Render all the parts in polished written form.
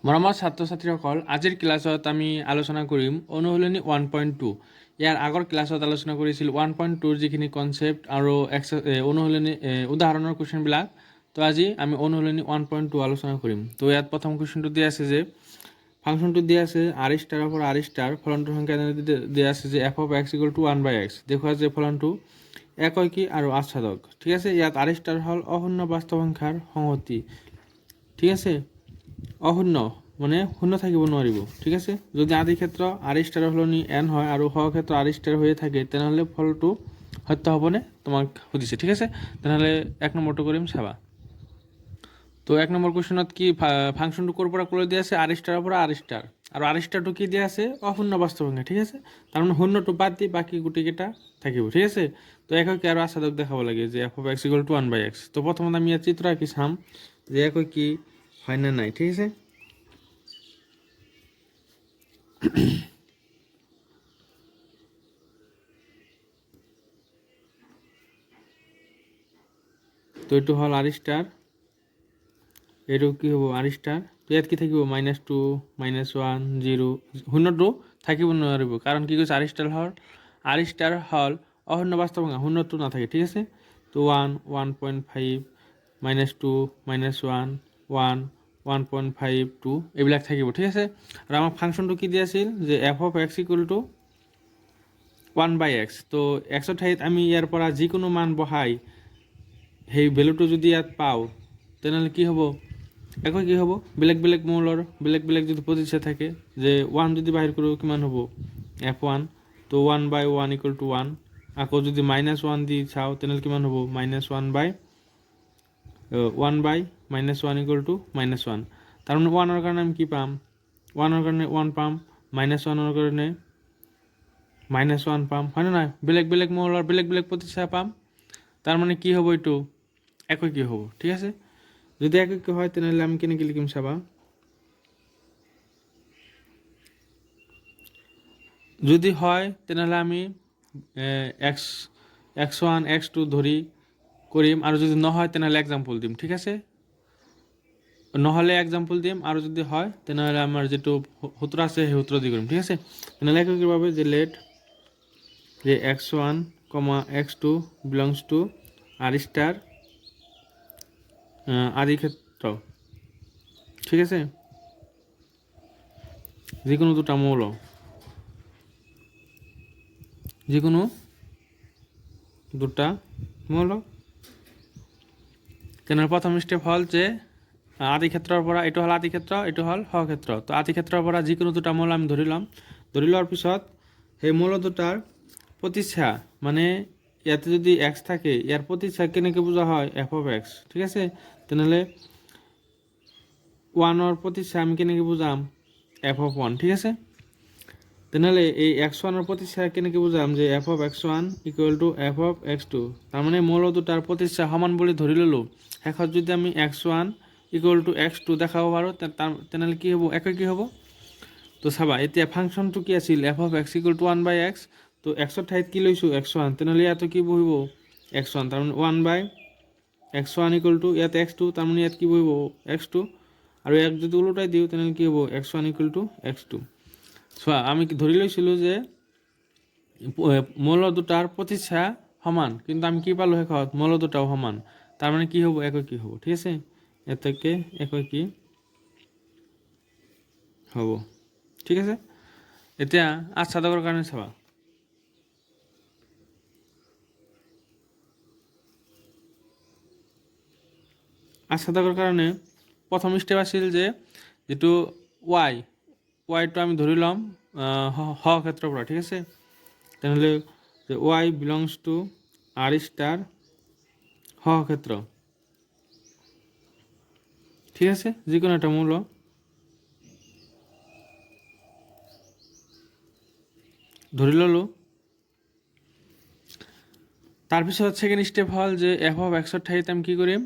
মৰমৰ ছাত্ৰ ছাত্ৰীসকল, আজিৰ ক্লাছত আমি আলোচনা কৰিম অনুশীলনী 1.2। ইয়াৰ আগৰ ক্লাছত আলোচনা কৰিছিল 1.2ৰ যিখিনি কনচেপ্ট আৰু অনুশীলনী উদাহৰণৰ কুৱেশ্যনবিলাক। তো আজি আমি অনুশীলনী 1.2 আলোচনা কৰিম। তো ইয়াত প্ৰথম কুৱেশ্যনটো দিয়া আছে যে ফাংচনটো দিয়া আছে আৰ ষ্টাৰৰ পৰা আৰ ষ্টাৰ, ফলনটোৰ সংখ্যা দিয়া আছে যে f of x = 1/x। দেখুওৱা যে ফলনটো একৈকী আৰু আচ্ছাদক। ঠিক আছে, ইয়াত আৰ ষ্টাৰ হ'ল অশূন্য বাস্তৱ সংখ্যাৰ সংহতি। ঠিক আছে, অশূন্য মানে শূন্য থাকিব নোৱাৰিব। ঠিক আছে, যদি আদি ক্ষেত্ৰ আৰ ষ্টাৰৰ সলনি এন হয় আৰু সহ ক্ষেত্ৰ আৰ ষ্টাৰ হৈয়ে থাকে তেনেহ'লে ফলটো সত্য হ'বনে তোমাক সুধিছে। ঠিক আছে, তেনেহ'লে 1 নম্বৰটো কৰিম, চাবা। তো 1 নম্বৰ কুৱেশ্যনত কি ফাংচনটো ক'ৰ পৰা ক'লৈ দিয়া আছে? আৰ ষ্টাৰৰ পৰা আৰ ষ্টাৰ, আৰু আৰ ষ্টাৰটো কি দিয়া আছে? অশূন্য বাস্তৱ সংখ্যা। ঠিক আছে, তাৰমানে শূন্যটো বাদ দি বাকী গোটেইকেইটা থাকিব। ঠিক আছে, তো একৈকী আৰু আচ্ছাদক দেখাব লাগে যে f of x = 1/x। তো প্ৰথমত আমি ইয়াত চিত্ৰ আঁকি চাম যে একৈকী হয় না নাই। ঠিক আছে, তো এইটো হ'ল আৰ ষ্টাৰ, এইটো কি হ'ব? R star. তো ইয়াত কি থাকিব? -2, -1, 0। শূন্যটো থাকিব নোৱাৰিব, কাৰণ কি কৈছে? আৰ ষ্টাৰ হ'ল অশূন্য বাস্তৱ সংখ্যা, শূন্যটো নাথাকে। ঠিক আছে, তো 1, 1.5, -2, -1, 1, 1.5, 2 এইবিলাক থাকিব। ঠিক আছে, আৰু আমাৰ ফাংচনটো কি দিয়া আছিল যে f of x = 1/x। তো এক্সৰ ঠাইত আমি ইয়াৰ পৰা যিকোনো মান বহাই সেই ভেলুটো যদি ইয়াত পাওঁ তেনেহ'লে কি হ'ব? একৈকী হ'ব। বেলেগ বেলেগ মৌলৰ বেলেগ বেলেগ যদি প্ৰতিষ্ঠা থাকে, যে 1 যদি বাহিৰ কৰোঁ কিমান হ'ব? f1। তো 1/1 = 1। আকৌ যদি -1 দি চাওঁ তেনেহ'লে কিমান হ'ব? -1/(-1 = -1)। তাৰমানে 1ৰ কাৰণে আমি কি পাম? 1ৰ কাৰণে 1 পাম, -1ৰ কাৰণে -1 পাম, হয়নে নাই? বেলেগ বেলেগ মৌলৰ বেলেগ বেলেগ প্ৰতিষ্ঠা পাম, তাৰমানে কি হ'ব? এইটো একৈকী হ'ব। ঠিক আছে, যদি একৈকী হয় তেনেহ'লে আমি কেনেকৈ লিখিম চাবা। যদি হয় তেনেহ'লে আমি x1 x2 ধৰি কৰিম, আৰু যদি নহয় তেনেহ'লে এক্সাম্পল দিম। ঠিক আছে, নহ'লে এক্সাম্পল দিম, আৰু যদি হয় তেনেহ'লে আমাৰ যিটো সূত্ৰ আছে সেই সূত্ৰ দি কৰিম। ঠিক আছে, তেনেহ'লে একৈকীৰ বাবে যে লেট যে x1, x2 belongs to R star আদি ক্ষেত্ৰ। ঠিক আছে, যিকোনো দুটা মৌল, যিকোনো দুটা মৌল। তেনেহ'লে প্ৰথম ষ্টেপ হ'ল যে আদি ক্ষেত্ৰৰ পৰা, এইটো হ'ল আদি ক্ষেত্ৰ, এইটো হ'ল সহ ক্ষেত্ৰ। তো আদি ক্ষেত্ৰৰ পৰা যিকোনো দুটা মৌল আমি ধৰি ল'ম। ধৰি লোৱাৰ পিছত সেই মৌল দুটাৰ প্ৰতিষ্ঠা, মানে ইয়াতে যদি x থাকে ইয়াৰ প্ৰতিষ্ঠা কেনেকৈ বুজা হয়? f of x। ঠিক আছে, তেনেহ'লে 1ৰ প্ৰতিষ্ঠা আমি কেনেকৈ বুজাম? f of 1। ঠিক আছে, তেনেহ'লে এই x1ৰ প্ৰতিষ্ঠা কেনেকৈ বুজাম? যে f of x1 = f of x2। তাৰমানে মৌল দুটাৰ প্ৰতিষ্ঠা সমান বুলি ধৰি ল'লোঁ। শেষত যদি আমি x1 = x2 দেখাব পাৰোঁ তেনেহ'লে কি হ'ব? একৈকী হ'ব। তো চাবা, এতিয়া ফাংচনটো কি আছিল? f of x = 1/x। তো এক্সৰ ঠাইত কি লৈছোঁ? x1। তেনেহ'লে ইয়াতো কি বহিব? x1। তাৰমানে 1/x1 = ইয়াত x2, তাৰমানে ইয়াত কি বহিব? x2। আৰু ইয়াক যদি ওলোটাই দিওঁ তেনেহ'লে কি হ'ব? x1 = x2। চোৱা, আমি ধৰি লৈছিলোঁ যে মৌল দুটাৰ প্ৰতিষ্ঠা সমান, কিন্তু আমি কি পালোঁ শেষত? মৌল দুটাও সমান, তাৰমানে কি হ'ব? একৈকী হ'ব। ঠিক আছে, এতেকে একৈকী হ'ব। ঠিক আছে, এতিয়া আচ্ছাদকৰ কাৰণে চাবা। আচ্ছাদকৰ কাৰণে প্ৰথম ষ্টেপ আছিল যে যিটো ৱাইটো আমি ধৰি ল'ম সহ ক্ষেত্ৰৰ পৰা। ঠিক আছে, তেনেহ'লে যে y belongs to R star সহ ক্ষেত্ৰ। ঠিক আছে, যিকোনো এটা মৌল। ধৰি ল'লোঁ। তাৰপিছত ছেকেণ্ড ষ্টেপ হ'ল যে f of x ৰ ঠাইত আমি কি কৰিম?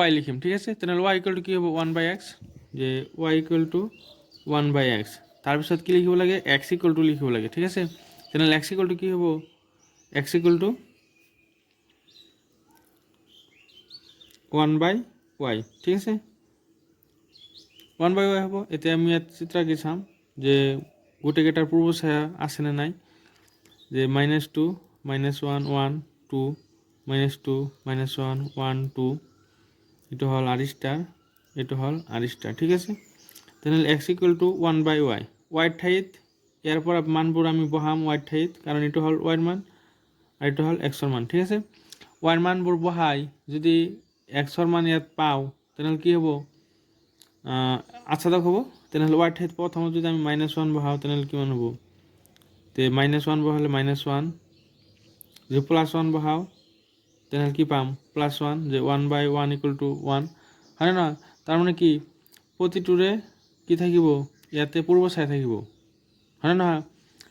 y লিখিম। ঠিক আছে, তেনেহ'লে y = কি হ'ব? 1/x। যে y = 1/x। তাৰপিছত কি লিখিব লাগে? x = লিখিব লাগে। ঠিক আছে, তেনেহ'লে x = কি হ'ব? x = 1/y। ঠিক আছে, 1/y হ'ব। এতিয়া আমি ইয়াত চিত্ৰ আঁকি চাম যে গোটেইকেইটাৰ পূৰ্ব ছায়া আছেনে নাই, যে -2 -1 1 2 -2 -1 1 2, এইটো হ'ল r ষ্টাৰ, এইটো হ'ল r ষ্টাৰ, ঠিক আছে। তেনেহ'লে x = 1/y, ৱাইৰ ঠাইত ইয়াৰ পৰা মানবোৰ আমি বহাম ৱাইৰ ঠাইত, কাৰণ এইটো হ'ল ৱাইৰ মান আৰু এইটো হ'ল এক্সৰ মান, ঠিক আছে। ৱাইৰ মানবোৰ বহাই যদি এক্সৰ মান ইয়াত পাওঁ তেনেহ'লে কি হ'ব, আচ্ছাদক হ'ব। তেনেহ'লে ৱাইৰ ঠাইত প্ৰথমত যদি আমি -1 বহাওঁ তেনেহ'লে কিমান হ'ব, তে -1 বহালে -1, যদি +1 বহাওঁ তেনেহ'লে কি পাম, +1, যে 1/1 = 1, হয়নে নহয়। তাৰমানে কি প্ৰতিটোৰে কি থাকিব, ইয়াতে পূৰ্ব ছায়া থাকিব, হয়নে নহয়।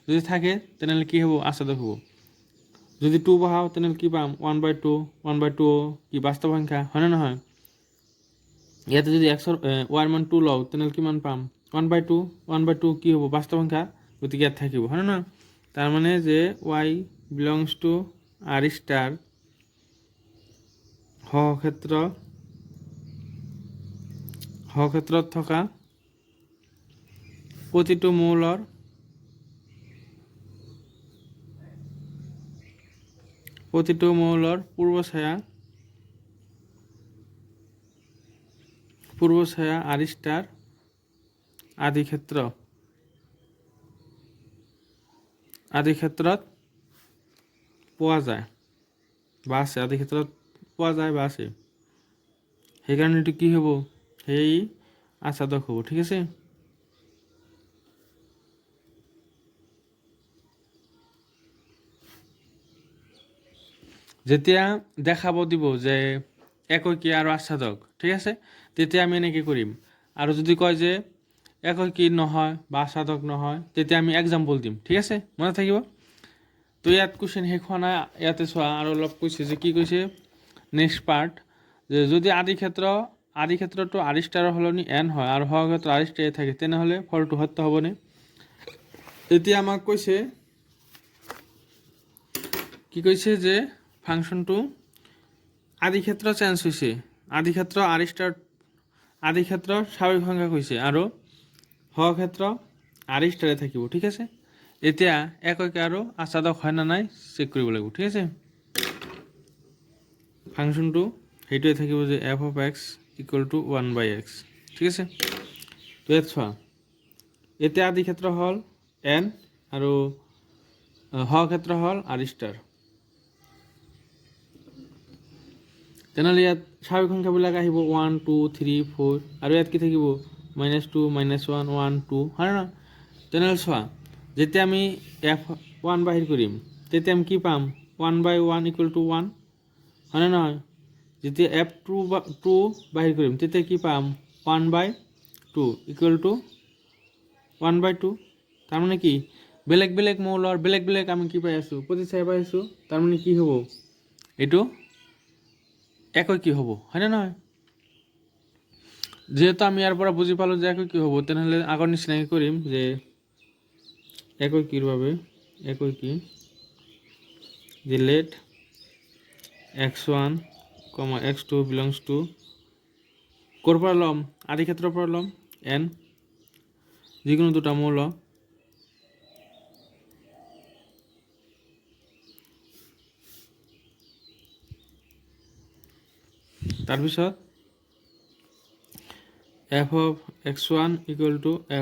যদি থাকে তেনেহ'লে কি হ'ব, আচ্ছাদক হ'ব। যদি 2 বহাওঁ তেনেহ'লে কি পাম, 1/2, 1/2 কি বাস্তৱ সংখ্যা, হয়নে নহয়। ইয়াতে যদি ৱাইৰ মান 2 লওঁ তেনেহ'লে কিমান পাম, 1/2, 1/2 কি হ'ব, বাস্তৱ সংখ্যা, গতিকে ইয়াত থাকিব, হয়নে নহয়। তাৰমানে যে y belongs to r star সহক্ষেত্ৰত থকা প্ৰতিটো মৌলৰ পূৰ্ব ছায়া r ষ্টাৰ আদি ক্ষেত্ৰত পোৱা যায় বা আছে, আদি ক্ষেত্ৰত পোৱা যায় বা আছে, সেইকাৰণে এইটো কি হ'ব, সেই আচ্ছাদক হ'ব, ঠিক আছে। যেতিয়া দেখাব দিব যে এককী আৰু আচ্ছাদক, ঠিক আছে, তেতিয়া আমি এনেকৈ কৰিম। আৰু যদি কয় যে এককী নহয় বা আচ্ছাদক নহয়, তেতিয়া আমি এক্সাম্পল দিম, ঠিক আছে, মনত থাকিব। তো ইয়াত কুৱেশ্যন শেষ হোৱা নাই, ইয়াতে চোৱা আৰু অলপ কৈছে যে কি কৈছে নেক্সট পাৰ্ট, যে যদি আদি ক্ষেত্ৰটো r ষ্টাৰৰ সলনি n হয় আৰু সহক্ষেত্ৰ r ষ্টাৰে থাকে তেনেহ'লে ফলটো সত্য হ'বনে। এতিয়া আমাক কৈছে কি কৈছে যে ফাংচনটো আদি ক্ষেত্ৰ চেঞ্জ হৈছে, আদি ক্ষেত্ৰ r ষ্টাৰ, আদি ক্ষেত্ৰৰ স্বাভাৱিক সংখ্যা হৈছে আৰু সহক্ষেত্ৰ r ষ্টাৰে থাকিব, ঠিক আছে। এতিয়া এককী আৰু আচ্ছাদক হয় না নাই চেক কৰিব লাগিব, ঠিক আছে। ফাংচনটো সেইটোৱে থাকিব যে f(x) = 1/x, ঠিক আছে। তো ইয়াত চোৱা, এতিয়া আদি ক্ষেত্ৰ হ'ল n আৰু সহক্ষেত্ৰ হ'ল r ষ্টাৰ। তেনেহ'লে ইয়াত স্বাভাৱিক সংখ্যাবিলাক আহিব 1 2 3 4, আৰু ইয়াত কি থাকিব -2 -1 1 2, হয় না। তেনেহ'লে চোৱা, যেতিয়া আমি f1 বাহিৰ কৰিম তেতিয়া আমি কি পাম, 1/1 = 1, হয় না নহয়। যেতিয়া f2 বাহিৰ কৰিম তেতিয়া কি পাম, 1/2 = 1/2। তাৰমানে কি বেলেগ বেলেগ মৌলৰ বেলেগ বেলেগ আমি কি পাই আছোঁ, প্ৰতিচ্ছায়া পাই আছোঁ। তাৰমানে কি হ'ব, এইটো এককী হ'ব, হয়নে নহয়। যেহেতু আমি ইয়াৰ পৰা বুজি পালোঁ যে এককী হ'ব, তেনেহ'লে আগৰ নিচিনাকৈ কৰিম যে এককীৰ বাবে যে let x1, x2 belongs to ক'ৰ পৰা ল'ম, আদি ক্ষেত্ৰৰ পৰা ল'ম n, যিকোনো দুটা মৌল ল'ম। তাৰপিছত f(x1) =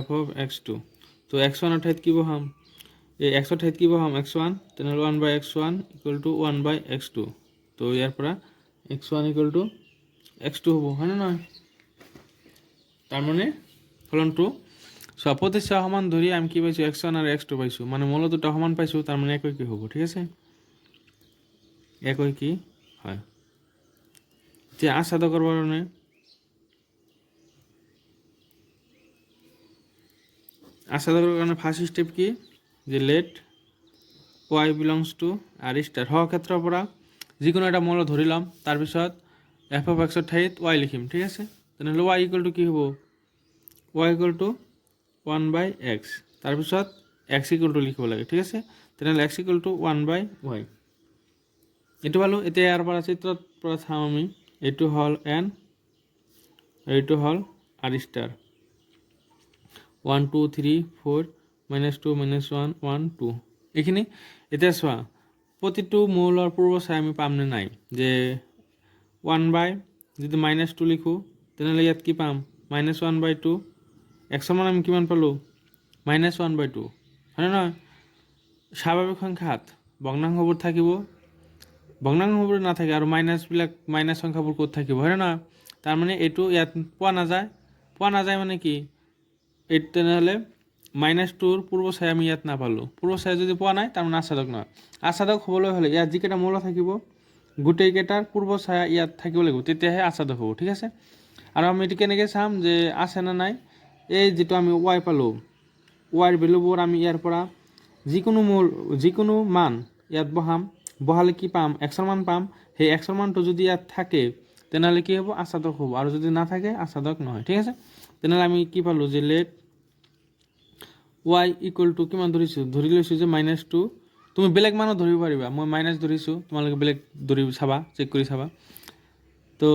f(x2), তো x1 ঠাইত কি বহাম, এই x ঠাইত কি বহাম, x1, তেনেহ'লে 1/x1 = 1/x2, তো ইয়াৰ পৰা x1 = x2 হ'ব, হয় নে নহয়। তাৰমানে ফলনটো চোৱা, প্ৰতিচ্ছায়া সমান ধৰি আমি কি পাইছোঁ, x1 আৰু x2 পাইছোঁ, মানে মৌল দুটা সমান পাইছোঁ, তাৰমানে এককী হ'ব, ঠিক আছে, এককী হয়। এতিয়া আচ্ছাদকৰ কাৰণে ফাৰ্ষ্ট ষ্টেপ কি, যে let y belongs to r star, সহক্ষেত্ৰৰ পৰা যিকোনো এটা মৌল ধৰি ল'ম, তাৰপিছত f(x) ঠাইত y লিখিম, ঠিক আছে। তেনেহ'লে y = কি হ'ব, y = 1/x, তাৰপিছত x = লিখিব লাগে, ঠিক আছে। তেনেহ'লে x = 1/y, এইটো পালোঁ। এতিয়া ইয়াৰ পৰা চিত্ৰত পৰা চাম আমি, এইটো হ'ল n, এইটো হ'ল r ষ্টাৰ, 1 2 3 4 -2 -1 1 2 এইখিনি এতিয়া চোৱা প্ৰতিটো মৌলৰ পূৰ্ব ছায়া আমি পাম নে নাই যে 1/, যদি -2 লিখোঁ তেনেহ'লে ইয়াত কি পাম -1/2 100 মান আমি কিমান পালোঁ -1/2 হয়নে নহয়। স্বাভাৱিক সংখ্যাত ভগ্নাংশবোৰ থাকিব, ভগ্নাংশবোৰ নাথাকে আৰু মাইনাছ সংখ্যাবোৰ ক'ত থাকিব হয়নে নহয়। তাৰমানে এইটো ইয়াত পোৱা নাযায় মানে কি এই তেনেহ'লে -2ৰ পূৰ্ব ছায়া আমি ইয়াত নাপালোঁ। পূৰ্ব ছায়া যদি পোৱা নাই তাৰমানে আচ্ছাদক নহয়। আচ্ছাদক হ'বলৈ হ'লে ইয়াত যিকেইটা মৌল থাকিব গোটেইকেইটাৰ পূৰ্ব ছায়া ইয়াত থাকিব লাগিব, তেতিয়াহে আচ্ছাদক হ'ব। ঠিক আছে, আৰু আমি এইটো কেনেকৈ চাম যে আছে নে নাই। এই যিটো আমি ৱাই পালোঁ, ৱাইৰ ভেলুবোৰ আমি ইয়াৰ পৰা যিকোনো মান ইয়াত বহালে কি পাম এক্সৰ মান পাম। সেই এক্সৰ মানটো যদি ইয়াত থাকে তেনেহ'লে কি হ'ব আচ্ছাদক হ'ব, আৰু যদি নাথাকে আচ্ছাদক নহয়। ঠিক আছে, তেনেহ'লে আমি কি পালোঁ যে লেট ৱাই ইকুৱেল টু কিমান ধৰি লৈছোঁ যে -2। তুমি বেলেগ মানো ধৰিব পাৰিবা, মই মাইনাছ ধৰিছোঁ, তোমালোকে বেলেগ ধৰি চাবা, চেক কৰি চাবা। তো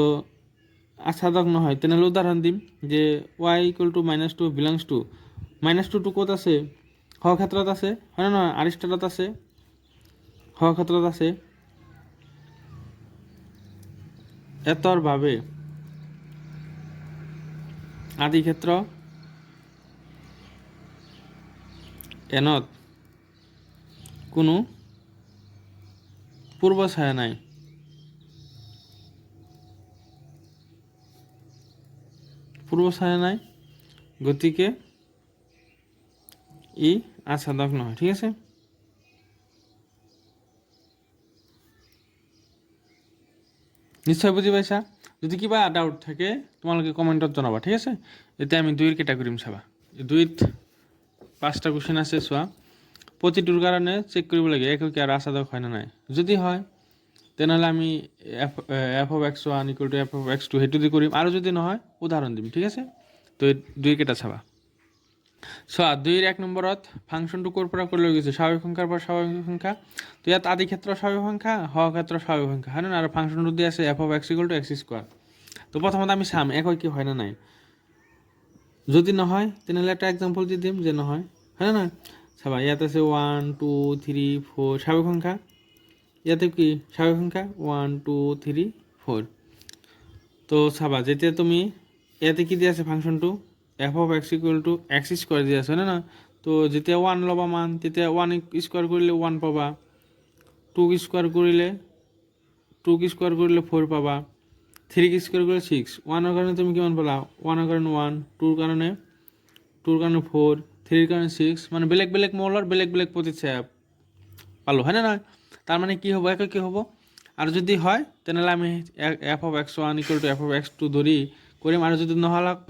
আচ্ছাদক নহয় তেনেহ'লে উদাহৰণ দিম যে y equal to -2 belongs to -2টো ক'ত আছে স ক্ষেত্ৰত আছে হয় নে নহয়, আৰিষ্টটলত আছে, স ক্ষেত্ৰত আছে। এতৰ বাবে আদি ক্ষেত্ৰ এনত কোনো পূৰ্ব ছায়া নাই। গতিকে ই আচ্ছাদক নহয়। ঠিক আছে, নিশ্চয় বুজি পাইছা। যদি কিবা ডাউট থাকে তোমালোকে কমেণ্টত জনাবা। ঠিক আছে, এতিয়া আমি 2ৰ কেইটা কৰিম চাবা। 2ত 5টা কুৱেশ্যন আছে চোৱা, প্ৰতিটোৰ কাৰণে চেক কৰিব লাগে এককে আৰু আচ্ছাদক হয় নে নাই। যদি হয় তেনেহ'লে আমি f of x1 equal to f of x2 সেইটো দি কৰিম, আৰু যদি নহয় উদাহৰণ দিম। ঠিক আছে, তো 2ৰ কেইটা চাবা। চোৱা 2ৰ 1 নম্বৰত ফাংচনটো ক'ৰ পৰা কৰি লৈ গৈছে স্বাভাৱিক সংখ্যাৰ পৰা স্বাভাৱিক সংখ্যা। তো ইয়াত আদি ক্ষেত্ৰ স্বাভাৱিক সংখ্যা, স ক্ষেত্ৰ স্বাভাৱিক সংখ্যা হয় নে, আৰু ফাংচনটো দি আছে f of x equal to x²। তো প্ৰথমতে আমি চাম কি হয় নে নাই। যদি নহয় তেনেহ'লে এটা এক্সাম্পল দি দিম যে নহয় হয় নে নহয়। চাবা ইয়াত আছে 1 2 3 4 স্বাভাৱিক সংখ্যা, ইয়াতে কি স্বাভাৱিক সংখ্যা 1 2 3 4। তো চাবা যেতিয়া তুমি ইয়াতে কি দি আছে ফাংচনটো f of x equal to x² দি আছে হয় না। তো যেতিয়া 1 ল'বা মান তেতিয়া 1² কৰিলে 1 পাবা, 2² কৰিলে 4 পাবা, 3² কৰিলে 6। 1ৰ কাৰণে তুমি কিমান পালা 1ৰ কাৰণে 1, 2ৰ কাৰণে 4, 3ৰ কাৰণে 6, মানে বেলেগ বেলেগ মৌলৰ বেলেগ বেলেগ প্ৰতিচ্ছায়া পালোঁ হয় না নহয়। তাৰমানে কি হ'ব কি হ'ব, আৰু যদি হয় তেনেহ'লে আমি f of x1 equal to f of x2 ধৰি কৰিম, আৰু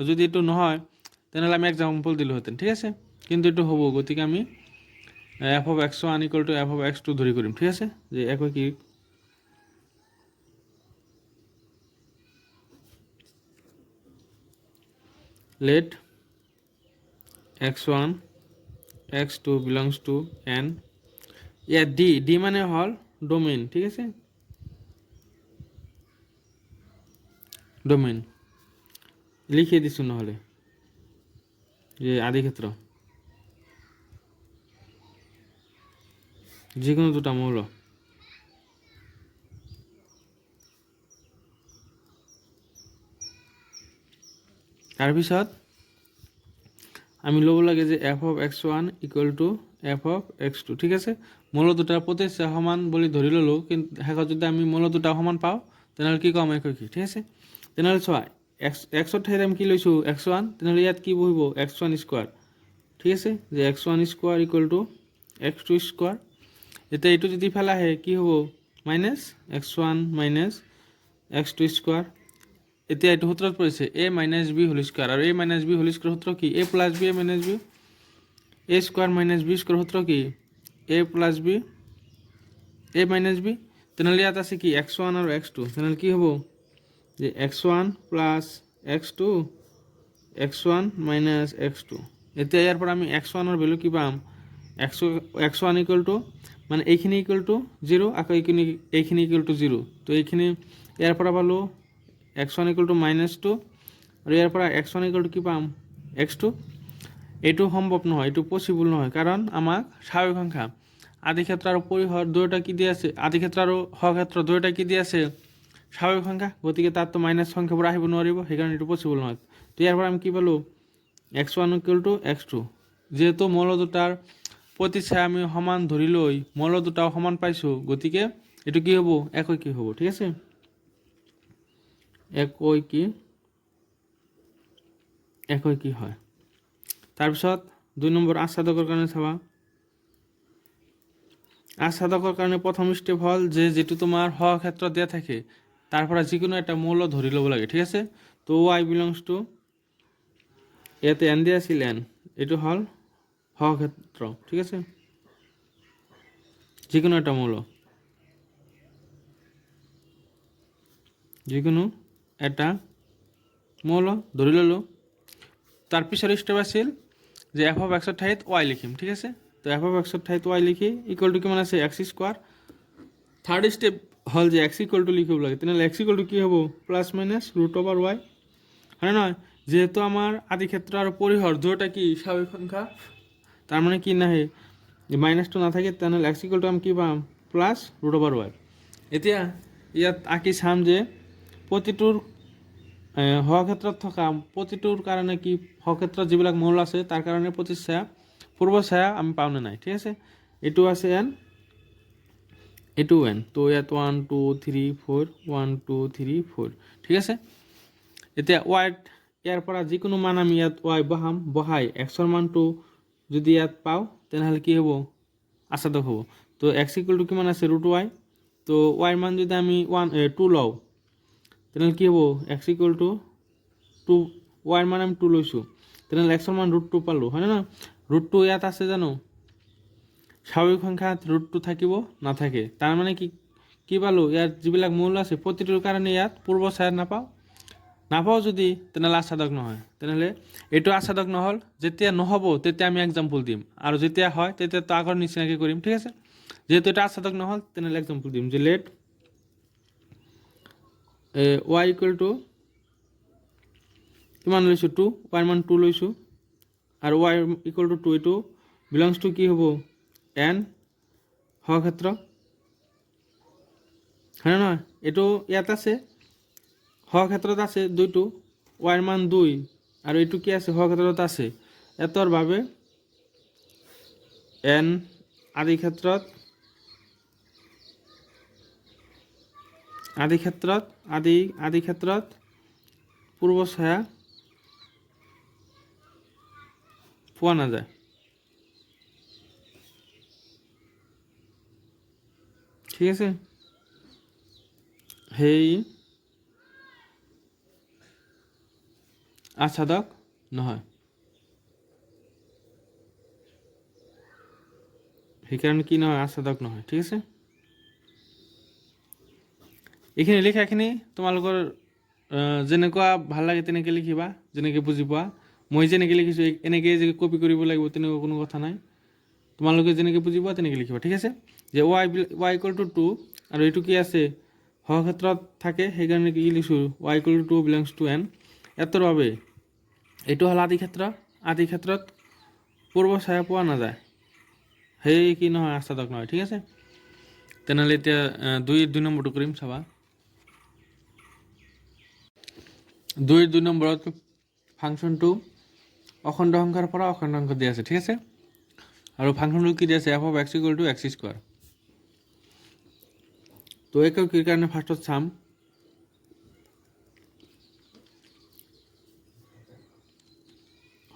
যদি এইটো নহয় তেনেহ'লে আমি এক্সাম্পল দিলোঁহেঁতেন। ঠিক আছে, কিন্তু এইটো হ'ব, গতিকে আমি f of x1 equal to f of x2 ধৰি কৰিম। ঠিক আছে, যে কি let x1 x2 belongs to n। ইয়াত ডি মানে হ'ল ডোমেইন। ঠিক আছে, ডোমেইন লিখিয়ে দিছোঁ, নহ'লে যে আদি ক্ষেত্ৰ যিকোনো দুটা মৌল তাৰপিছত আমি ল'ব লাগে যে f of x1 equal to f of x2। ঠিক আছে, মৌল দুটাৰ প্ৰতিচ্ছায়া সমান বুলি ধৰি ল'লোঁ, কিন্তু শেষত যদি আমি মৌল দুটা সমান পাওঁ তেনেহ'লে কি ক'ম কি। ঠিক আছে, তেনেহ'লে চোৱা এক্সৰ ঠাইত আমি কি লৈছোঁ x1, তেনেহ'লে ইয়াত কি বহিব x1²। ঠিক আছে, যে x1² equal to x2²। এতিয়া এইটো যদি ইফালে আহে কি হ'ব -x1 -x2²। এতিয়া এইটো সূত্ৰত পৰিছে a - b হোল স্কোৱাৰ, আৰু a - b হোল স্কোৱাৰ সূত্ৰ কি a + b a - b, a² - b² সূত্ৰ কি a + b a - b। তেনেহ'লে ইয়াত আছে কি x1 আৰু x2, তেনেহ'লে কি হ'ব যে x1 + x2 x1 - x2। এতিয়া ইয়াৰ পৰা আমি x1ৰ ভেলু কি পাম x1 equal to মানে এইখিনি ইকুৱেল টু 0, আকৌ এইখিনি ইকুৱেল টু 0। তো এইখিনি ইয়াৰ পৰা পালোঁ x1 equal to -2, আৰু ইয়াৰ পৰা x1 equal to কি পাম x2। এইটো সম্ভৱ নহয়, এইটো পচিবল নহয়, কাৰণ আমাক স্বাভাৱিক সংখ্যা আদি ক্ষেত্ৰ আৰু পৰিহৰ দুয়োটা কি দি আছে, আদি ক্ষেত্ৰ আৰু সক্ষেত্ৰ দুয়োটা কি দি আছে স্বাভাৱিক সংখ্যা, গতিকে তাততো মাইনাছ সংখ্যাবোৰ আহিব নোৱাৰিব, সেইকাৰণে এইটো পচিবল নহয়। তো ইয়াৰ পৰা আমি কি পালোঁ, x1 = x2, যিহেতু মৌল দুটাৰ প্ৰতিচ্ছায়া আমি সমান ধৰি লৈ মৌল দুটাও সমান পাইছোঁ, গতিকে এইটো কি হ'ব, একৈকি হ'ব। ঠিক আছে, একৈকি হয়। তাৰপিছত 2 নম্বৰ আচ্ছাদকৰ কাৰণে চাবা। আচ্ছাদকৰ কাৰণে প্ৰথম ষ্টেপ হ'ল যে যিটো তোমাৰ সক্ষেত্ৰ দিয়া থাকে তাৰ পৰা যিকোনো এটা মৌল ধৰি ল'ব লাগে। ঠিক আছে, তো y বিলংছ টু, ইয়াতে n দিয়া আছিল, n এইটো হ'ল সক্ষেত্ৰ। ঠিক আছে, যিকোনো এটা মৌল, যিকোনো এটা মৌল ধৰি ল'লোঁ। তাৰ পিছৰ ষ্টেপ আছিল যে f(x) ৰ ঠাইত y লিখিম। ঠিক আছে, তো f(x) ৰ ঠাইত y লিখি ইকুৱেল টু কিমান আছে, x²। থাৰ্ড ষ্টেপ হ'ল যে x = লিখিব লাগে, তেনেহ'লে x = কি হ'ব, ±√y, হয় নহয়? যিহেতু আমাৰ আদি ক্ষেত্ৰ আৰু পৰিহৰ দুয়োটা কি স্বাভাৱিক সংখ্যা, তাৰ মানে কি নাহে, মাইনাছটো নাথাকে, তেনেহ'লে x = আমি কি পাম, +√y। এতিয়া ইয়াত আঁকি চাম যে প্ৰতিটোৰ সক্ষেত্ৰত থকা প্ৰতিটোৰ কাৰণে কি, সক্ষেত্ৰত যিবিলাক মৌল আছে তাৰ কাৰণে প্ৰতিচ্ছায়া পূৰ্বছায়া আমি পাওঁ নে নাই। ঠিক আছে, এইটো আছে n, এইটো n, তো ইয়াত 1 2 3 4, 1 2 3 4। ঠিক আছে, এতিয়া ইয়াৰ পৰা যিকোনো মান আমি ইয়াত y বহাই x-ৰ মানটো যদি ইয়াত পাওঁ তেনেহ'লে কি হ'ব, আচ্ছাদক হ'ব। তো x = কিমান আছে, √y, তো y ৰ মান যদি আমি 2 লওঁ তেনেহ'লে কি হ'ব, x = 2, y ৰ মান আমি 2 লৈছোঁ, তেনেহ'লে x ৰ মান √2 পালোঁ, হয় না? √2 ইয়াত আছে জানো, স্বাভাৱিক সংখ্যাত √2 থাকিব নাথাকে, তাৰ মানে কি পালোঁ, ইয়াত যিবিলাক মৌল আছে প্ৰতিটোৰ কাৰণে ইয়াত পূৰ্বছায়া নাপাওঁ যদি, তেনেহ'লে আচ্ছাদক নহয়। তেনেহ'লে এইটো আচ্ছাদক নহ'ল, যেতিয়া নহ'ব তেতিয়া আমি এক্সাম্পল দিম, আৰু যেতিয়া হয় তেতিয়াতো আগৰ নিচিনাকৈ কৰিম। ঠিক আছে, যেহেতু এটা আচ্ছাদক নহ'ল তেনেহ'লে এক্সাম্পল দিম যে লেট y = কিমান লৈছোঁ, 2, y ৰ মান 2 লৈছোঁ, আৰু y = 2, এইটো বিলংছ টু কি হ'ব, n সক্ষেত্ৰ, হয় নহয়? এইটো ইয়াত আছে, সক্ষেত্ৰত আছে 2টো, y ৰ মান 2, আৰু এইটো কি আছে, সক্ষেত্ৰত আছে, এতৰ বাবে n আদি ক্ষেত্ৰত পূৰ্বছায়া পোৱা নাযায়। ঠিক আছে, সেই আচ্ছাদক নহয়, সেইকাৰণে কি নহয়, আচ্ছাদক নহয়। ঠিক আছে, এইখিনি লিখাখিনি তোমালোকৰ যেনেকুৱা ভাল লাগে তেনেকৈ লিখিবা, যেনেকৈ বুজি পোৱা। মই যেনেকৈ লিখিছোঁ এনেকৈ যে কপি কৰিব লাগিব তেনেকুৱা কোনো কথা নাই, তোমালোকে যেনেকৈ বুজি পোৱা তেনেকৈ লিখিবা। ঠিক আছে, যে y = 2, আৰু এইটো কি আছে, সক্ষেত্ৰত থাকে, সেইকাৰণে কি লিখিছোঁ, y = 2 বিলংছ টু n, এতৰ বাবে এইটো হ'ল আদি ক্ষেত্ৰ, আদি ক্ষেত্ৰত পূৰ্বছায়া পোৱা নাযায়, সেই কি নহয়, আচ্ছাদক নহয়। ঠিক আছে, তেনেহ'লে এতিয়া 2 নম্বৰটো কৰিম, চাবা। 2 নম্বৰত ফাংচনটো অখণ্ড সংখ্যাৰ পৰা অখণ্ড সংখ্যা দিয়া আছে। ঠিক আছে, আৰু ফাংচনটো কি দিয়া আছে, f(x) = x²। তো এককিৰ কাৰণে ফাৰ্ষ্টত চাম,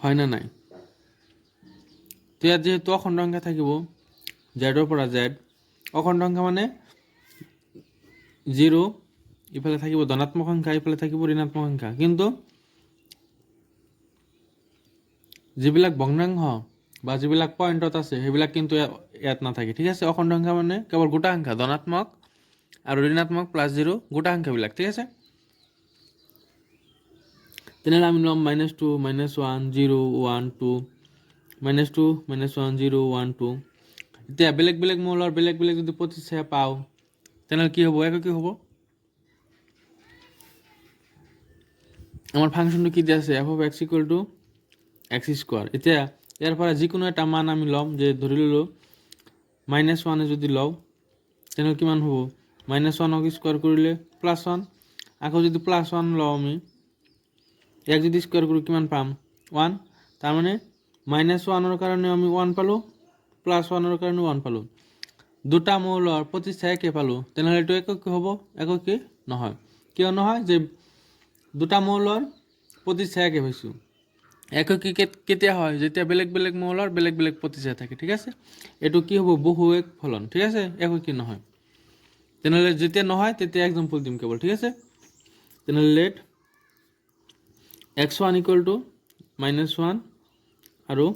হয় না নাই। তো ইয়াত যিহেতু অখণ্ড সংখ্যা থাকিব, জেডৰ পৰা জেড, অখণ্ড সংখ্যা মানে 0, ইফালে থাকিব ধনাত্মক সংখ্যা, ইফালে থাকিব ঋণাত্মক সংখ্যা, কিন্তু যিবিলাক ভগ্নাংশ বা যিবিলাক পইণ্টত আছে সেইবিলাক কিন্তু ইয়াত নাথাকে। ঠিক আছে, অখণ্ড সংখ্যা মানে কেৱল গোটা সংখ্যা, ধনাত্মক আৰু ঋণাত্মক +0 গোটা সংখ্যাবিলাক। ঠিক আছে, তেনেহ'লে আমি ল'ম -2, -1, 0, 1, 2, -2, -1, 0, 1, 2। এতিয়া বেলেগ বেলেগ মৌলৰ বেলেগ বেলেগ যদি প্ৰতিচ্ছায়া পাওঁ তেনেহ'লে কি হ'ব, একো কি হ'ব। আমাৰ ফাংচনটো কি দিয়া আছে, f(x) = এক্স স্কোয়াৰ। এতিয়া ইয়াৰ পৰা যিকোনো এটা মান আমি ল'ম, যে ধৰি ল'লোঁ -1 যদি লওঁ তেনেহ'লে কিমান হ'ব, -1ক স্কোয়াৰ কৰিলে +1, আকৌ যদি +1 লওঁ আমি, ইয়াক যদি স্কোয়াৰ কৰোঁ কিমান পাম, 1। তাৰমানে -1ৰ কাৰণে আমি 1 পালোঁ, +1ৰ কাৰণে 1 পালোঁ। দুটা মৌলৰ প্ৰতিষ্ঠা একে পালোঁ, তেনেহ'লে এইটো এককে হ'ব, এককে নহয়। কিয় নহয়, যে দুটা মৌলৰ প্ৰতিষ্ঠা একে পাইছোঁ। এককে কেতিয়া হয়, যেতিয়া বেলেগ বেলেগ মৌলৰ বেলেগ বেলেগ প্ৰতিষ্ঠা থাকে, ঠিক আছে। এইটো কি হ'ব, বহু এক ফলন, ঠিক আছে, এককে নহয়। তেনেহ'লে যেতিয়া নহয় তেতিয়া এক্সাম্পল দিম কেৱল, ঠিক আছে। তেনেহ'লে লেট x1 = -1 আৰু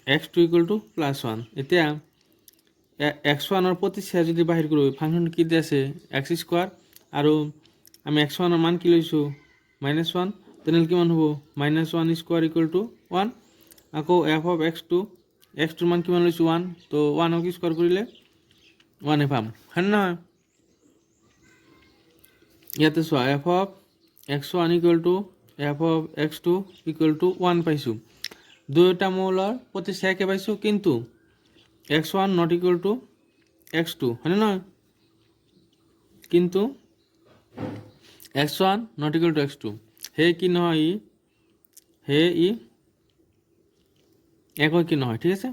x2 = +1। এতিয়া x1ৰ প্ৰতিষ্ঠা যদি বাহিৰ কৰোঁ, ফাংচনটো কি দি আছে, x² আৰু আমি x1ৰ মান কি লৈছোঁ, -1, তেনেহ'লে কিমান হ'ব, -1² = 1। আকৌ f(x2), x2ৰ মান কিমান লৈছোঁ, 1, তো 1ক স্কোয়াৰ কৰিলে 1 পাম, হয় নহয়। ইয়াতে চোৱা, f(x1) = f(x2) = 1 পাইছোঁ। দুয়োটা মৌলৰ প্ৰতিষ্ঠা একে পাইছোঁ, কিন্তু x1 ≠ x2, হয়নে নহয়। কিন্তু x1 ≠ x2, সেয়ে কি নহয়, সেয়ে ই এককে নহয়, ঠিক আছে।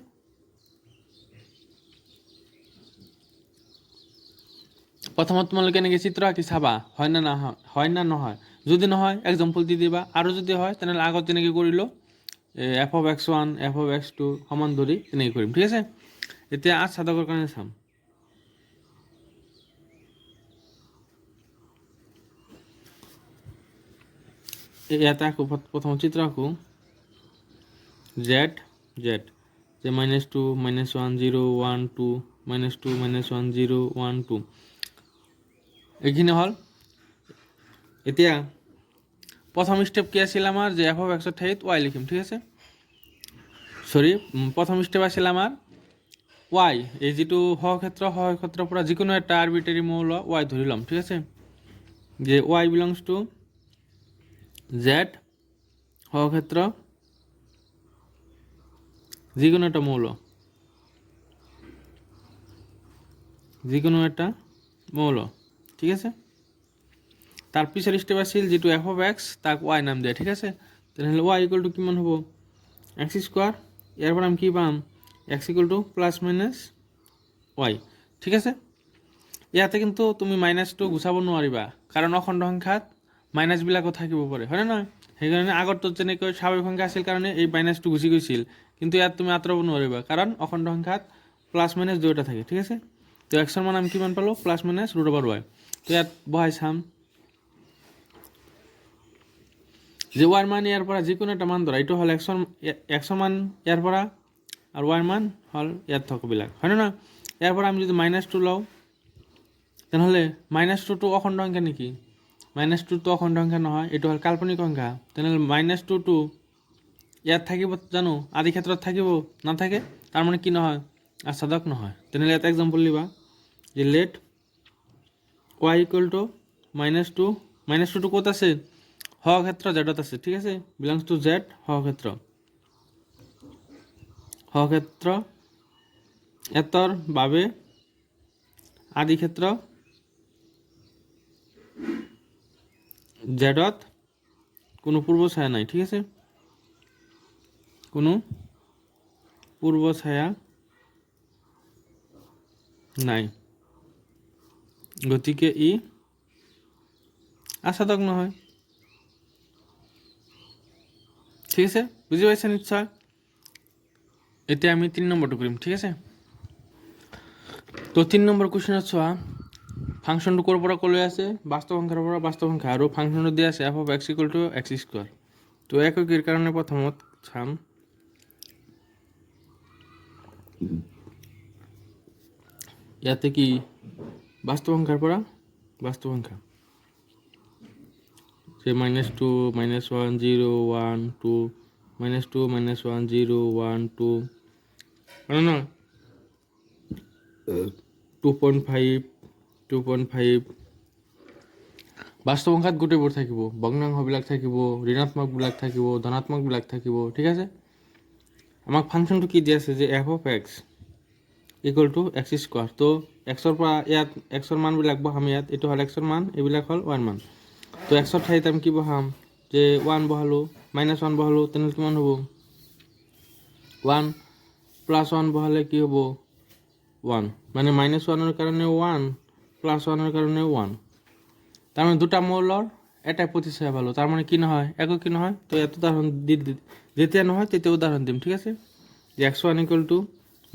প্ৰথমত তোমালোকে এনেকৈ চিত্ৰ আঁকি চাবা, হয় না নহয়, হয় না নহয়। যদি নহয় এক্সাম্পল দি দিবা, আৰু যদি হয় তেনেহ'লে আগত যেনেকৈ কৰিলোঁ f(x1), f(x2) সমান ধৰি তেনেকৈ কৰিম, ঠিক আছে। এতিয়া সাধকৰ কাৰণে চাম। ইয়াতে আঁকো, প্ৰথম চিত্ৰ আঁকো, জেড যে -2, -1, 0, 1, 2, -2, -1, 0, 1, 2, এইখিনি হ'ল। এতিয়া প্ৰথম স্টেপ কি আছিল আমাৰ, যে f(x)ৰ ঠাইত y লিখিম, ঠিক আছে। প্ৰথম স্টেপ আছিল আমাৰ y, এই যিটো সহক্ষেত্ৰৰ পৰা যিকোনো এটা আৰবিটাৰী মৌল y ধৰি ল'ম, ঠিক আছে। যে y বিলংছ টু z, সহক্ষেত্র যিকোনো একটা মৌল, ঠিক আছে। তার পিছের স্টেপ আছিল যেটো f(x) তাক y নাম দেয়, ঠিক আছে। তাহলে y = কিমান হ'ব, x²। এরপর আমি কি পাম, x = +- y, ঠিক আছে। ইয়াতে কিন্তু তুমি মাইনাসটো গুচাব নোৱাৰিবা, কাৰণ অখণ্ড সংখ্যাত মাইনাসবিলাকো থাকিব পাৰে, হয় না নহয়। সেইকাৰণে আগতো যেনেকৈ স্বাভাৱিক সংখ্যা আছিল কাৰণে এই মাইনাসটো গুচি গৈছিল, কিন্তু ইয়াত তুমি আঁতৰাব নোৱাৰিবা, কাৰণ অখণ্ড সংখ্যাত +- দুয়োটা থাকে, ঠিক আছে। তো x-ৰ মান আমি কিমান পালোঁ, +-√y। তো ইয়াত বহাই চাম যে y মান ইয়াৰ পৰা যিকোনো এটা মান ধৰা, এইটো হ'ল x-ৰ মান ইয়াৰ পৰা, আৰু y মান হ'ল ইয়াত থকাবিলাক, হয় না। ইয়াৰ পৰা আমি যদি -2 লওঁ, তেনেহ'লে -2টো অখণ্ড সংখ্যা নেকি, -2টো অখণ্ড সংখ্যা নহয়, এইটো হ'ল কাল্পনিক সংখ্যা। তেনেহ'লে -2টো ইয়াত থাকিব জানো, আদি ক্ষেত্ৰত থাকিব, নাথাকে, তাৰ মানে কি নহয়, আচ্ছাদক নহয়। তেনেহ'লে এটা এক্সাম্পল লিবা, যে লেট y = -2, -2টো ক'ত আছে, সহক্ষেত্র জেডত আছে, ঠিক আছে, বিলংস টু জেড, সহক্ষেত্র এতৰ বাবে আদি ক্ষেত্র জেডত কোনো পূর্ব ছায়া নাই, ঠিক আছে, কোনো পূর্ব ছায়া নাই, গতিকে ই আচ্ছাদক নহয়, ঠিক আছে। বুঝি পাইছে নিশ্চয়। এতিয়া আমি 3 নম্বৰটো কৰিম, ঠিক আছে। তো 3 নম্বৰ কুৱেশ্যনত চোৱা, ফাংচনটো ক'ৰ পৰা ক'লৈ আছে, বাস্তৱ সংখ্যাৰ পৰা বাস্তৱ সংখ্যা, আৰু ফাংচনটো দিয়া আছে f(x) = x²। তো এককেৰ কাৰণে প্ৰথমত চাম, ইয়াতে কি বাস্তৱ সংখ্যাৰ পৰা বাস্তৱ সংখ্যা, যে -2, -1, 0, 1, 2, -2, -1, 0, 1, 2, হয় না, 2.5, 2.5, বাস্তৱ সংখ্যাত গোটেইবোৰ থাকিব, ভগ্নাংশবিলাক থাকিব, ঋণাত্মকবিলাক থাকিব, ধনাত্মকবিলাক থাকিব, ঠিক আছে। আমাক ফাংচনটো কি দি আছে যে F of x equal to x square. তো এক্সৰ পৰা ইয়াত এক্সৰ মানবিলাক বহাম, ইয়াত এইটো হ'ল এক্সৰ মান, এইবিলাক হ'ল ওৱান মান। তো এক্সৰ ঠাইত আমি কি বহাম যে ওৱান বহালোঁ, -1 বহালোঁ, তেনেহ'লে কিমান হ'ব 1 + 1 বহালে কি হ'ব 1, মানে -1ৰ কাৰণে 1 + 1ৰ কাৰণে 1। তাৰমানে দুটা মৌলৰ এটাই প্ৰতিচ্ছায়া পালোঁ, তাৰমানে কি নহয় একো কি নহয়। তো ইয়াত উদাহৰণ দি যেতিয়া নহয় তেতিয়া উদাহৰণ দিম, ঠিক আছে। যে x1 =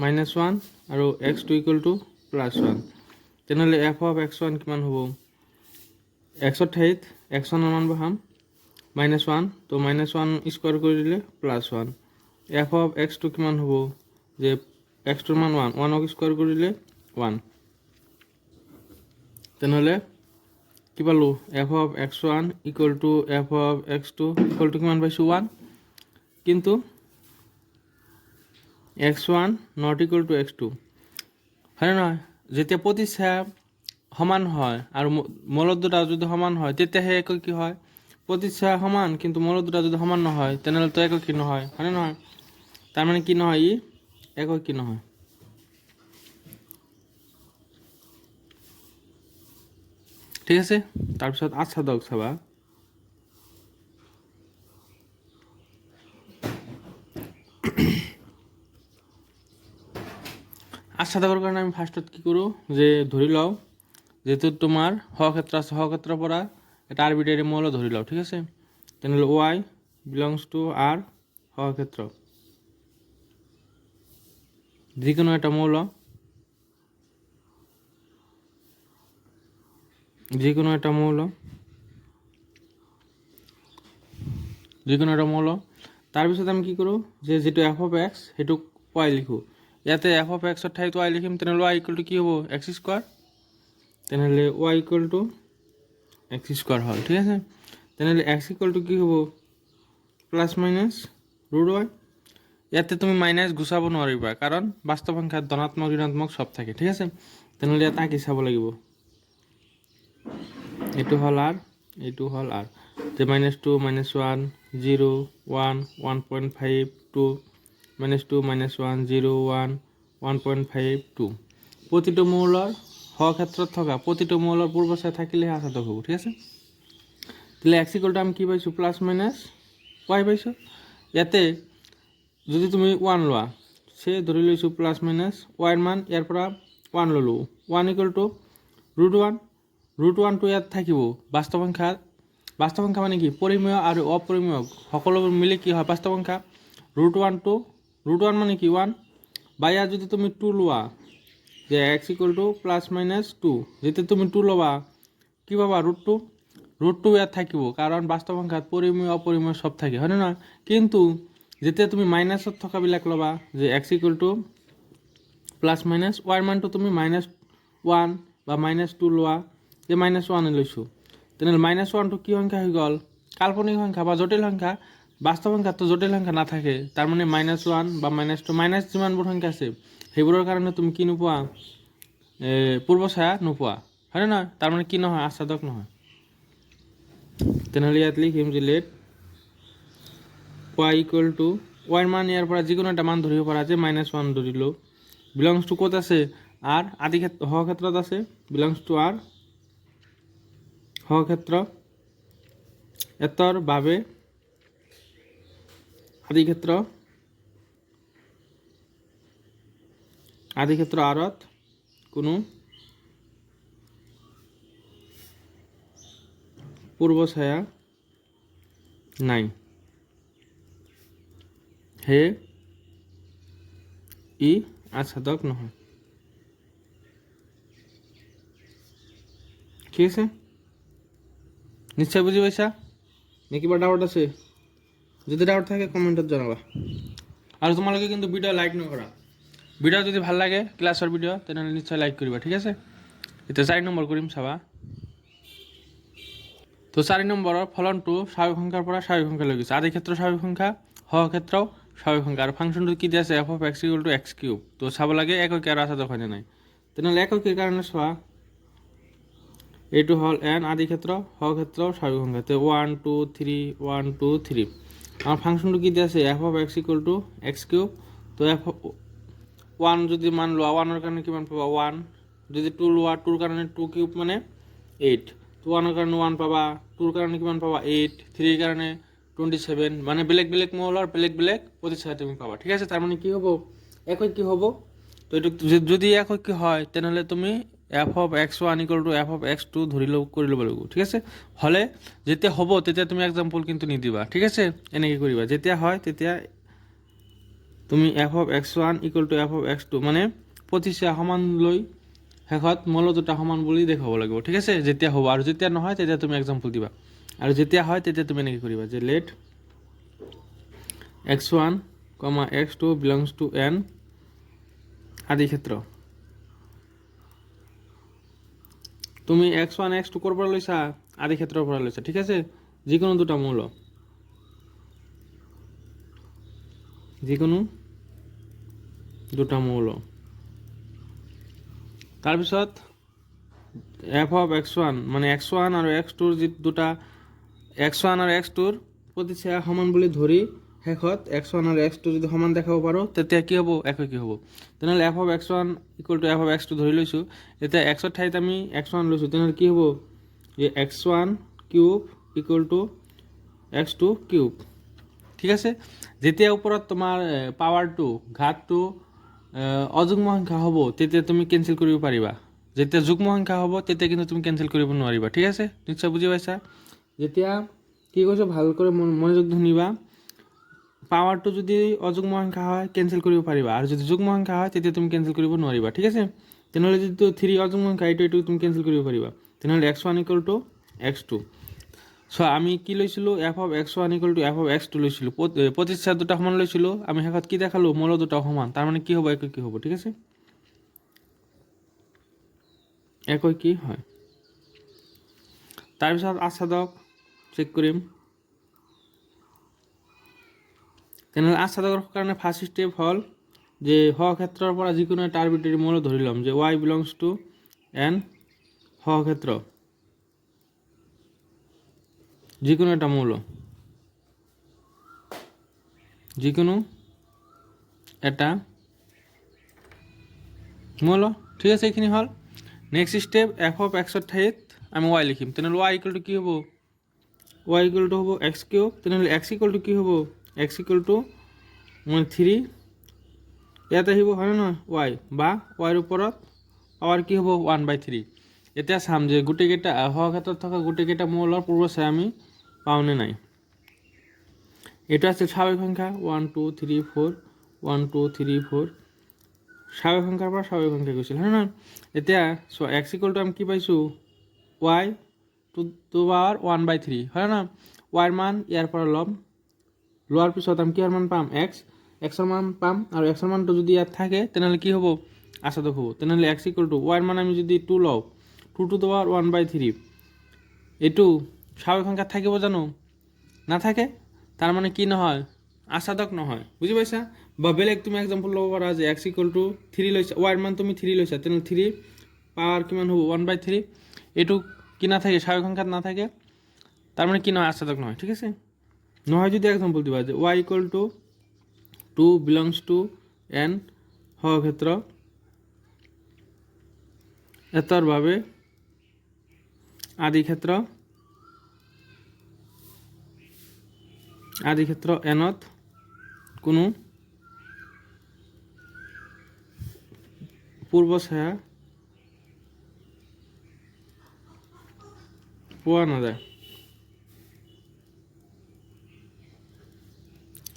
-1 আৰু x2 = +1। তেনেহ'লে এফ অফ x1 কিমান হ'ব, এক্সৰ ঠাইত x1ৰ মান বহাম -1, তো -1 স্কোৱাৰ কৰি দিলে +1। এফ অফ x2 কিমান হ'ব যে x2ৰ মান 1, 1ক স্কোৱাৰ কৰি দিলে 1। তেনেহ'লে কি পালোঁ F of x1 = F of x2 = কিমান পাইছোঁ 1। কিন্তু x1 ≠ x2, হয়নে নহয়। যেতিয়া প্ৰতিচ্ছায়া সমান হয় আৰু মৌলৰ দুটা যদি সমান হয় তেতিয়াহে একক কি হয়। প্ৰতিচ্ছায়া সমান কিন্তু মৌলৰ দুটা যদি সমান নহয় তেনেহ'লে তো একক কি নহয়, হয়নে নহয়। তাৰমানে কি নহয়, ই একক কি নহয়। ঠিক আছে। তাৰপিছত আচ্ছা দক চাবা, আচ্ছা দকৰ কাৰণে আমি ফাৰ্ষ্টত কি কৰোঁ যে ধৰি লওঁ যেহেতু তোমাৰ সহক্ষেত্ৰ আছে, সহক্ষেত্ৰৰ পৰা এটা আৰবিটাৰী মৌল ধৰি লওঁ, ঠিক আছে। তেনেহ'লে y বিলংছ টু R সহক্ষেত্ৰ, যিকোনো এটা মৌল, যিকোনো এটা মৌল। তাৰপিছত আমি কি কৰোঁ যে যিটো এফ অফ এক্স সেইটোক y লিখোঁ। ইয়াতে এফ অফ এক্সৰ ঠাইত y লিখিম, তেনেহ'লে y = কি হ'ব x²। তেনেহ'লে y = x² হ'ল, ঠিক আছে। তেনেহ'লে x = কি হ'ব ±√y। ইয়াতে তুমি মাইনাছ গুচাব নোৱাৰিবা কাৰণ বাস্তৱ সংখ্যাত ধনাত্মক ঋণাত্মক চব থাকে, ঠিক আছে। তেনেহ'লে ইয়াত আঁকি চাব লাগিব, এইটো হ'ল R, এইটো হ'ল R। যে -2 -1 0 1 1.5 2 -2 -1 0 1 1.5 2। প্ৰতিটো মৌলৰ সহক্ষেত্ৰত থকা প্ৰতিটো মৌলৰ পূৰ্বচায়া থাকিলেহে আচ্ছাদক হ'ব, ঠিক আছে। তাহলে x = আমি কি পাইছোঁ +-y পাইছোঁ। ইয়াতে যদি তুমি 1 লোৱা, সে ধৰি লৈছোঁ +-y মান ইয়াৰ পৰা 1 ল'লোঁ, 1 = √1। √1টো ইয়াত থাকিব। বাস্তৱ সংখ্যা মানে কি পৰিমেয় আৰু অপৰিমেয় সকলোবোৰ মিলি কি হয় বাস্তৱ সংখ্যা। √1 মানে কি 1, বা ইয়াত যদি তুমি 2 লোৱা যে x = +-2, যেতিয়া তুমি 2 ল'বা কি পাবা √2 ইয়াত থাকিব কাৰণ বাস্তৱ সংখ্যাত পৰিমেয় অপৰিমেয় চব থাকে, হয়নে নহয়। কিন্তু যেতিয়া তুমি মাইনাছত থকাবিলাক ল'বা যে x = +-y মানটো তুমি -1 বা -2 লোৱা, যে -1 লৈছোঁ, তেনেহ'লে -1টো কি সংখ্যা হৈ গ'ল কাল্পনিক সংখ্যা বা জটিল সংখ্যা। বাস্তৱ সংখ্যাততো জটিল সংখ্যা নাথাকে, তাৰমানে -1 বা -2 মাইনাছ যিমানবোৰ সংখ্যা আছে সেইবোৰৰ কাৰণে তুমি কি নোপোৱা পূৰ্বচায়া নোপোৱা, হয়নে নহয়। তাৰমানে কি নহয় আচ্ছাদক নহয়। তেনেহ'লে ইয়াত লিখিম যে লেট y = y মান ইয়াৰ পৰা যিকোনো এটা মান ধৰিব পৰা, যে -1 ধৰিলোঁ, বিলংছ টু ক'ত আছে R, সহক্ষেত্ৰত আছে, বিলংছ টু R সহক্ষেত্ৰ এতৰ বাবে আদিক্ষেত্ৰ Rত কোনো পূৰ্বচায়া নাই, হে ই আচ্ছাদক নহয়, ঠিক আছে। নিশ্চয় বুজি পাইছা নে কিবা ডাউট আছে? যদি ডাউট থাকে কমেণ্টত জনাবা। আৰু তোমালোকে কিন্তু ভিডিঅ' লাইক নকৰা। ভিডিঅ' যদি ভাল লাগে ক্লাছৰ ভিডিঅ' তেনেহ'লে নিশ্চয় লাইক কৰিবা, ঠিক আছে। এতিয়া 4 নম্বৰ কৰিম চাবা। তো 4 নম্বৰৰ ফলনটো স্বাভাৱিক সংখ্যাৰ পৰা স্বাভাৱিক সংখ্যা লৈ গৈছে। আদিক্ষেত্ৰ স্বাভাৱিক সংখ্যা, সহক্ষেত্ৰও স্বাভাৱিক সংখ্যা, আৰু ফাংচনটো কি দি আছে f of x = x³। তো চাব লাগে এককে আৰু আচ্ছাদক হয়নে নাই। তেনেহ'লে এককেৰ কাৰণে চোৱা, এইটো হ'ল n আদি ক্ষেত্ৰ হ ক্ষেত্ৰ স্বাভাৱিক সংখ্যা তে 1 2 3 1 2 3 আমাৰ ফাংশনটো কি দিয়া আছে f of x equal to x cube তো f 1 যদি মান লোৱা 1 এৰ কাৰণে কিমান পাবা 1 যদি 2 লোৱা 2 এর কারণে 2 কিউব মানে 8 তো 1 এর কারণে 1 পাবা 2 এর কারণে কিমান পাবা 8 3 এর কারণে 27 মানে বেলেগ বেলেগ মৌল আর বেলেগ বেলেগ প্রতিচ্ছায়া তুমি পাবা ঠিক আছে তার মানে কি হবে একই কি হবে তো এটা যদি একই কি হয় তাহলে তুমি f of x1 equal to f of x2 ধৰি লও কৰি ল'ব লাগিব ঠিক আছে হলে যেতিয়া হ'ব তেতিয়া তুমি एग्जांपल কিন্তু নিদিবা ঠিক আছে এনেকৈ কৰিবা যেতিয়া হয় তেতিয়া তুমি f of x1 equal to f of x2 মানে প্রতিচ্ছায়া সমান লৈ শেষত মৌল দুটা সমান বুলি দেখাব লাগিব ঠিক আছে যেতিয়া হ'ব আৰু যেতিয়া নহয় তেতিয়া তুমি एग्जांपल দিবা আৰু যেতিয়া হয় তেতিয়া তুমি এনেকৈ কৰিবা যে let x1, x2 belongs to n আদি ক্ষেত্ৰ তুমি x1 x2 কৰ পৰা লৈছা আদি ক্ষেত্ৰৰ পৰা লৈছা ঠিক আছে যিকোনো দুটা মৌল যিকোনো দুটা মৌল তাৰ পিছত f of x1 মানে x1 আৰু x2 ৰ যি দুটা x1 আৰু x2 ৰ প্ৰতিচ্ছায়া সমান বুলি ধৰি শেষত x1 আৰু x2 যদি সমান দেখাব পাৰো তেতিয়া কি হ'ব একই কি হ'ব তেনেহলে f of x1 equal to f of x2 ধৰি লৈছো এতিয়া x ৰ ঠাইত আমি x1 লৈছো তেনেহলে কি হ'ব যে x1 cube equal to x2 cube ঠিক আছে যেতিয়া ওপৰত তোমাৰ পাৱাৰটো ঘাতটো অযুগ্ম সংখ্যা হ'ব তেতিয়া তুমি ক্যান্সেল কৰিব পাৰিবা যেতিয়া যুগ্ম সংখ্যা হ'ব তেতিয়া কিন্তু তুমি ক্যান্সেল কৰিব নোৱাৰিবা ঠিক আছে নিশ্চয় বুজি পাইছা যেতিয়া কি কৈছো ভাল কৰি মনোযোগ ধনিবা পাৱাৰটো যদি অযুগ্ম সংখ্যা হয় ক্যান্সেল কৰিব পাৰিবা আৰু যদি যুগ্ম সংখ্যা হয় তেতিয়া তুমি ক্যান্সেল কৰিব নোৱাৰিবা ঠিক আছে তেনেহলে যদি 3 অযুগ্ম সংখ্যা এইটো তুমি ক্যান্সেল কৰিব পাৰিবা তেনেহলে x1 equal to x2 so আমি কি লৈছিলো f of x1 equal to f of x2 লৈছিলো প্রতিচ্ছায়া দুটা সমান লৈছিলো আমি শেষত কি দেখালো মৌল দুটা সমান তার মানে কি হবে একই কি হবে ঠিক আছে একই কি হয় তার পিছত আচ্ছাদক চেক কৰিম তেনেহলে আচ্ছাদকৰ কাৰণে ফাৰ্স্ট স্টেপ হল যে হ ক্ষেত্ৰৰ পৰা যিকোনো এটা আৰবিটাৰি মৌল ধৰি লম যে y belongs to n হ ক্ষেত্ৰ যিকোনো একটা মৌল যিকোনো এটা মৌল ঠিক আছে এইখিনি হল next step f of x এর ঠাইত আমি y লিখিম তেনেহলে y equal to কি হ'ব y equal to হ'ব x কিউব তেনেহলে x equal to কি হ'ব x equal to 3 ইয়াতে আহিব হয় না y বা y এর ওপৰত পাৱাৰ কি হ'ব 1/3 এতিয়া চাম যে গুটেকেটা হ ক্ষেত্ৰত থকা গুটেকেটা মৌলৰ পূৰ্বচায়া আমি পাওনে নাই এটা আছে স্বাভাৱিক সংখ্যা 1 2 3 4 1 2 3 4 স্বাভাৱিক সংখ্যাৰ পৰা স্বাভাৱিক সংখ্যা গৈছিল হয় না এতিয়া সো x equal to আমি কি পাইছো y to the power 1/3 হয় না y এর মান ইয়াৰ পৰা লম লোৱাৰ পিছত আমি কি এৰ মান পাম x এৰ মান পাম আৰু x এর মানটো যদি ইয়াত থাকে তেনেহলে কি হ'ব আচ্ছাদক হ'ব তেনেহলে x equal to y এর মান আমি যদি 2 লও 2 to the power 1/3 এটু স্বাভাৱিক সংখ্যা থাকিব জানো না থাকে তার মানে কি নহয় আচ্ছাদক নহয় বুজি পাইছা বা বেলেগ তুমি एग्जांपल লব পাৰা যে x equal to 3 লৈছা y এর মান তুমি 3 লৈছা তেনে 3 পাওয়ার কিমান হ'ব 1/3 এটু কি না থাকে স্বাভাৱিক সংখ্যাত না থাকে তার মানে কি নহয় আচ্ছাদক নহয় ঠিক আছে নহয় যদি एग्जांपल দিবা যে y equal to 2 belongs to n হ ক্ষেত্ৰ এতৰ ভাবে আদি ক্ষেত্ৰ এনত কোনো পূৰ্বচায়া পোৱা নাযায়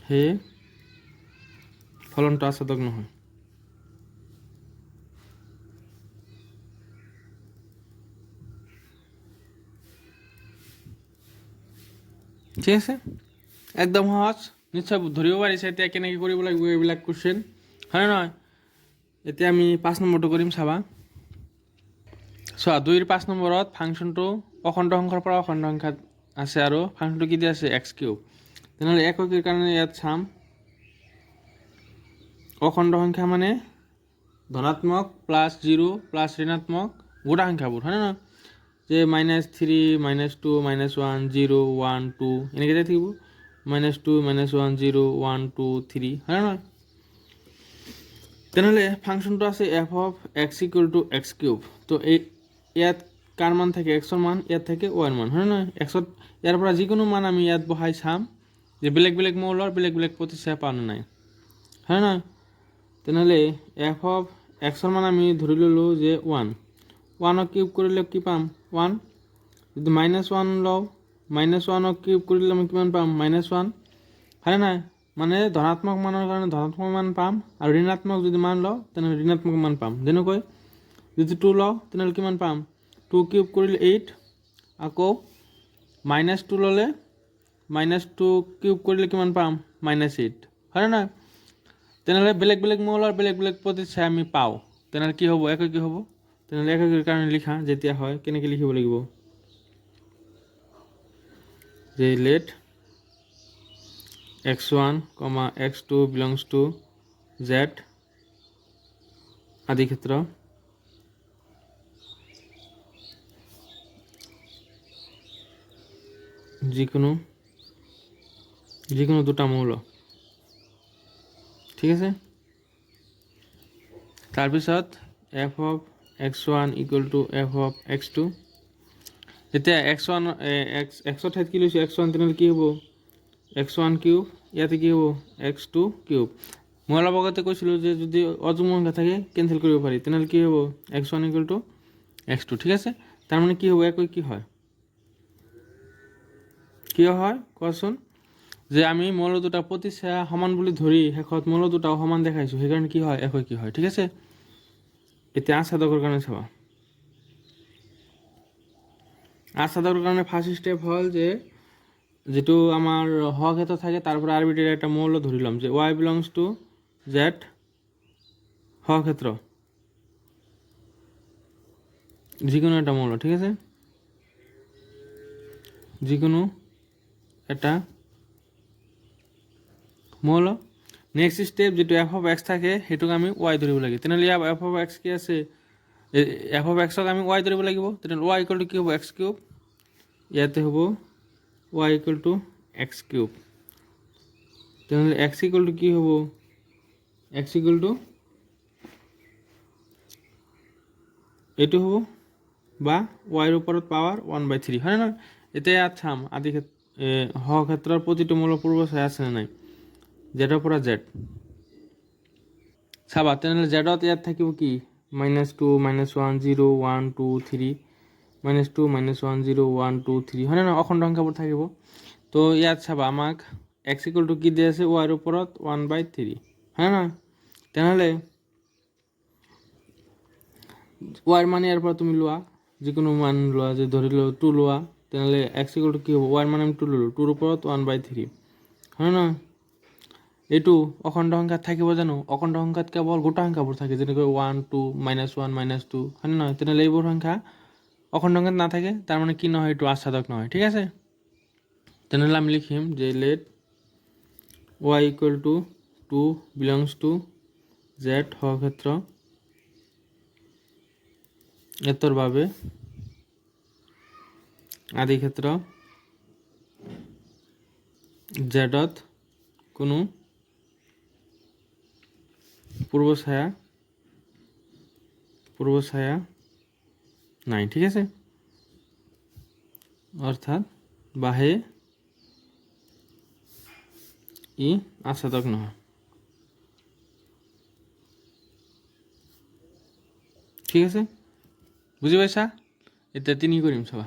হে ফলনটো আচ্ছাদক নহয় ঠিক আছে একদম সহজ নিশ্চয় ধৰিব পাৰিছে এতিয়া কেনেকৈ কৰিব লাগিব এইবিলাক কোৱেশ্চন হয় নহয় এতিয়া আমি 5 নম্বৰটো কৰিম চাবা চোৱা 2 ৰ 5 নম্বৰত ফাংশনটো অখণ্ড সংখ্যাৰ পৰা অখণ্ড সংখ্যাত আছে আৰু ফাংশনটো কি দিয়া আছে x কিউব তেনেহলে এককেৰ কাৰণে ইয়াত চাম অখণ্ড সংখ্যা মানে ধনাত্মক প্লাস 0 প্লাস ঋণাত্মক গোটা সংখ্যাবোৰ হয় না যে -3 -2 -1 0 1 2 এনেকৈ যাই থাকিব -2 -1 0 1 2 3 হয় নহয় তেনেহ'লে ফাংচনটো আছে F of x equal to x cube তো ইয়াত কাৰ মান থাকে এক্সৰ মান ইয়াত থাকে ৱাইৰ মান হয় নহয় এক্সত ইয়াৰ পৰা যিকোনো মান আমি ইয়াত বহাই চাম যে বেলেগ বেলেগ মৌলৰ বেলেগ বেলেগ প্ৰতিচ্ছায়া পাওঁ নে নাই হয় নহয় তেনেহ'লে এফ অফ এক্সৰ মান আমি ধৰি ল'লোঁ যে 1 কিউব কৰিলে কি পাম 1 যদি -1 লওঁ -1 কিউব কৰিলে আমি কিমান পাম -1 হয় নাই মানে ধনাত্মক মানৰ কাৰণে ধনাত্মক মান পাম আৰু ঋণাত্মক যদি মান লওঁ তেনেহ'লে ঋণাত্মক মান পাম যেনেকৈ যদি 2 লওঁ তেনেহ'লে কিমান পাম 2 কিউব কৰিলে 8 আকৌ -2 ল'লে -2 কিউব কৰিলে কিমান পাম -8 হয় নাই তেনেহ'লে বেলেগ বেলেগ মৌলৰ বেলেগ বেলেগ প্ৰতিচ্ছায়া আমি পাওঁ তেনেহ'লে কি হ'ব একে কি হ'ব তেনেহ'লে এককের কাৰণে লিখা যেতিয়া হয় কেনেকৈ লিখিব লাগিব যে late x1, x2 belongs to z আদি ক্ষেত্র যিকোনো দুটা মৌল ঠিক আছে তাৰপিছত f of x1 equal to f of x2 এতিয়া x1 x ঠাইত কি লৈছোঁ x1 তেনেহ'লে কি হ'ব x1 কিউব ইয়াতে কি হ'ব x2 কিউব মই অলপ আগতে কৈছিলোঁ যে যদি অযুগ্ম সংখ্যা থাকে কেনচেল কৰিব পাৰি তেনেহ'লে কি হ'ব x1 equal to x2 ঠিক আছে তাৰমানে কি হ'ব একই কি হয় কোৱাচোন যে আমি মৌল দুটা প্ৰতিচ্ছায়া সমান বুলি ধৰি শেষত মৌল দুটাও সমান দেখাইছোঁ সেইকাৰণে কি হয় একই কি হয় ঠিক আছে এতিয়া আস্বাদকৰ কাৰণে চাবা আস্বাদকৰ কাৰণে ফাৰ্ষ্ট ষ্টেপ হ'ল যে যেটো আমাৰ হৰ ক্ষেত্র থাকে তার উপর আরবিট্রারি একটা মৌল ধরিলাম যে y বিলংস টু z হর ক্ষেত্র যিকোনো একটা মৌল ঠিক আছে যিকোনো একটা মৌল নেক্সট স্টেপ যেটো f অফ x থাকে হেতুক আমি y ধরিব লাগে তেনহলে f অফ x কি আছে f অফ x ক আমি y ধরিব লাগিব তেনহলে y ইকুয়াল টু কি হ'ব x কিউব ইয়াতে হ'ব y equal two x cube তেনেহলে x ইকুয়াল টু কি হ'ব x ইকুয়াল টু এটো হ'ব বা y এর উপৰত পাওয়াৰ 1/3 হয় না এতে ইয়াত চাম আদি হ ক্ষেত্ৰৰ প্ৰতিটো মৌল পূৰ্বচায়া আছে না নাই z ৰ পৰা z চাবা তেনেহলে z ত ইয়াত থাকিব কি -2 -1 0 1 2 3 -2 -1 0 1 2 3 হয় না অখণ্ড সংখ্যাবোৰ থাকিব তো ইয়াত চাবা আমাক x ইকুয়াল টু কি দিয়ে আছে y এর উপৰত 1/3 হয় না তেনেহলে y এৰ মান এৰ পৰ তুমি লোৱা যিকোনো মান লোৱা যে ধৰি লও 2 লোৱা তেনেহলে x ইকুয়াল টু কি হ'ব y এৰ মান আমি 2 ললো 2 এৰ উপৰত 1/3 হয় না এইটো অখণ্ড সংখ্যাত থাকিব জানো অখণ্ড সংখ্যাত কেৱল গোটা সংখ্যাবোৰ থাকে যেনেকৈ 1 2 -1 -2 হয় না তেনেহলে এইবোৰ সংখ্যা অখণ্ড সংখ্যাত নাথাকে তার মানে কি নহয় এইটো আস্বাদক নহয় ঠিক আছে তেনেহলে আমি লিখিম যে let y equal to 2 belongs to z হর ক্ষেত্র এতর ভাবে আদি ক্ষেত্র z ত কোনো পূর্বছায়া নাই ঠিক আছে অর্থাৎ বাহে ই আস্বাদক নহয় ঠিক আছে বুঝি পাইছা এটা 3 কৰিম চাবা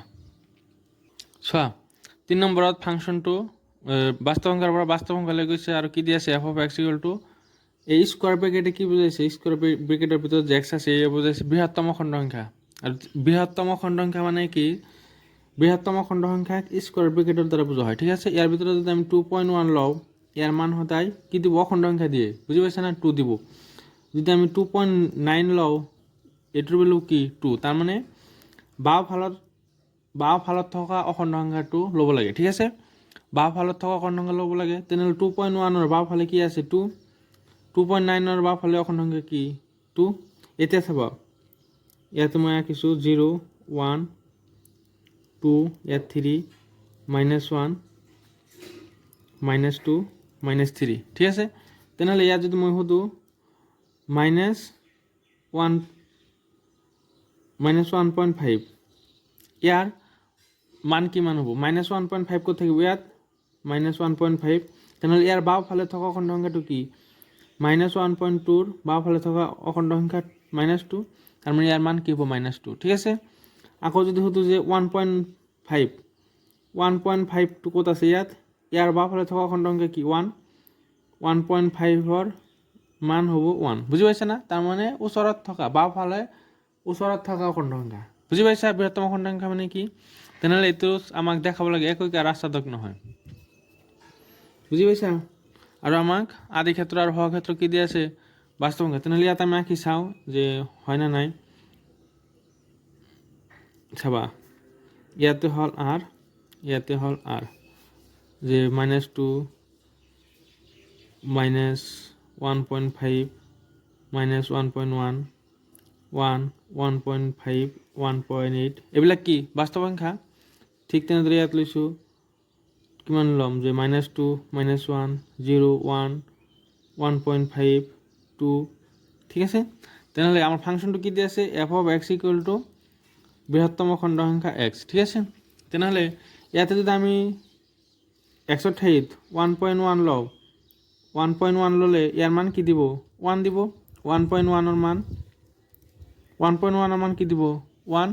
3 নম্বৰত ফাংশনটো বাস্তৱ সংখ্যাৰ পৰা বাস্তৱ সংখ্যালৈ গৈছে আৰু কি দি আছে f of x equal to এই স্কোয়ার ব্র্যাকেটে কি বুঝাইছে স্কোয়ার ব্র্যাকেটের ভিতরে যে x আছে এই বুঝাইছে বৃহত্তম খণ্ড সংখ্যা আর বৃহত্তম খণ্ড সংখ্যা মানে কি বৃহত্তম খণ্ড সংখ্যা স্কোয়ার ব্র্যাকেটের দ্বারা বোঝা হয় ঠিক আছে ইয়ার ভিতরে যদি আমি 2.1 লও ইয়ার মান হতাই কি দিব অখণ্ড সংখ্যা দিয়ে বুঝি পাইছা না 2 দিব যদি আমি 2.9 লও এটার ভ্যালু কি 2 তার মানে বাও ফালত থকা অখণ্ড সংখ্যাটো ল'ব লাগে ঠিক আছে বাও ফালত থকা অখণ্ড সংখ্যা ল'ব লাগে তেনেহ'লে 2.1 ৰ বাও ফালে কি আছে 2 2.9 ৰ বাও ফালে অখণ্ড সংখ্যা কি 2 এতিয়া চাবা ইয়াতে মই আঁকিছোঁ 0 1 2 ইয়াত 3 -1 -2 -3 ঠিক আছে তেনেহ'লে ইয়াত যদি মই সুধোঁ -1.5 ইয়াৰ মান কিমান হ'ব -1.5 ক'ত থাকিব ইয়াত -1.5 তেনেহ'লে ইয়াৰ বাওঁফালে থকা অখণ্ড সংখ্যাটো কি -1.2ৰ বাওঁফালে থকা অখণ্ড সংখ্যা -2 তাৰমানে ইয়াৰ মান কি হ'ব -2 ঠিক আছে আকৌ যদি সুধোঁ যে 1.5টো ক'ত আছে ইয়াৰ বাওঁফালে থকা অখণ্ড সংখ্যা কি 1.5ৰ মান হ'ব 1 বুজি পাইছা না তাৰমানে ওচৰত থকা বাওঁফালে ওচৰত থকা অখণ্ড সংখ্যা বুজি পাইছা বৃহত্তম অখণ্ড সংখ্যা মানে কি তেনেহ'লে এইটো আমাক দেখাব লাগে একৈক আৰু আস্বাদক নহয় বুজি পাইছা আৰু আমাক আদি ক্ষেত্ৰ আৰু সহ ক্ষেত্ৰ কি দিয়া আছে বাস্তৱ সংখ্যা তেনেহ'লে ইয়াত আমি আঁকি চাওঁ যে হয় না নাই চাবা ইয়াতে হ'ল r ইয়াতে হ'ল r যে -2 -1.5 -1.1 1 1.5 1.8 এইবিলাক কি বাস্তৱ সংখ্যা ঠিক তেনেদৰে ইয়াত লৈছোঁ কিমান ল'ম যে -2 -1 0 1 1.5 2 ঠিক আছে তেনেহ'লে আমাৰ ফাংচনটো কি দিয়া আছে f(x) = বৃহত্তম খণ্ড সংখ্যা x ঠিক আছে তেনেহ'লে ইয়াতে যদি আমি x-ৰ ঠাইত 1.1 লওঁ 1.1 ল'লে ইয়াৰ মান কি দিব 1 দিব 1.1ৰ মান 1.1ৰ মান কি দিব 1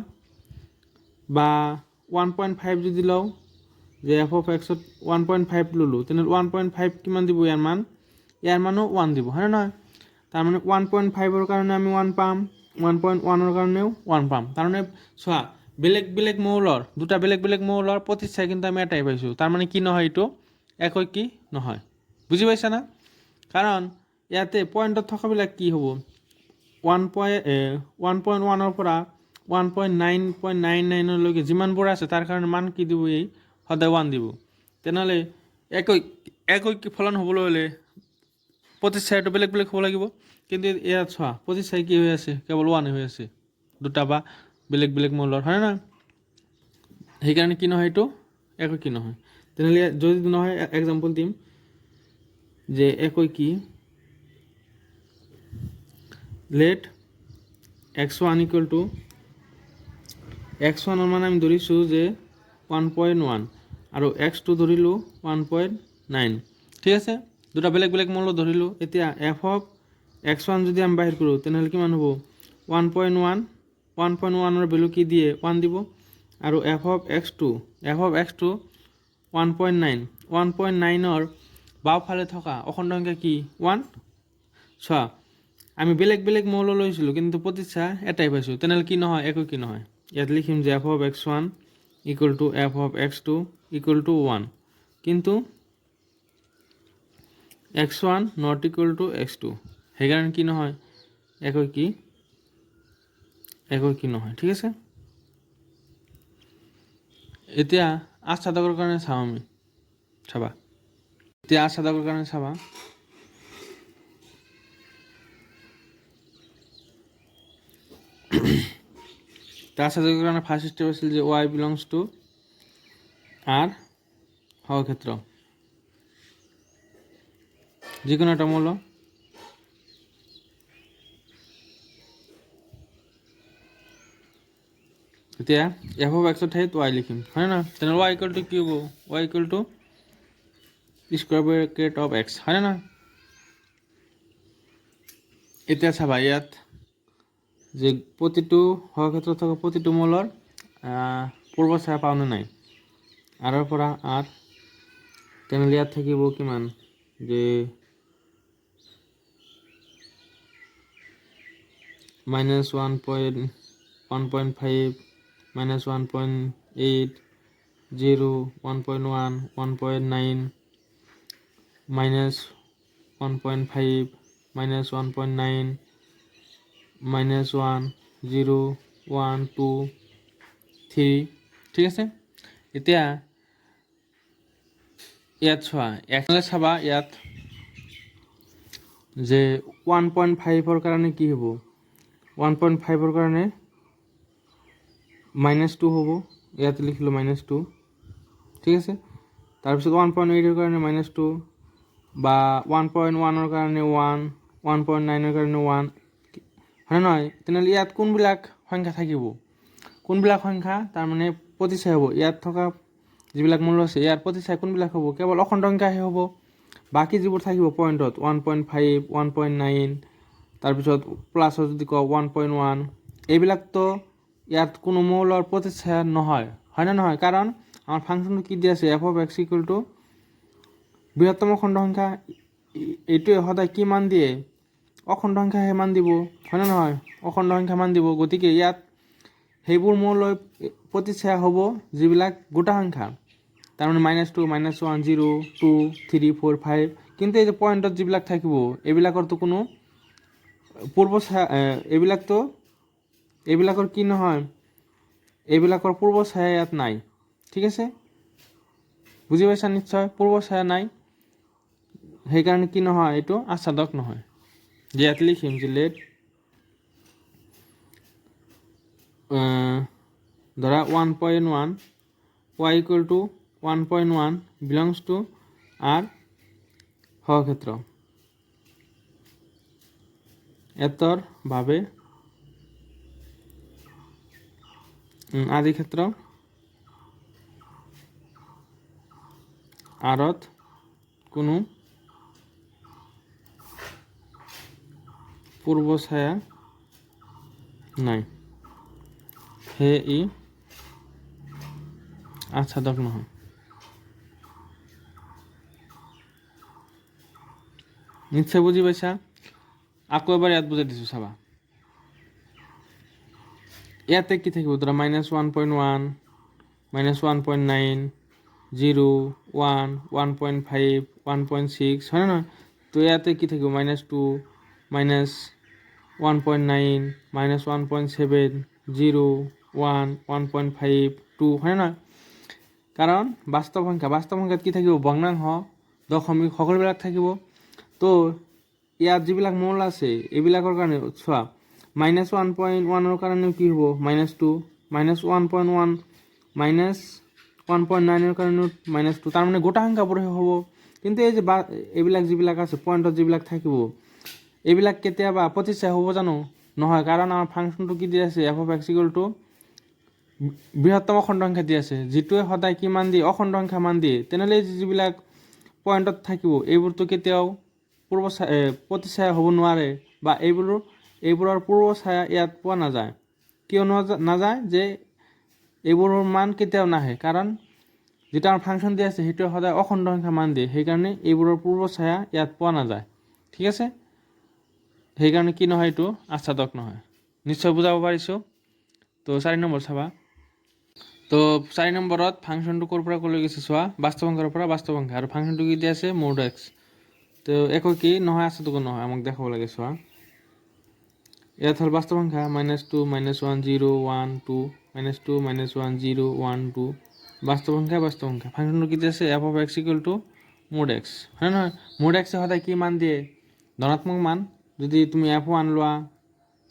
বা 1.5 যদি লওঁ যে f(x)ত 1.5 ল'লোঁ তেনেহ'লে 1.5 কিমান দিব ইয়াৰ মানো 1 দিব হয় নহয় তাৰমানে 1.5ৰ কাৰণে আমি 1 পাম 1.1ৰ কাৰণেও 1 পাম তাৰমানে চোৱা বেলেগ বেলেগ মৌলৰ দুটা বেলেগ বেলেগ মৌলৰ প্ৰতিচ্ছাই কিন্তু আমি এটাই পাইছোঁ তাৰমানে কি নহয় এইটো একই কি নহয় বুজি পাইছা না কাৰণ ইয়াতে পইণ্টত থকাবিলাক কি হ'ব 1.1ৰ পৰা 1.9.99লৈকে যিমানবোৰ আছে তাৰ কাৰণে মান কি দিব এই সদায় 1 দিব তেনেহ'লে একই ফলন হ'বলৈ হ'লে প্ৰতিচ্ছাইটো বেলেগ বেলেগ হ'ব লাগিব কিন্তু ইয়াত চোৱা প্ৰতিচ্ছাই কি হৈ আছে কেৱল 1 হৈ আছে দুটা বা বেলেগ বেলেগ মৌলৰ হয় না সেইকাৰণে কি নহয় এইটো একই কি নহয় তেনেহ'লে যদি নহয় এক্সাম্পল দিম যে একই কি let x1 = x1ৰ মান আমি ধৰিছোঁ যে 1.1 আৰু x2 ধৰিলোঁ 1.9 ঠিক আছে দুটা বেলেগ বেলেগ মৌল ধৰিলোঁ এতিয়া f(x1) যদি আমি বাহিৰ কৰোঁ তেনেহ'লে কিমান হ'ব 1.1ৰ ভেলু কি দিয়ে 1 দিব আৰু f(x2) 1.9ৰ বাওঁফালে থকা অখণ্ড সংখ্যা কি 1 চোৱা আমি বেলেগ বেলেগ মৌল লৈছিলোঁ কিন্তু প্ৰতিচ্ছাই এটাই পাইছোঁ তেনেহ'লে কি নহয় একো কি নহয় ইয়াত লিখিম যে f(x1) = f(x2) = 1 কিন্তু x1 ≠ x2 সেইকাৰণে কি নহয় একো কি নহয় ঠিক আছে এতিয়া আস্বাদকৰ কাৰণে চাওঁ আমি চাবা এতিয়া আস্বাদকৰ কাৰণে চাবা তাৰ আস্বাদকৰ কাৰণে ফাৰ্ষ্ট ষ্টেপ আছিল যে y belongs to r সহক্ষেত্ৰ যিকোনো এটা মৌল এতিয়া f(x)ৰ ঠাইত y লিখিম হয় না তেনেহ'লে y = কি হ'ব y = (x) হয় না এতিয়া চাবা ইয়াত যে প্ৰতিটো সহক্ষেত্ৰত থকা প্ৰতিটো মৌলৰ পূৰ্বচায়া পাওঁনে নাই আৰৰ পৰা r তেনেহ'লে ইয়াত থাকিব কিমান যে -1.5 -1.8 0 1.1 1.9 -1.5 -1.9 -1 0 1 2 3 ঠিক আছে এতিয়া ইয়াত চোৱা এক্সলে চাবা ইয়াত যে 1.5ৰ কাৰণে কি হ'ব 1.5ৰ কাৰণে -2 হ'ব ইয়াতে লিখিলোঁ -2, ঠিক আছে। তাৰপিছত 1.8ৰ কাৰণে -2 বা 1.1ৰ কাৰণে 1, 1.9ৰ কাৰণে 1, হয় নহয়? তেনেহ'লে ইয়াত কোনবিলাক সংখ্যা থাকিব? কোনবিলাক সংখ্যা তাৰমানে প্ৰতিচ্ছায়া হ'ব? ইয়াত থকা যিবিলাক মূল আছে ইয়াৰ প্ৰতিচ্ছায়া কোনবিলাক হ'ব? কেৱল অখণ্ড সংখ্যাহে হ'ব। বাকী যিবোৰ থাকিব পইণ্টত 1.5, 1.9, তাৰপিছত প্লাছৰ যদি কওঁ 1.1, এইবিলাকতো ইয়াত কোনো মৌলৰ প্ৰতিচ্ছায়া নহয়, হয়নে নহয়? কাৰণ আমাৰ ফাংচনটো কি দি আছে? f(x) = বৃহত্তম অখণ্ড সংখ্যা। এইটোৱে সদায় কি মান দিয়ে? অখণ্ড সংখ্যাহে মান দিব, হয়নে নহয়? অখণ্ড সংখ্যা মান দিব। গতিকে ইয়াত সেইবোৰ মৌলৰ প্ৰতিচ্ছায়া হ'ব যিবিলাক গোটা সংখ্যা, তাৰমানে -2, -1, 0, 2, 3, 4, 5। কিন্তু এই যে পইণ্টত যিবিলাক থাকিব এইবিলাকৰতো কোনো পূৰ্বছায়া, এইবিলাকৰ কি নহয়? এইবিলাকৰ পূৰ্বছায়া ইয়াত নাই, ঠিক আছে? বুজি পাইছা নিশ্চয়? পূৰ্বছায়া নাই, সেইকাৰণে কি নহয়? এইটো আচ্ছাদক নহয়। ইয়াত লিখিম যে লেট ধৰা 1.1 y = 1.1 belongs to R সহক্ষেত্ৰ এতৰ বাবে আদিক্ষেত্ৰ আৰত কোনো পূৰ্বছায়া নাই, সেয়ে ই আচ্ছাদক নহয়। নিশ্চয় বুজি পাইছা? আকৌ এবাৰ ইয়াত বুজাই দিছোঁ, চাবা। ইয়াতে কি থাকিব? ধৰা -1.1, -1.9, 0, 1, 1.5, 1.6, হয় নহয়? তো ইয়াতে কি থাকিব? -2, -1.9, -1.7, 0, 1, 1.5, 2, হয় নহয়? কাৰণ বাস্তৱ সংখ্যাত কি থাকিব? ভগ্নাংশ, দশমিক সকলোবিলাক থাকিব। তো ইয়াত যিবিলাক মৌল আছে এইবিলাকৰ কাৰণে চোৱা, -1.1ৰ কাৰণেও কি হ'ব? -2, -1.1, -1.9ৰ কাৰণেও -2, তাৰমানে গোটা সংখ্যাবোৰহে হ'ব। কিন্তু এই যে এইবিলাক যিবিলাক আছে পইণ্টত যিবিলাক থাকিব এইবিলাক কেতিয়াবা প্ৰতিচ্ছায়া হ'ব জানো? নহয়, কাৰণ আমাৰ ফাংচনটো কি দি আছে? f(x) = বৃহত্তম অখণ্ড সংখ্যা দি আছে, যিটোৱে সদায় কি মান দিয়ে? অখণ্ড সংখ্যা মান দিয়ে। তেনেহ'লে যিবিলাক পইণ্টত থাকিব এইবোৰতো কেতিয়াও প্ৰতিচ্ছায়া হ'ব নোৱাৰে, বা এইবোৰৰ পূৰ্বছায়া ইয়াত পোৱা নাযায়। কিয় নাযায়? যে এইবোৰৰ মান কেতিয়াও নাহে, কাৰণ যেটা আমাৰ ফাংচন দি আছে সেইটোৱে সদায় অখণ্ড সংখ্যা মান দিয়ে, সেইকাৰণে এইবোৰৰ পূৰ্বছায়া ইয়াত পোৱা নাযায়, ঠিক আছে? সেইকাৰণে কি নহয়? এইটো আচ্ছাদক নহয়। নিশ্চয় বুজাব পাৰিছোঁ? তো 4 নম্বৰ চাবা। তো 4 নম্বৰত ফাংচনটো ক'ৰ পৰা ক'লৈ গৈছে চোৱা, বাস্তৱ সংখ্যাৰ পৰা বাস্তৱ সংখ্যা, আৰু ফাংচনটো কি দিয়া আছে? (x). তো একো কি নহয়? আচ্ছাদক নহয়, আমাক দেখাব লাগে। চোৱা, ইয়াত হ'ল বাস্তৱ সংখ্যা -2, -1, 0, 1, 2, -2, -1, 0, 1, 2, বাস্তৱ সংখ্যা। ফাংচনটো কি দিয়া আছে? f(x) = (x), হয় নহয়? (x) সদায় কি মান দিয়ে? ধনাত্মক মান। যদি তুমি f1 লোৱা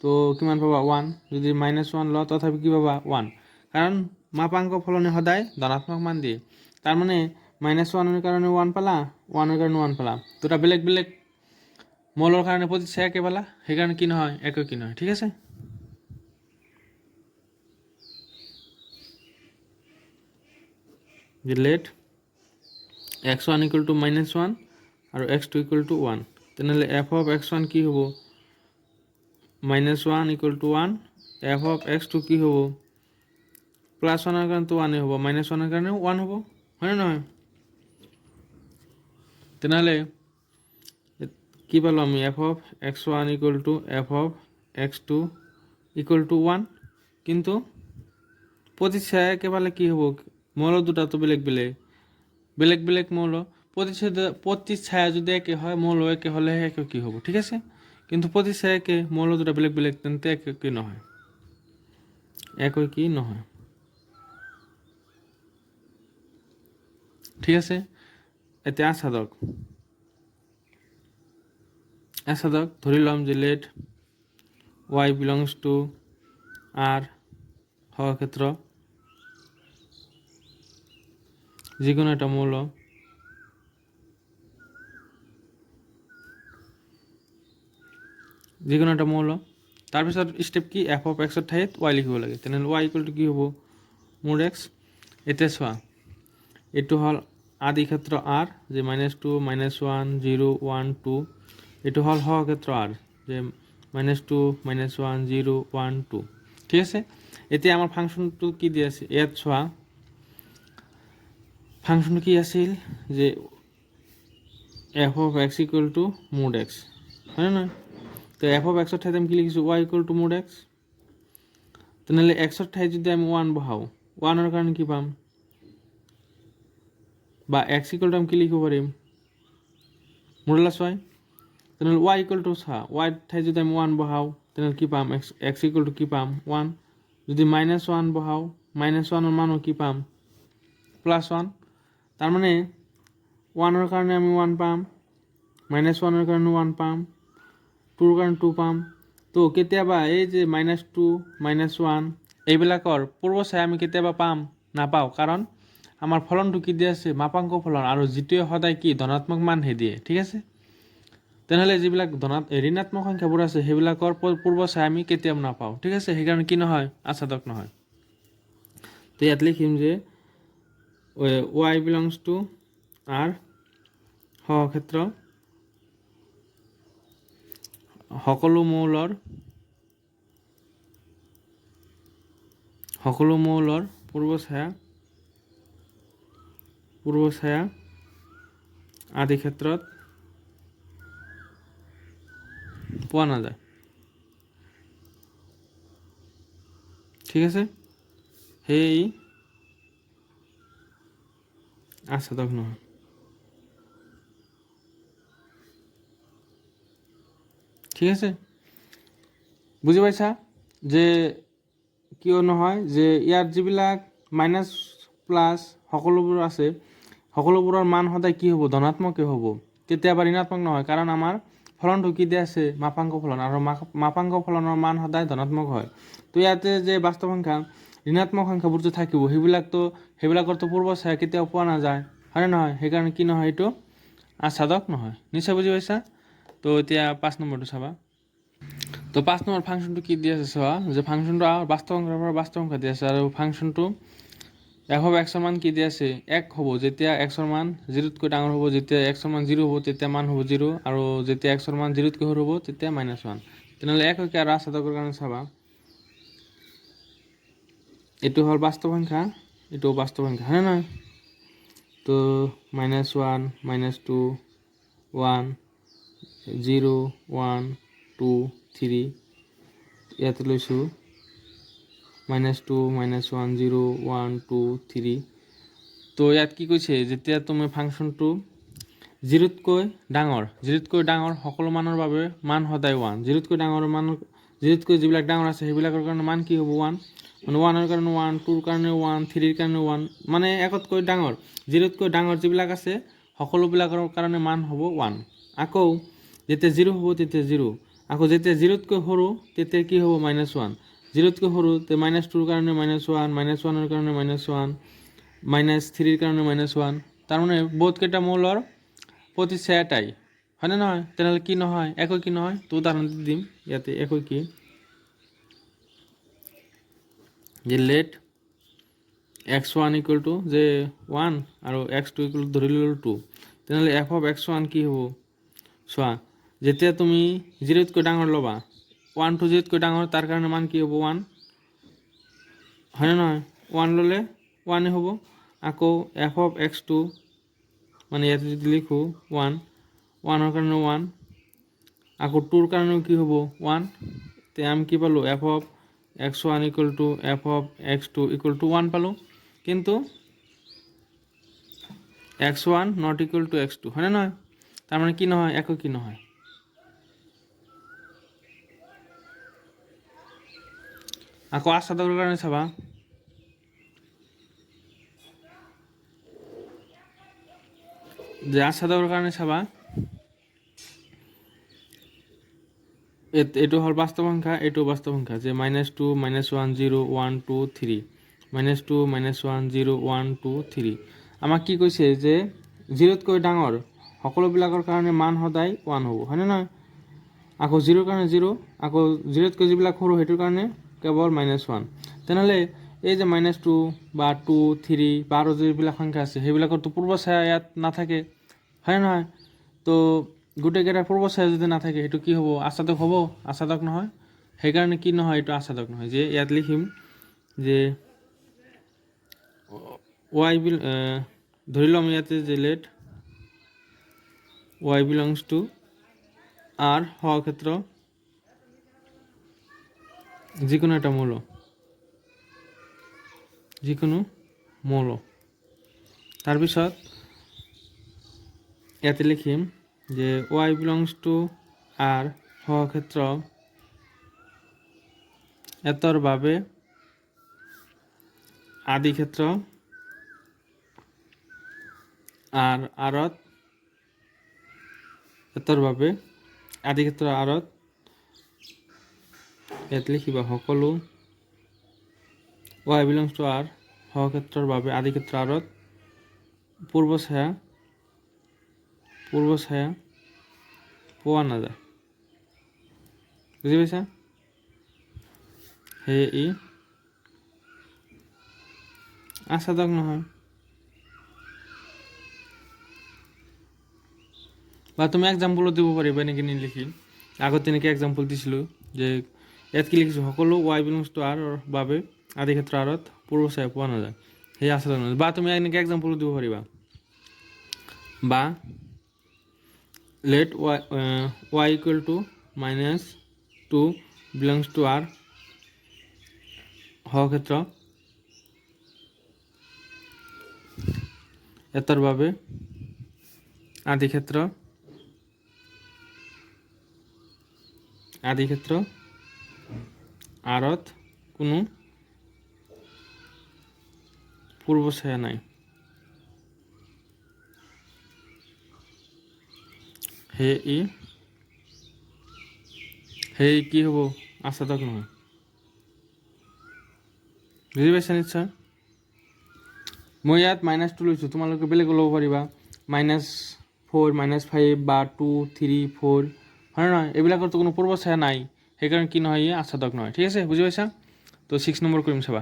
তো কিমান পাবা? 1। যদি -1 লোৱা তথাপি কি পাবা? 1, কাৰণ মাপাংক ফলনে সদায় ধনাত্মক মান দিয়ে। তাৰমানে -1ৰ কাৰণে 1 পালা, 1ৰ কাৰণে 1 পালা, দুটা বেলেগ বেলেগ মৌলৰ কাৰণে প্ৰতিচ্ছায়া একে পালা, সেইকাৰণে কি নহয়? একো কি নহয়, ঠিক আছে? লেট x1 = -1 আৰু x2 = 1। তেনেহ'লে f(x1) কি হ'ব? -1 = 1, f(x2) কি হ'ব? +1ৰ কাৰণেতো 1 হ'ব, -1ৰ কাৰণেও 1 হ'ব, হয়নে নহয়? তেনেহ'লে কি পালোঁ আমি? f(x1) = f(x2) = 1, কিন্তু প্ৰতিচ্ছায়া একে পালে কি হ'ব? মৌল দুটাতো বেলেগ বেলেগ মৌল। প্ৰতিচ্ছায়া যদি একে হয়, মৌল একে হ'লেহে একে কি হ'ব, ঠিক আছে? কিন্তু প্ৰতিচ্ছায়া একে, মৌল দুটা বেলেগ তেন্তে একে কি নহয়? একো কি নহয়, ঠিক আছে? এতিয়া আচ্ছাদক ধৰি ল'ম যে let y belongs to R সহক্ষেত্ৰ যে কোনো একটা মৌল তাৰপিছত স্টেপ কি এফ অফ এক্সৰ ঠাইত ৱাই লিখিব লাগে তেনেহ'লে ৱাই ইকুৱেল টু কি হ'ব মোৰ এক্স এতিয়া চোৱা এইটো হ'ল আদি ক্ষেত্ৰ আৰ যে -2 -1 0 1 2 এইটো হ'ল সহ ক্ষেত্ৰ আৰ যে -2 -1 0 1 2 ঠিক আছে এতিয়া আমাৰ ফাংচনটো কি দি আছে ইয়াত চোৱা ফাংচনটো কি আছিল যে F of x equal to mode x হয় নহয় তো এফ অফ এক্সৰ ঠাইত আমি কি লিখিছোঁ Y equal two mode x তেনেহ'লে এক্সৰ ঠাইত যদি আমি 1 বহাওঁ 1ৰ কাৰণে কি পাম বা এক্স ইকুৱেল টু আমি কি লিখিব পাৰিম মডুলাছ ৱাই তেনেহ'লে ৱাই ইকুৱেল টু চা ৱাইৰ ঠাইত যদি আমি 1 বহাওঁ তেনেহ'লে কি পাম এক্স ইকুৱেল টু কি পাম 1 যদি -1 বহাওঁ -1ৰ মানো কি পাম +1 তাৰমানে 1ৰ কাৰণে আমি 1 পাম -1ৰ কাৰণে 1 পাম 2ৰ কাৰণে 2 পাম তো কেতিয়াবা এই যে -2 -1 এইবিলাকৰ পূৰ্ব চাই আমি কেতিয়াবা পাম নাপাওঁ কাৰণ আমাৰ ফলনটো কি দি আছে মাপাংক ফলন আৰু যিটোৱে সদায় কি ধনাত্মক মানহে দিয়ে ঠিক আছে তেনেহ'লে যিবিলাক ঋণাত্মক সংখ্যাবোৰ আছে সেইবিলাকৰ পূৰ্ব চাই আমি কেতিয়াও নাপাওঁ ঠিক আছে সেইকাৰণে কি নহয় আচ্ছাদক নহয় তো ইয়াত লিখিম যে y belongs to r সহক্ষেত্ৰ সকলো মৌলৰ পূৰ্ব ছায়া আদি ক্ষেত্ৰত পোৱা নাযায় ঠিক আছে সেই আচ্ছাদক নহয় ঠিক আছে বুজি পাইছা যে কিয় নহয় যে ইয়াৰ যিবিলাক মাইনাছ প্লাছ সকলোবোৰ আছে সকলোবোৰৰ মান সদায় কি হ'ব ধনাত্মকে হ'ব কেতিয়াবা ঋণাত্মক নহয় কাৰণ আমাৰ ফলনটো কি দিয়া আছে মাপাংক ফলন আৰু মাপাংক ফলনৰ মান সদায় ধনাত্মক হয় তো ইয়াতে যে বাস্তৱ সংখ্যা ঋণাত্মক সংখ্যাবোৰ যে থাকিব সেইবিলাকৰতো পূৰ্ব চাই কেতিয়াও পোৱা নাযায় হয়নে নহয় সেইকাৰণে কি নহয় এইটো আচ্ছাদক নহয় নিশ্চয় বুজি পাইছা তো এতিয়া 5 নম্বৰটো চাবা তো 5 নম্বৰ ফাংচনটো কি দি আছে চোৱা যে ফাংচনটো বাস্তৱ সংখ্যাৰ পৰা বাস্তৱ সংখ্যা দি আছে আৰু ফাংচনটো এফ অফ এক্সৰ মান কি দি আছে 1 হ'ব যেতিয়া এক্সৰ মান 0তকৈ ডাঙৰ হ'ব যেতিয়া এক্সৰ মান 0 হ'ব তেতিয়া মান হ'ব 0 আৰু যেতিয়া এক্সৰ মান 0তকৈ সৰু হ'ব তেতিয়া -1 তেনেহ'লে 1 হৈছে আৰু আচ্ছাদকৰ কাৰণে চাবা এইটো হ'ল বাস্তৱ সংখ্যা এইটো বাস্তৱ সংখ্যা হয়নে নহয় তো -1 -2 1 0 1 2 3 ইয়াতে লৈছোঁ -2 -1 0 1 2 3 তো ইয়াত কি কৈছে যেতিয়া তুমি ফাংচনটো 0তকৈ ডাঙৰ সকলো মানৰ বাবে মান সদায় 1 0তকৈ যিবিলাক ডাঙৰ আছে সেইবিলাকৰ কাৰণে মান কি হ'ব 1 মানে 1ৰ কাৰণে 1 2ৰ কাৰণে 1 3ৰ কাৰণে 1 মানে 1তকৈ ডাঙৰ 0তকৈ ডাঙৰ যিবিলাক আছে সকলোবিলাকৰ কাৰণে মান হ'ব 1 আকৌ যেতিয়া 0 হ'ব তেতিয়া 0 আকৌ যেতিয়া 0তকৈ সৰু তেতিয়া কি হ'ব -1 0তকৈ সৰু তে -2ৰ কাৰণে -1 -1ৰ কাৰণে -1 -3ৰ কাৰণে -1 তাৰমানে বহুতকেইটা মৌলৰ প্ৰতি ছায়া এটাই হয়নে নহয় তেনেহ'লে কি নহয় একো কি নহয় তো উদাহৰণ দিম ইয়াতে একো কি যে লেট x1 ইকুৱেল টু যে 1 আৰু x2 ইকুৱেল টু ধৰি ল'লোঁ 2 তেনেহ'লে এফ অফ x1 কি হ'ব চোৱা যেতিয়া তুমি 0তকৈ ডাঙৰ ল'বা 1 to 0তকৈ ডাঙৰ তাৰ কাৰণে মান কি হ'ব 1 হয়নে নহয় 1 ল'লে 1 হ'ব আকৌ এফ অফ x2 মানে ইয়াতে যদি লিখোঁ 1ৰ কাৰণে 1 আকৌ 2ৰ কাৰণেও কি হ'ব 1 তে আমি কি পালোঁ F of x1 equal to F of x2 equal to 1 পালোঁ কিন্তু x1 not equal to x2 হয়নে নহয় তাৰমানে কি নহয় একো কি নহয় আকৌ আচ্ছাদকৰ কাৰণে চাবা যে আচ্ছাদকৰ কাৰণে চাবা এইটো হ'ল বাস্তৱ সংখ্যা এইটো বাস্তৱ সংখ্যা যে -2 -1 0 1 2 3 -2 -1 0 1 2 3 আমাক কি কৈছে যে 0তকৈ ডাঙৰ সকলোবিলাকৰ কাৰণে মান সদায় 1 হ'ব, হয়নে নহয়? আকৌ 0ৰ কাৰণে 0, আকৌ 0তকৈ যিবিলাক সৰু সেইটোৰ কাৰণে কেৱল -1। তেনেহ'লে এই যে -2 বা 2, 3 বা আৰু যিবিলাক সংখ্যা আছে সেইবিলাকৰতো পূৰ্বচায়া ইয়াত নাথাকে, হয়নে নহয়? তো গোটেইকেইটাৰ পূৰ্বচায়া যদি নাথাকে সেইটো কি হ'ব? আস্বাদক হ'ব? আস্বাদক নহয়। সেইকাৰণে কি নহয়, এইটো আস্বাদক নহয়। যে ইয়াত লিখিম যে ধৰি ল'ম ইয়াতে যে let y belongs to r সহক্ষেত্ৰ যিকোনো এটা মৌল, যিকোনো মৌল। তাৰপিছত ইয়াতে লিখিম যে y belongs to r সহক্ষেত্ৰ এতৰ বাবে আদি ক্ষেত্ৰ আৰ আৰত এতৰ বাবে আদি ক্ষেত্ৰ আৰত ইয়াত লিখিবা সকলো y belongs to r সহক্ষেত্ৰৰ বাবে আদি ক্ষেত্ৰ আৰত পূৰ্বচায়া পোৱা নাযায়। বুজি পাইছা? সেয়ে ই আস্বাদক নহয়। বা তুমি এক্সাম্পলো দিব পাৰিবা এনেকৈ নিলিখি। আগত তেনেকৈ এক্সাম্পল দিছিলোঁ যে ইয়াত কি লিখিছোঁ, সকলো y belongs to r বাবে আদি ক্ষেত্ৰ আৰত পূৰ্বচায়া পোৱা নাযায়, সেই আস্বাদক নহয়। বা তুমি এনেকৈ এক্সাম্পলো দিব পাৰিবা, বা let y equal to -2 belongs to r সহক্ষেত্ৰ এতৰ বাবে আদি ক্ষেত্ৰ আৰত কোনো পূৰ্বচায়া নাই। সেয়ে কি হ'ব? আস্বাদক নহয়। বুজি পাইছা নিশ্চয়? মই ইয়াত -2 লৈছোঁ, তোমালোকে বেলেগো ল'ব পাৰিবা, -4, -5 বা 2, 3, 4, হয় নহয়? এইবিলাকৰতো কোনো পূৰ্বচায়া নাই, সেইকাৰণে কি নহয়, ই আস্বাদক নহয়। ঠিক আছে, বুজি পাইছা? তো 6 নম্বৰ কৰিম চাবা।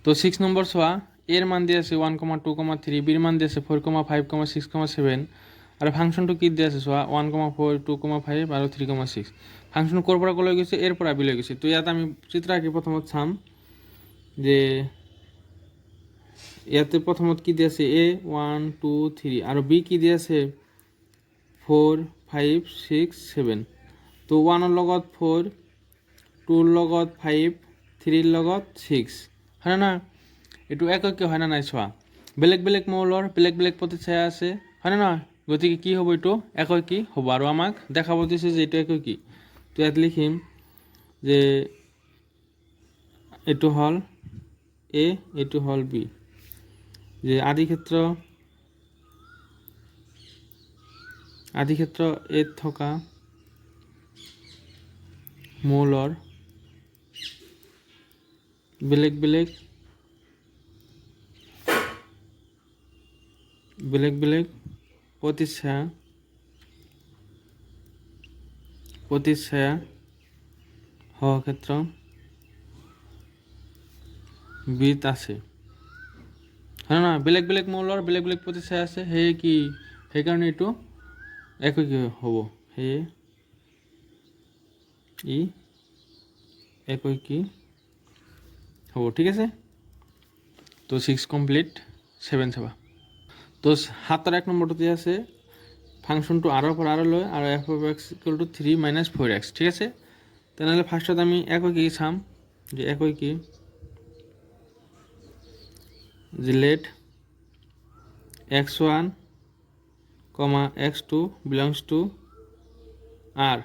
তো 6 নম্বৰ চোৱা, এৰ মান দি আছে 1, 2, 3, বিৰ মান দি আছে 4, 5, 6, 7, আৰু ফাংচনটো কি দি আছে চোৱা 1, 4, 2, 5 আৰু 3, 6। ফাংচন ক'ৰ পৰা ক'লৈ গৈছে? এৰ পৰা বিলৈ গৈছে। তো ইয়াত আমি চিত্ৰ আঁকি প্ৰথমত চাম যে ইয়াতে প্ৰথমত কি দি আছে? A 1, 2, 3 আৰু B কি দি আছে? 4, 5, 6, 7। তো 1ৰ লগত 4, 2ৰ লগত 5, 3ৰ লগত 6, হয় না? এইটো একৈক হয় না নাই চোৱা? বেলেগ বেলেগ মৌলৰ বেলেগ বেলেগ প্ৰতিচ্ছায়া আছে, হয় না নহয়? গতিকে কি হ'ব? এইটো একৈকী হ'ব, আৰু আমাক দেখাব দিছে যে এইটো একৈকী। তো ইয়াত লিখিম যে এইটো হ'ল A, এইটো হ'ল B। যে আদি ক্ষেত্ৰ এত থকা মৌলৰ বেলেগ বেলেগ প্ৰতিচ্ছায়া সহক্ষেত্ৰ বিত আছে, হয় না? বেলেগ বেলেগ মৌলৰ বেলেগ বেলেগ প্ৰতিচ্ছায়া আছে, সেয়ে কি, সেইকাৰণে এইটো একৈকী হ'ব। সেয়ে ই একৈকী হ'ব। ঠিক আছে? তো 6 কমপ্লিট। 7 চাবা। তো 7ৰ 1 নম্বৰটোতে আছে ফাংচনটো আৰৰ পৰা আৰলৈ আৰু f(x) = 3 - 4x। ঠিক আছে? তেনেহ'লে ফাৰ্ষ্টত আমি একৈকী চাম, যে একৈকী যে let x1, x2 belongs to r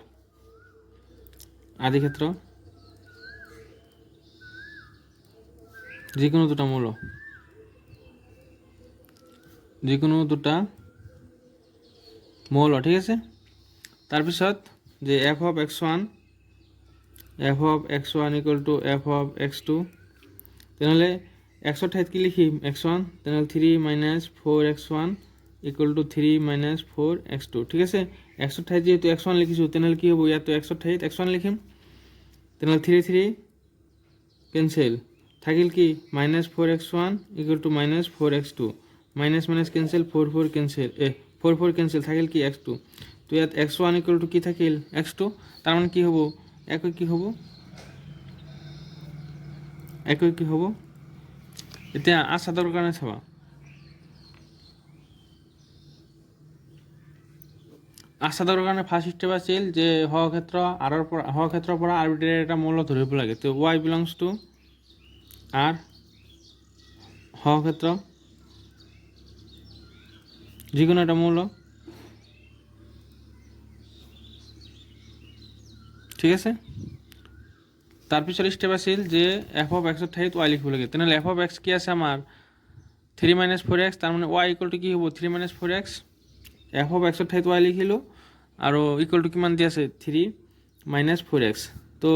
আদি ক্ষেত্ৰ যিকোনো দুটা মৌল, ঠিক আছে? তাৰপিছত যে f(x1) = f(x2), তেনেহ'লে এক্সৰ ঠাইত কি লিখিম x1 তেনেহ'লে 3 - 4x1 = 3 - 4x2 ঠিক আছে। এক্সৰ ঠাইত যেহেতু x1 লিখিছোঁ তেনেহ'লে কি হ'ব ইয়াতো এক্সৰ ঠাইত x1 লিখিম তেনেহ'লে 3 3 কেনচেল থাকিল কি -4x1 = -4x2 minus cancel 4 4 cancel 4 4 cancel থাকিল কি x2 তো ইয়াত x1 = কি থাকিল x2 তাৰ মানে কি হ'ব একই কি হ'ব এতিয়া আসাদৰ কাৰণে চাবা আসাদৰ কাৰণে ফাৰ্ষ্ট স্টেপ আছিল যে সহক্ষেত্ৰৰ পৰা আৰবিট্ৰেৰী এটা মৌল ধৰিব লাগে তো y belongs to r সহক্ষেত্ৰ যিকোনো এটা মৌল ঠিক আছে। তাৰপিছৰ স্টেপ আছিল যে f of x ৰ ঠাইত y লিখিব লাগে তেনেহ'লে f of x কি আছে আমাৰ 3 - 4x তাৰ মানে y = কি হ'ব 3 - 4x f of x ৰ ঠাইত y লিখিলোঁ আৰু = কিমান দি আছে 3 - 4x তো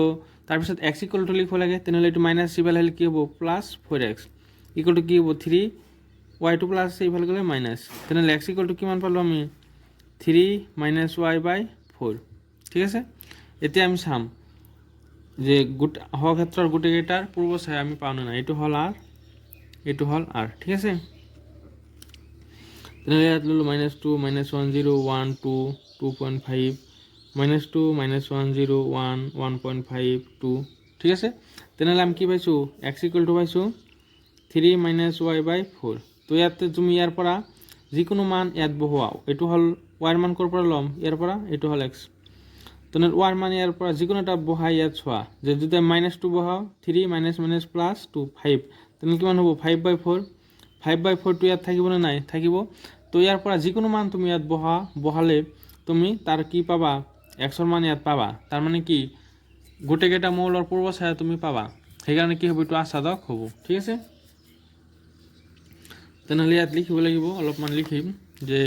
তাৰপিছত x = লিখিব লাগে তেনেহ'লে এইটো মাইনাছ ইফালে আহিলে কি হ'ব +4x = কি হ'ব 3 y2 প্লাছ আছে ইফালে গ'লে মাইনাছ তেনেহ'লে x = কিমান পালোঁ আমি 3 - y/4 ঠিক আছে। এতিয়া আমি চাম যে সহক্ষেত্ৰৰ গোটেইকেইটাৰ পূৰ্ব ছায়া আমি পাওঁ না এইটো হ'ল r ঠিক আছে। তেনেহ'লে ইয়াত ল'লোঁ -2 - 1 0 1 2 2.5 -2 - 1 0 1 1.5 2 ঠিক আছে। তেনেহ'লে আমি কি পাইছোঁ x = পাইছোঁ 3 - y/4 তো ইয়াতে তুমি ইয়াৰ পৰা যিকোনো মান ইয়াত বহোৱা এইটো হ'ল y ৰ মান ক'ৰ পৰা ল'ম ইয়াৰ পৰা এইটো হ'ল x তেনেহ'লে y ৰ মান ইয়াৰ পৰা যিকোনো এটা বহাই ইয়াত চোৱা যে যদি -2 বহাওঁ 3 - -+2 5 তেনেহ'লে কিমান হ'ব 5/4 5/4টো ইয়াত থাকিবনে নাই থাকিব তো ইয়াৰ পৰা যিকোনো মান তুমি ইয়াত বহালে তুমি তাৰ কি পাবা x ৰ মান ইয়াত পাবা তাৰ মানে কি গোটেইকেইটা মৌলৰ পূৰ্ব ছায়া তুমি পাবা সেইকাৰণে কি হ'ব এইটো আসাদক হ'ব ঠিক আছে। তেনেহ'লে ইয়াত লিখিব লাগিব অলপমান লিখিম যে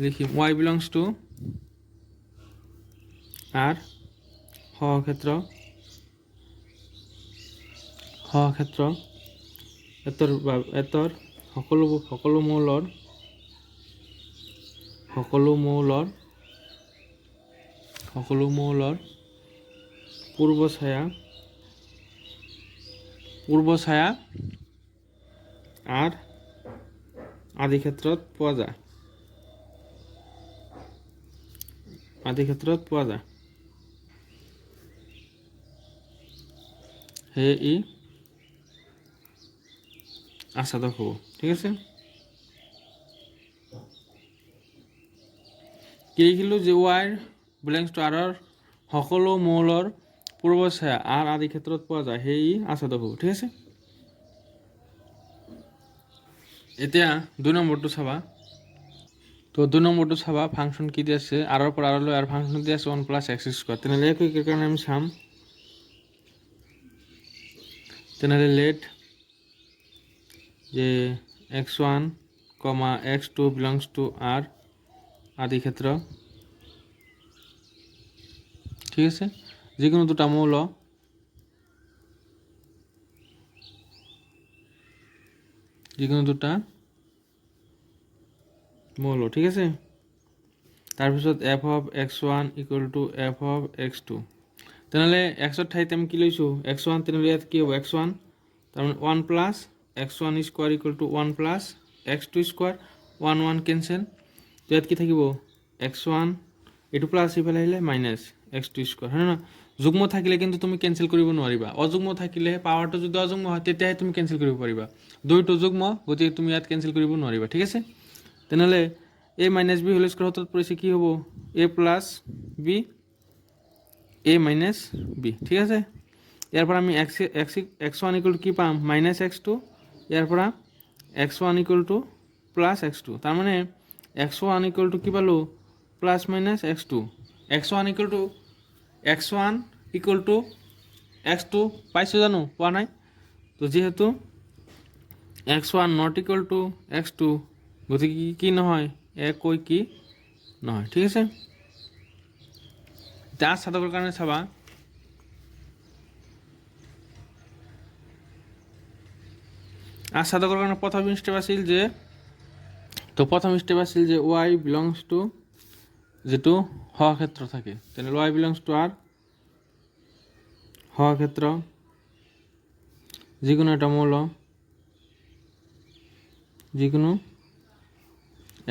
লিখিম y belongs to r সহক্ষেত্ৰ এতৰ সকলো মৌলৰ পূৰ্ব ছায়া r আদি ক্ষেত্ৰত পোৱা যায় সেয়ে ই আসাদক হ'ব ঠিক আছে। কি লিখিলোঁ যে y belongs to r ৰ সকলো মৌলৰ পূৰ্ব ছায়া r আদি ক্ষেত্ৰত পোৱা যায় সেয়ে ই আসাদক হ'ব ঠিক আছে। এতিয়া 2 নম্বৰটো চাবা তো 2 নম্বৰটো চাবা ফাংচন কি দি আছে r ৰ পৰা r লৈ আৰু ফাংচন দি আছে 1 + x² তেনেহ'লে এই কাৰণে আমি চাম তেনেহ'লে লেট যে x1, x2 belongs to r আদি ক্ষেত্ৰ ঠিক আছে যিকোনো দুটা মৌল ঠিক আছে। তাৰপিছত f of x1 = f of x2 তেনেহ'লে x ৰ ঠাইত আমি কি লৈছোঁ x1 তেনেহ'লে ইয়াত কি হ'ব x1 তাৰমানে 1 + x1² = 1 + x2² 1 1 কেনচেল তো ইয়াত কি থাকিব x1 এইটো প্লাছ ইফালে আহিলে -x2² হয় না যুগ্ম থাকিলে কিন্তু তুমি কেনচেল কৰিব নোৱাৰিবা অযুগ্ম থাকিলে পাৱাৰটো যদি অযুগ্ম হয় তেতিয়াহে তুমি কেনচেল কৰিব পাৰিবা দুইটো যুগ্ম গতিকে তুমি ইয়াত কেনচেল কৰিব নোৱাৰিবা ঠিক আছে। তেনেহ'লে a - b হোল স্কোৱাৰ সূত্ৰত পৰিছে কি হ'ব a + b ঠিক আছে। ইয়াৰ পৰা আমি x1 = কি পাম -x2 ইয়াৰ পৰা x1 = +x2 তাৰমানে x1 = কি পালোঁ +-x2 x1 = x2 পাইছোঁ জানো পোৱা নাই তো যিহেতু x1 ≠ x2 গতিকে কি নহয় একো কি নহয় ঠিক আছে। আজ সাধকৰ কাৰণে চাবা আজ সাধকৰ কাৰণে প্ৰথম স্টেপ আছিল যে y বিলংছ টু যেটো সহক্ষেত্ৰ থাকে তেনেহ'লে y বিলংছ টু r সহক্ষেত্ৰ যিকোনো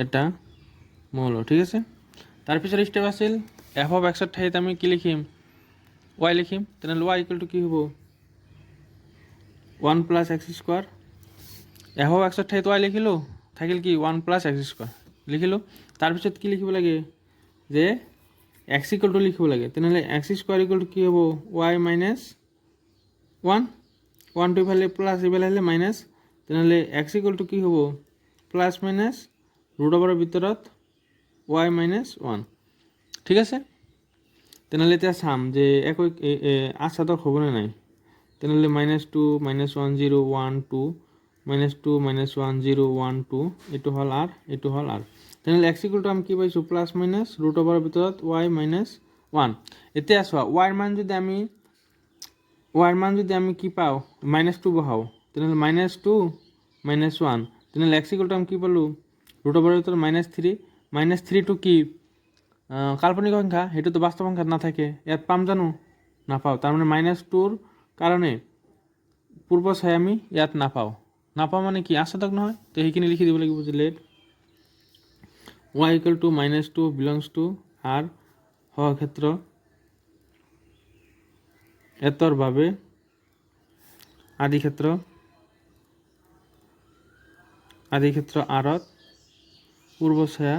এটা মৌল ঠিক আছে তাৰপিছত স্টেপ আছিল f অফ x ঠাইত আমি কি লিখিম y লিখিম তেনেহ'লে y ইকুৱেল টু কি হ'ব 1 plus x square f of x ঠাইত y লিখিলোঁ থাকিল কি 1 প্লাছ x স্কোৱাৰ লিখিলোঁ তাৰপিছত কি লিখিব লাগে যে x ইকুৱেল টু লিখিব লাগে তেনেহ'লে x স্কোৱাৰ ইকুৱেল টু কি হ'ব y মাইনাছ 1 টু ইফালে প্লাছ ইফালে আহিলে মাইনাছ তেনেহ'লে x ইকুৱেল টু কি হ'ব প্লাছ মাইনাছ ৰুট অভাৰৰ ভিতৰত y মাইনাছ 1 ঠিক আছে তেনেহ'লে এতিয়া চাম যে একো আচাদক হ'বনে নাই তেনেহ'লে -2 -1 0 1 2 -2 -1 0 1 2 এইটো হ'ল r এইটো হ'ল r তেনেহ'লে x ইকুৱেল টু আমি কি পাইছোঁ প্লাছ মাইনাছ ৰুট অভাৰৰ ভিতৰত y মাইনাছ 1 এতিয়া চোৱা y ৰ মান যদি আমি কি পাওঁ -2 বহাওঁ তেনেহ'লে -2 -1 তেনেহ'লে x ইকুৱেল টু আমি কি পালোঁ ৰুট অভাৰৰ ভিতৰত -3 টো কি কাল্পনিক সংখ্যা সেইটোতো বাস্তৱ সংখ্যাত নাথাকে ইয়াত পাম জানো নাপাওঁ তাৰমানে -2ৰ কাৰণে পূৰ্ব চাই আমি ইয়াত নাপাওঁ মানে কি আচাদক নহয় তো সেইখিনি লিখি দিব লাগিব যে let y equal to -2 belongs to r সহক্ষেত্ৰ এতৰ বাবে আদিক্ষেত্ৰ rত পূৰ্ব ছায়া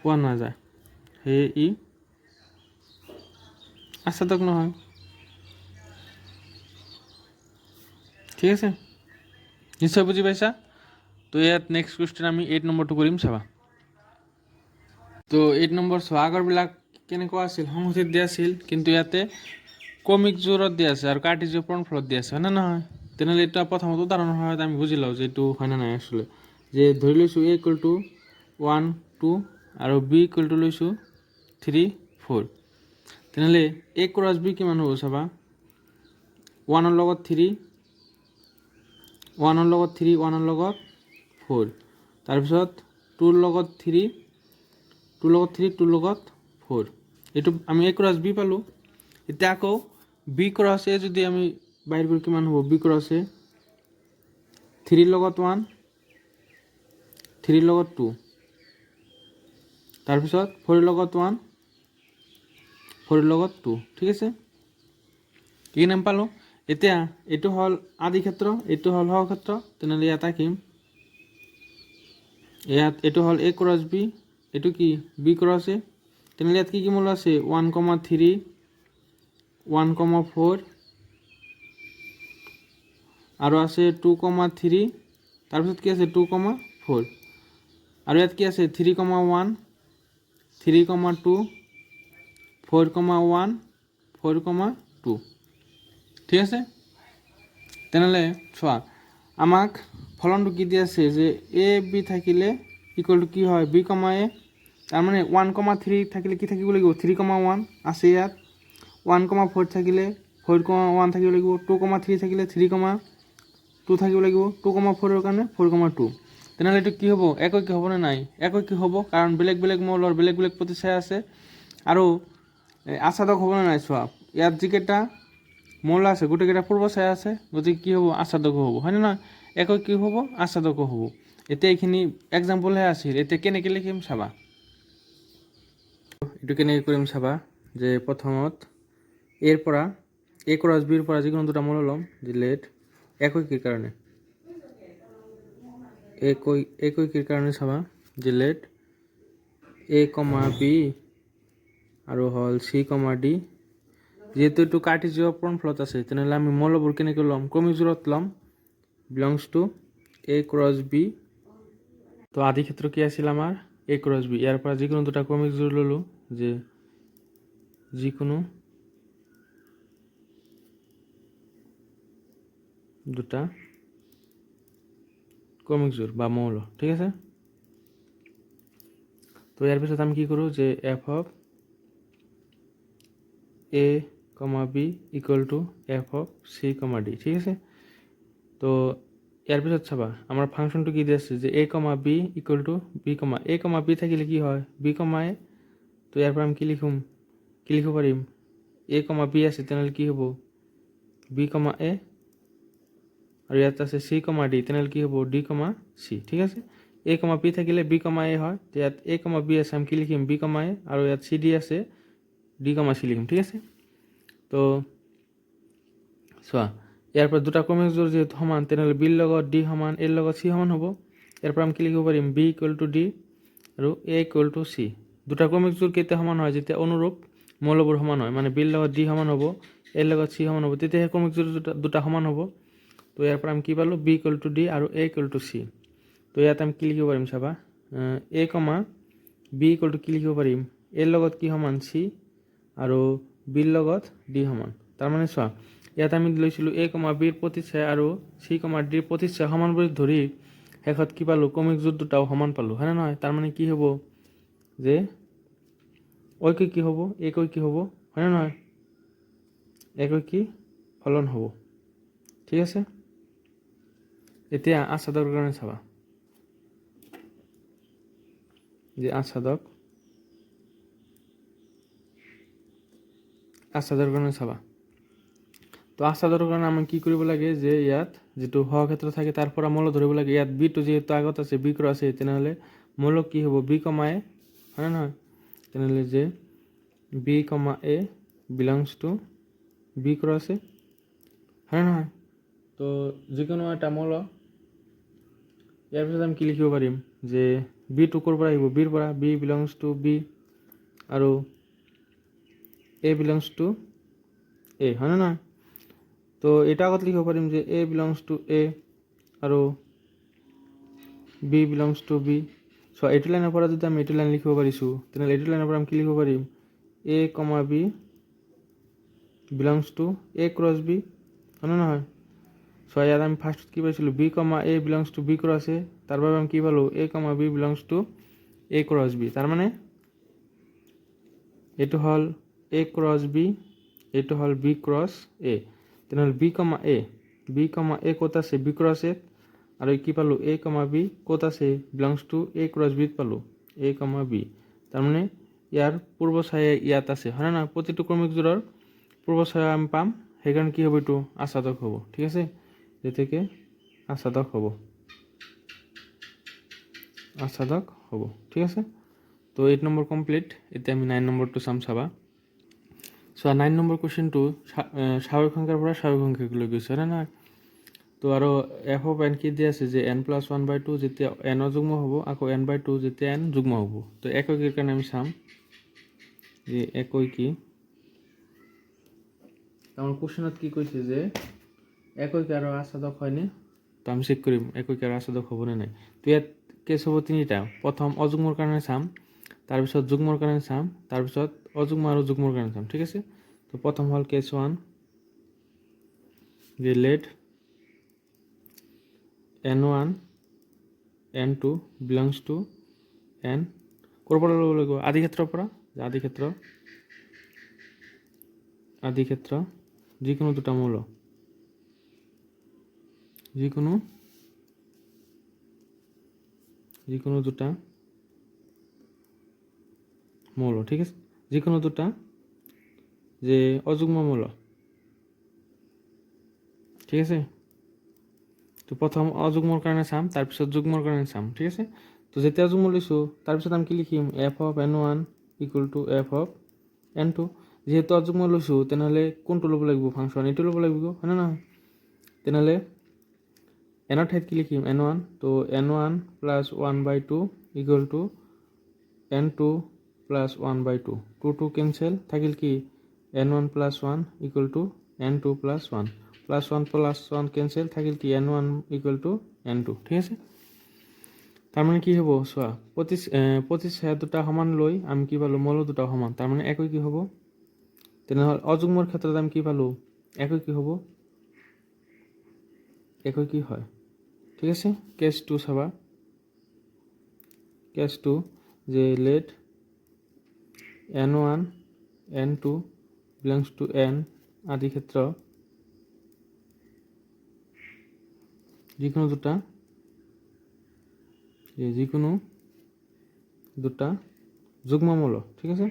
পোৱা নাযায় সেয়ে ই আচাদক নহয় ঠিক আছে নিশ্চয় বুজি পাইছা তো ইয়াত নেক্সট কুৱেশ্যন আমি 8 নম্বৰটো কৰিম চাবা তো 8 নম্বৰ চোৱা আগৰবিলাক কেনেকুৱা আছিল সংহতিত দিয়া আছিল কিন্তু ইয়াতে কমিক জোৰত দিয়া আছে আৰু কাৰ্টেছিয়ান পূৰণফলত দিয়া আছে হয়নে নহয় তেনেহ'লে এইটো প্ৰথমত উদাহৰণৰ সহায়ত আমি বুজি লওঁ যে এইটো হয় নে নাই আচলতে যে ধৰি লৈছোঁ a ইকুৱেল টু 1 2 আৰু b ইকুৱেল টু লৈছোঁ 3 4 তেনেহ'লে a ক্ৰছ b কিমান হ'ব চাবা 1 ৰ লগত 3 1 ৰ লগত 4 তাৰপিছত 2 ৰ লগত 3 2 ৰ লগত 4 এইটো আমি a ক্ৰছ b পালোঁ এতিয়া আকৌ b ক্ৰছ a যদি আমি বাহিৰ কৰি কিমান হ'ব b ক্ৰছ a 3 ৰ লগত 1 3 ৰ লগত 2 তাৰপিছত 4 ৰ লগত 1 4 ৰ লগত 2 ঠিক আছে কি নাম পালোঁ এতিয়া এইটো হ'ল আদিক্ষেত্ৰ এইটো হ'ল সহক্ষেত্ৰ তেনেহ'লে ইয়াত আঁকিম এইটো হ'ল a ক্ৰছ b এইটো কি b ক্ৰছ a তেনেহ'লে ইয়াত কি মূল আছে 1, 3 1, 4 আৰু আছে 2, 3 তাৰপিছত কি আছে 2, 4 আৰু ইয়াত কি আছে 3, 1 3, 2 4, 1 4, 2 ঠিক আছে তেনেহ'লে চোৱা আমাক ফলনটো কি দি আছে যে a b থাকিলে ইকুৱেল টু কি হয় b, a তাৰমানে 1, 3 থাকিলে কি থাকিব লাগিব 3, 1 আছে ইয়াত 1, 4 থাকিলে 4, 1 থাকিব লাগিব 2, 3 থাকিলে 3, 2 থাকিব লাগিব 2, 4ৰ কাৰণে 4, 2 তেনেহ'লে এইটো কি হ'ব একৈক হ'বনে নাই একৈক হ'ব কাৰণ বেলেগ বেলেগ মৌলৰ বেলেগ বেলেগ প্ৰতিচ্ছায়া আছে আৰু আচাদক হ'বনে নাই চোৱা ইয়াত যিকেইটা মৌল আছে গোটেইকেইটা পূৰ্ব ছায়া আছে গতিকে কি হ'ব আচাদকো হ'ব হয়নে নহয় একৈক কি হ'ব আচাদকো হ'ব এতিয়া এইখিনি এক্সাম্পলহে আছিল এতিয়া কেনেকৈ লিখিম চাবা এইটো কেনেকৈ কৰিম চাবা যে প্ৰথমত এৰ পৰা a ক্ৰছ b ৰ পৰা যিকোনো দুটা মৌল ল'ম যে লেট একৈকৰ কাৰণে একৈকৰ কাৰণে চাবা যে লেট a, b আৰু হ'ল c, d যেহেতু এইটো কাৰ্টেছিয়ান পূৰণফলত আছে তেনেহ'লে আমি মৌলবোৰ কেনেকৈ ল'ম ক্ৰমিক জোৰত ল'ম belongs two a cross b তো আদিক্ষেত্ৰ কি আছিল আমাৰ a ক্ৰছ b ইয়াৰ পৰা যিকোনো দুটা ক্ৰমিক জোৰ ল'লোঁ যে যিকোনো দুটা ক্ৰমিক জোৰ বা মৌল ঠিক আছে। তো ইয়াৰ পিছত আমি কি কৰোঁ যে F of A comma B equal to F of C comma D ঠিক আছে। তো ইয়াৰ পিছত চাবা আমাৰ ফাংচনটো কি দিয়া আছে যে a comma B equal to b comma a comma b থাকিলে কি হয় বি কমা এ। তো ইয়াৰ পৰা আমি কি লিখিব পাৰিম এ কমা বি আছে তেনেহ'লে কি হ'ব বি কমা এ আৰু ইয়াত আছে চি কমা ডি তেনেহ'লে কি হ'ব ডি কমা চি ঠিক আছে। এ কমা বি থাকিলে বি কমা এ হয়, ইয়াত এ কমা বি আছে আমি কি লিখিম বি কমা এ আৰু ইয়াত চি ডি আছে ডি কমা চি লিখিম ঠিক আছে। তো চোৱা ইয়াৰ পৰা দুটা ক্ৰমিক জোৰ যিহেতু সমান তেনেহ'লে বিৰ লগত ডি সমান এৰ লগত চি সমান হ'ব। ইয়াৰ পৰা আমি কি লিখিব পাৰিম বি ইকুৱেল টু ডি আৰু এ ইকুৱেল টু চি। দুটা ক্ৰমিক জোৰ কেতিয়া সমান হয় যেতিয়া অনুৰূপ মৌলবোৰ সমান হয়, মানে বিৰ লগত ডি সমান হ'ব এৰ লগত চি সমান হ'ব তেতিয়াহে ক্ৰমিক জোৰ দুটা সমান হ'ব। তো ইয়াৰ পৰা আমি কি পালোঁ বি ইকুৱেল টু ডি আৰু এ ইকুৱেল টু চি। তো ইয়াত আমি কি লিখিব পাৰিম চাবা এ কমা বি ইকুৱেল টু কি লিখিব পাৰিম এৰ লগত কি সমান চি আৰু বিৰ লগত ডি সমান। তাৰমানে চোৱা ইয়াত আমি লৈছিলোঁ এ কমা বিৰ প্ৰতিচ্ছায়া আৰু চি কমা ডিৰ প্ৰতিচ্ছায়া সমান বুলি ধৰি শেষত কি পালোঁ ক্ৰমিক জোৰ দুটাও সমান পালোঁ হয়নে নহয়। তাৰমানে কি হ'ব যে ঐক্য কি হ'ব একৈক কি হ'ব হয়নে নহয় একৈকী ফলন হ'ব ঠিক আছে। এতিয়া আচ্ছাদকৰ কাৰণে চাবা যে আচ্ছাদকৰ কাৰণে চাবা। তো আচ্ছাদকৰ কাৰণে আমি কি কৰিব লাগে যে ইয়াত যিটো সহক্ষেত্ৰ থাকে তাৰ পৰা মৌল ধৰিব লাগে। ইয়াত বিটো যিহেতু আগত আছে বি ক্ৰছ আছে তেনেহ'লে মৌল কি হ'ব বি কমা এ হয়নে নহয়। তেনেহ'লে যে b comma a belongs to b cross a হয়নে নহয়। তো যিকোনো এটা মৌল ইয়াৰ পিছত আমি কি লিখিব পাৰিম যে বিটো ক'ৰ পৰা আহিব বিৰ পৰা বি বিলংছ টু বি আৰু এ বিলংছ টু এ হয়নে নহয়। তো এটা আগত লিখিব পাৰিম যে এ বিলংছ টু এ আৰু বি বিলংছ টু বি। চ' এইটো লাইনৰ পৰা যদি আমি এইটো লাইন লিখিব পাৰিছোঁ তেনেহ'লে এইটো লাইনৰ পৰা আমি কি লিখিব পাৰিম a comma b belongs to a cross b হয়নে নহয়। চ' ইয়াত আমি ফাৰ্ষ্টত কি পাইছিলোঁ b comma a belongs to b cross a, তাৰ বাবে আমি কি পালোঁ a comma b belongs to a cross b. তাৰমানে এইটো হ'ল এ ক্ৰছ বি এইটো হ'ল বি ক্ৰছ এ। তেনেহ'লে বি কমা এ ক'ত আছে বি ক্ৰছ এ আৰু কি পালোঁ এ কমা বি ক'ত আছে বিলংছ টু এ ক্ৰছ বিত পালোঁ এ কমা বি। তাৰমানে ইয়াৰ পূৰ্বছায়া ইয়াত আছে হয়নে নহয়। প্ৰতিটো ক্ৰমিক জোৰৰ পূৰ্বছায়া আমি পাম, সেইকাৰণে কি হ'ব এইটো আচ্ছাদক হ'ব ঠিক আছে। যেতিয়াকে আচ্ছাদক হ'ব ঠিক আছে। তো 8 নম্বৰ কমপ্লিট। এতিয়া আমি 9 নম্বৰটো চাবা। চোৱা 9 নম্বৰ কুৱেশ্যনটো স্বাভাৱিক সংখ্যাৰ পৰা স্বাভাৱিক সংখ্যালৈ গৈছে হয়নে নহয়। তো আৰু এফ অফ এন কি দিয়া আছে যে n+1/2 যেতিয়া এনৰ যুগ্ম হ'ব আকৌ n/2 যেতিয়া n যুগ্ম হ'ব। তো একৈকীৰ কাৰণে আমি চাম যে একৈকী আমাৰ কুৱেশ্যনত কি কৈছে যে একৈকী আৰু আচ্ছাদক হয়নে। তো আমি চেক কৰিম একৈকী আৰু আচ্ছাদক হ'বনে নাই। তো ইয়াত কেছ হ'ব তিনিটা। প্ৰথম অযুগ্মৰ কাৰণে চাম, তাৰপিছত যুগ্মৰ কাৰণে চাম, তাৰপিছত অযুগ্ম আৰু যুগ্মৰ কাৰণে চাম ঠিক আছে। তো প্ৰথম হ'ল কেছ 1 যে late n1 n2 belongs two n ক'ৰ পৰা ল'ব লাগিব আদি ক্ষেত্ৰৰ পৰা। আদি ক্ষেত্ৰ যিকোনো দুটা মৌল যিকোনো দুটা মৌল ঠিক আছে। যিকোনো দুটা যে অযুগ্ম মৌল ঠিক আছে। তো প্ৰথম অযুগ্মৰ কাৰণে চাম তাৰপিছত যুগ্মৰ কাৰণে চাম ঠিক আছে। তো যেতিয়া যুগ্ম লৈছোঁ তাৰপিছত আমি কি লিখিম F of n1 equal to F of n2। যিহেতু অযুগ্ম লৈছোঁ তেনেহ'লে কোনটো ল'ব লাগিব ফাংচন এইটো ল'ব লাগিব হয়নে নহয়। তেনেহ'লে এনৰ ঠাইত কি লিখিম n1। তো n1 + 1/2 equal to n2 + 1/2 2 cancel থাকিল কি n1 + 1 equal to n2 + 1 +1 cancel থাকিল কি n1 ইকুৱেল টু n2 ঠিক আছে। তাৰমানে কি হ'ব চোৱা প্ৰতিচ্ছায়া দুটা সমান লৈ আমি কি পালোঁ মৌল দুটা সমান, তাৰমানে একৈকী হ'ব। তেনেহ'লে অযুগ্মৰ ক্ষেত্ৰত আমি কি পালোঁ একৈকী হ'ব একৈকী হয় ঠিক আছে। কেস 2 চাবা, কেস 2 যে late n1 n2 belongs two n আদি ক্ষেত্র যিকোনো দুটা যুগ্মমূল, ঠিক আছে,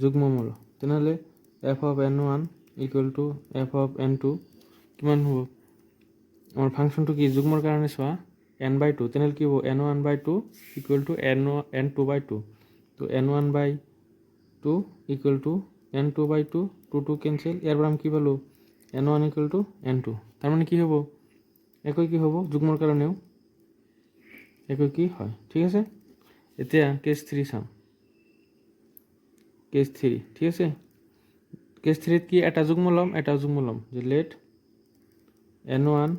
যুগ্মমূল। তেনেহ'লে f of n1 equal to f of n2 কিমান হ'ব? আমাৰ ফাংচনটো কি যুগ্মৰ কাৰণে চোৱা n/2, তেনেহ'লে কি হ'ব n1/2 ইকুৱেল টু n2/2, তো n1/2 equal to n2/2, 2 cancel, ইয়াৰ পৰা আমি কি পালোঁ n1 ইকুৱেল টু n2, তাৰমানে কি হ'ব একই কি হ'ব যুগ্মৰ কাৰণেও একই কি হয়, ঠিক আছে। এতিয়া কেছ 3 চাম, কেছ 3, ঠিক আছে। কেছ 3 কি এটা যুগ্ম ল'ম যে late n1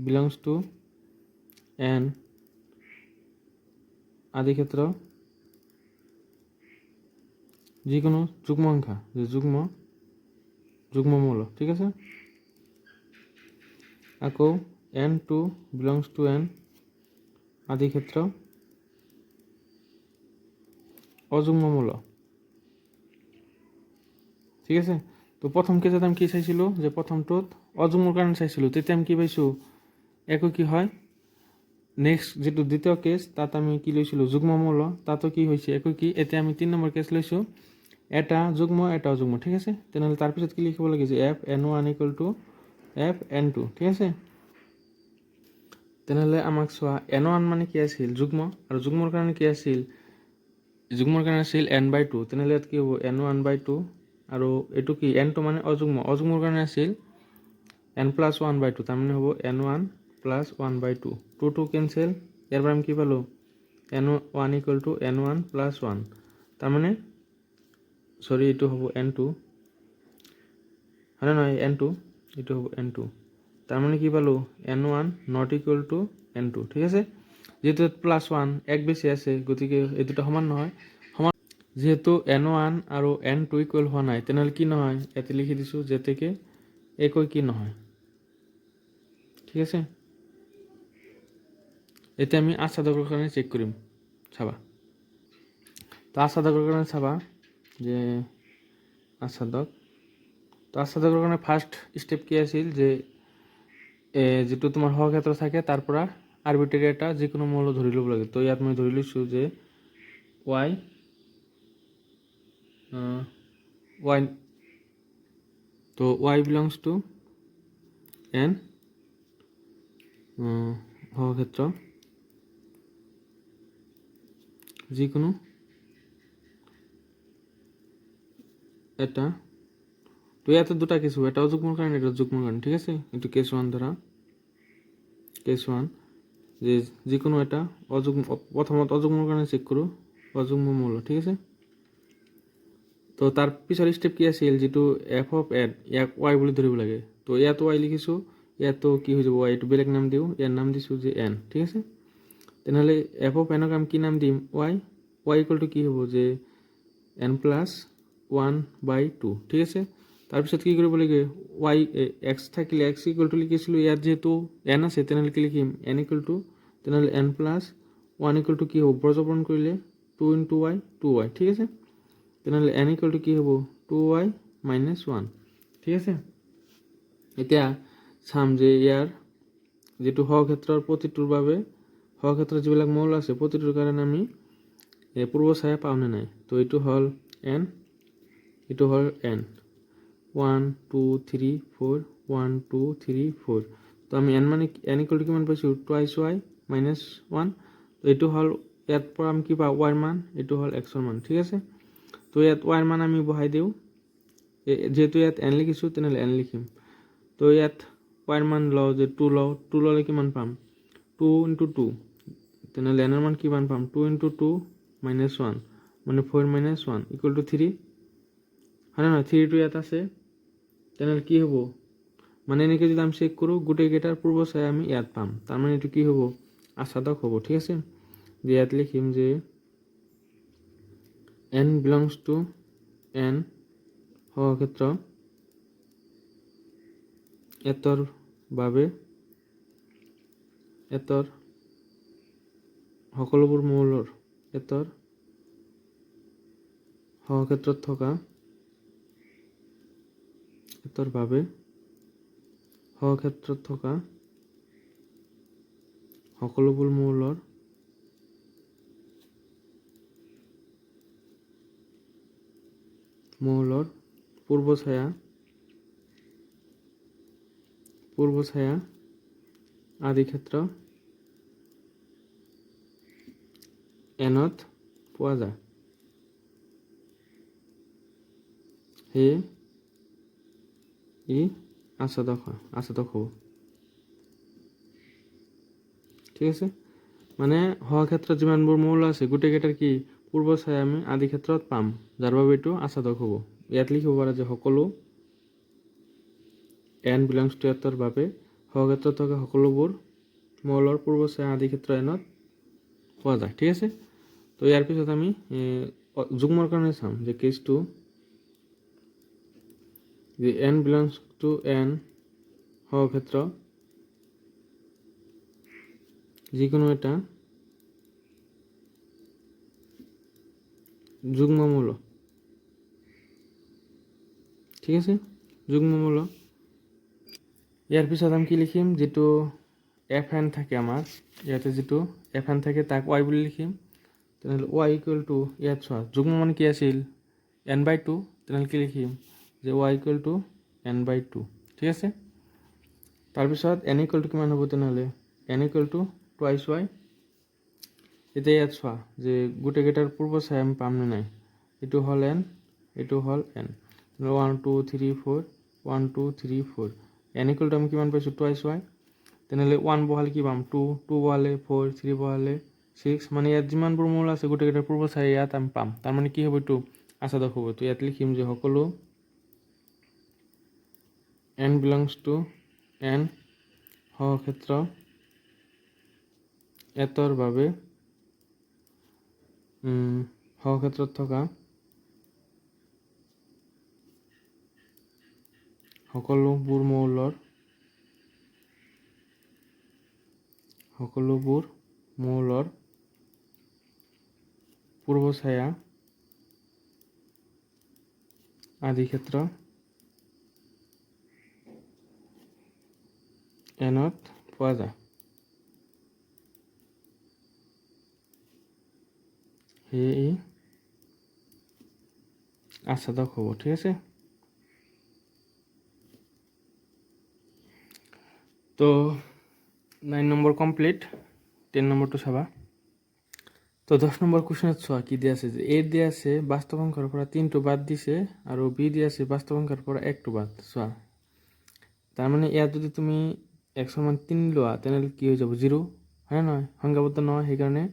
belongs two n আদি ক্ষেত্র যিকোনো যুগ্ম সংখ্যা যে যুগ্মমূল, ঠিক আছে। আকৌ n2 বিলংছ টু n আদি ক্ষেত্র অযুগ্মমূল, ঠিক আছে। তো প্ৰথম কেছত আমি কি চাইছিলোঁ যে প্ৰথমটোত অযুগ্মৰ কাৰণে চাইছিলোঁ, তেতিয়া আমি কি পাইছোঁ একো কি হয়। নেক্সট যিটো দ্বিতীয় কেছ তাত আমি কি লৈছিলোঁ যুগ্মমূল, তাতো কি হৈছে একো কি। এতিয়া আমি 3 নম্বৰ কেছ লৈছোঁ, এটা যুগ্ম এটা অযুগ্ম, ঠিক আছে। তেনেহ'লে তাৰপিছত কি লিখিব লাগে যে f n1 equal to f n2, ঠিক আছে। তেনেহ'লে আমাক চোৱা n1 মানে কি আছিল যুগ্ম, আৰু যুগ্মৰ কাৰণে কি আছিল n/2, তেনেহ'লে ইয়াত কি হ'ব n1/2, আৰু এইটো কি n2 মানে অযুগ্মৰ কাৰণে আছিল n+1/2, তাৰমানে হ'ব n1+1/2, 2 কেঞ্চেল, ইয়াৰ পৰা আমি কি পালোঁ n1 ইকুৱেল টু n1+1, তাৰমানে এইটো হ'ব n2, হয়নে নহয় n2, এইটো হ'ব n2, তাৰমানে কি পালোঁ n1 not equal to n2, ঠিক আছে। যিহেতু +1 এক বেছি আছে গতিকে এই দুটা সমান নহয়, যেহেতু n1 আৰু n2 ইকুৱেল হোৱা নাই তেনেহ'লে কি নহয়, ইয়াতে লিখি দিছোঁ যেতেকে একই কি নহয়, ঠিক আছে। এতিয়া আমি আচ্ছাদকৰ কাৰণে চেক কৰিম, চাবা। তো আচ্ছাদকৰ কাৰণে চাবা যে আচ্ছাদকৰ কাৰণে ফাৰ্ষ্ট ষ্টেপ কি আছিল যে যিটো তোমাৰ সহক্ষেত্ৰ থাকে তাৰ পৰা আৰবিট্ৰেৰী এটা যিকোনো মৌল ধৰি ল'ব লাগে। তো ইয়াত মই ধৰি লৈছোঁ যে y তো y বিলংছ টু n সহক্ষেত্ৰ যিকোনো এটা, তো ইয়াতে দুটা কেছ হ'ব, এটা অযুগ্মৰ কাৰণে এটা যুগ্মৰ কাৰণে, ঠিক আছে। এইটো কেছ 1 ধৰা, কেছ 1 যে যিকোনো এটা প্ৰথমত অযুগ্মৰ কাৰণে চেক কৰোঁ অযুগ্ম মৌল, ঠিক আছে। তো তাৰ পিছৰ ষ্টেপ কি আছিল যিটো f of n ইয়াক y বুলি ধৰিব লাগে। তো ইয়াত y লিখিছোঁ, ইয়াতো কি হৈ যাব y, এইটো বেলেগ নাম দিওঁ, ইয়াৰ নাম দিছোঁ যে n, ঠিক আছে। তেনেহ'লে f of n ক আমি কি নাম দিম y ইকুৱেল টু কি হ'ব যে n+1/2, ঠিক আছে। তাৰপিছত কি কৰিব লাগে y x থাকিলে x ইকুৱেল টু লিখিছিলোঁ, ইয়াত যিহেতু n আছে তেনেহ'লে কি লিখিম n ইকুৱেল টু, তেনেহ'লে n+1 ইকুৱেল টু কি হ'ব ব্ৰজপূৰণ কৰিলে 2 × y 2y, ঠিক আছে। তেনেহ'লে n ইকুৱেল টু কি হ'ব 2y - 1, ঠিক আছে। এতিয়া চাম যে ইয়াৰ যিটো সহক্ষেত্ৰৰ প্ৰতিটোৰ বাবে সহক্ষেত্ৰৰ যিবিলাক মৌল আছে প্ৰতিটোৰ কাৰণে আমি পূৰ্ব চায়া পাওঁনে নাই। তো এইটো হ'ল n, এইটো হ'ল n 1 2 3 4 1 2 3 4, তো আমি n মানে n ইকুৱেল টু কিমান পাইছোঁ টুৱাইছ y - 1, তো এইটো হ'ল ইয়াৰ পৰা আমি কি পাওঁ y ৰ মান, এইটো হ'ল x ৰ মান, ঠিক আছে। তো ইয়াত y ৰ মান আমি বহাই দিওঁ, যেহেতু ইয়াত n লিখিছোঁ তেনেহ'লে n লিখিম। তো ইয়াত y ৰ মান লওঁ যে 2 ল'লে কিমান পাম 2 × 2, তেনেহ'লে n ৰ মান কিমান পাম 2 × 2 - 1, মানে 4 - 1 ইকুৱেল টু 3, হয় নহয় 3টো ইয়াত আছে। তেনেহ'লে কি হ'ব মানে এনেকৈ যদি আমি চেক কৰোঁ গোটেইকেইটাৰ পূৰ্ব চাই আমি ইয়াত পাম, তাৰমানে এইটো কি হ'ব আচ্ছাদক হ'ব, ঠিক আছে। যে ইয়াত লিখিম যে n বিলংছ টু n সহক্ষেত্ৰ এটৰ বাবে এতৰ সকলোবোৰ মৌলৰ এতৰ সহক্ষেত্ৰত থকা এতৰ বাবে সহক্ষেত্ৰত থকা সকলোবোৰ মৌলৰ পূৰ্বছায়া আদি ক্ষেত্ৰ এনত পোৱা যায়। সেয়ে ই আচ্ছাদক হ'ব। ঠিক আছে, মানে সহক্ষেত্ৰত যিমানবোৰ মৌল আছে গোটেইকেইটাৰ কি পূৰ্বছায়া আমি আদি ক্ষেত্ৰত পাম, যাৰ বাবে এইটো আচ্ছাদক হ'ব। ইয়াত লিখিব পাৰা যে সকলো n বিলংছ টু এতৰ বাবে সহক্ষেত্ৰত থকা সকলোবোৰ মৌলৰ পূৰ্বছায়া আদি ক্ষেত্ৰ এনত পোৱা যায়। ঠিক আছে, তো ইয়াৰ পিছত আমি যুগ্মৰ কাৰণে চাম যে কেছটো যে n বিলংছ টু n সহক্ষেত্ৰ যিকোনো এটা যুগ্ম মৌল। ঠিক আছে, যুগ্ম মৌল। ইয়াৰ পিছত আমি কি লিখিম, যেটো fn থাকে আমাৰ ইয়াতে যেটো fn থাকে তাক y বুলি লিখিম। তেনেহ'লে y ইকুৱেল টু ইয়াত চোৱা যুগ্ম মানে কি আছিল n/2, তেনেহ'লে কি লিখিম যে y ইকুৱেল টু n/2। ঠিক আছে, তাৰপিছত n ইকুৱেল টু কিমান হ'ব, তেনেহ'লে n equal to twice y। এতিয়া ইয়াত চোৱা যে গোটেইকেইটাৰ পূৰ্বছায়া আমি পাম নে নাই, এইটো হ'ল n, এইটো হ'ল n, 1 2 3 4 1 2 3 4 n ইকুৱেল টু আমি কিমান পাইছোঁ টুৱাইচ y। তেনেহ'লে 1 বহালে কি পাম 2, 2 বহালে 4, 3 বহালে 6, মানে ইয়াত যিমানবোৰ মৌল আছে গোটেইকেইটাৰ পূৰ্বছায়া ইয়াত আমি পাম, তাৰমানে কি হ'ব এইটো আচ্ছাদক হ'ব। তো ইয়াত লিখিম যে সকলো n বিলংছ টু n সহক্ষেত্ৰ এতৰ বাবে সহক্ষেত্ৰত থকা সকলোবোৰ মৌলৰ পূৰ্বছায়া আদি ক্ষেত্ৰ এনত পোৱা যায়। সেয়ে ই আচ্ছাদক হ'ব। ঠিক আছে, তো 9 নম্বৰ কমপ্লিট, 10 নম্বৰটো চাবা। তো 10 নম্বৰ কুৱেশ্যনত চোৱা কি দিয়া আছে, যে এ দিয়া আছে বাস্তৱ সংখ্যাৰ পৰা 3টো বাদ দিছে আৰু বি দিয়া আছে বাস্তৱ সংখ্যাৰ পৰা 1টো বাদ। চোৱা তাৰমানে ইয়াত যদি তুমি এক্সৰ মান 3 লোৱা তেনেহ'লে কি হৈ যাব 0, হয় নহয়, সংখ্যাবদ্ধ নহয়, সেইকাৰণে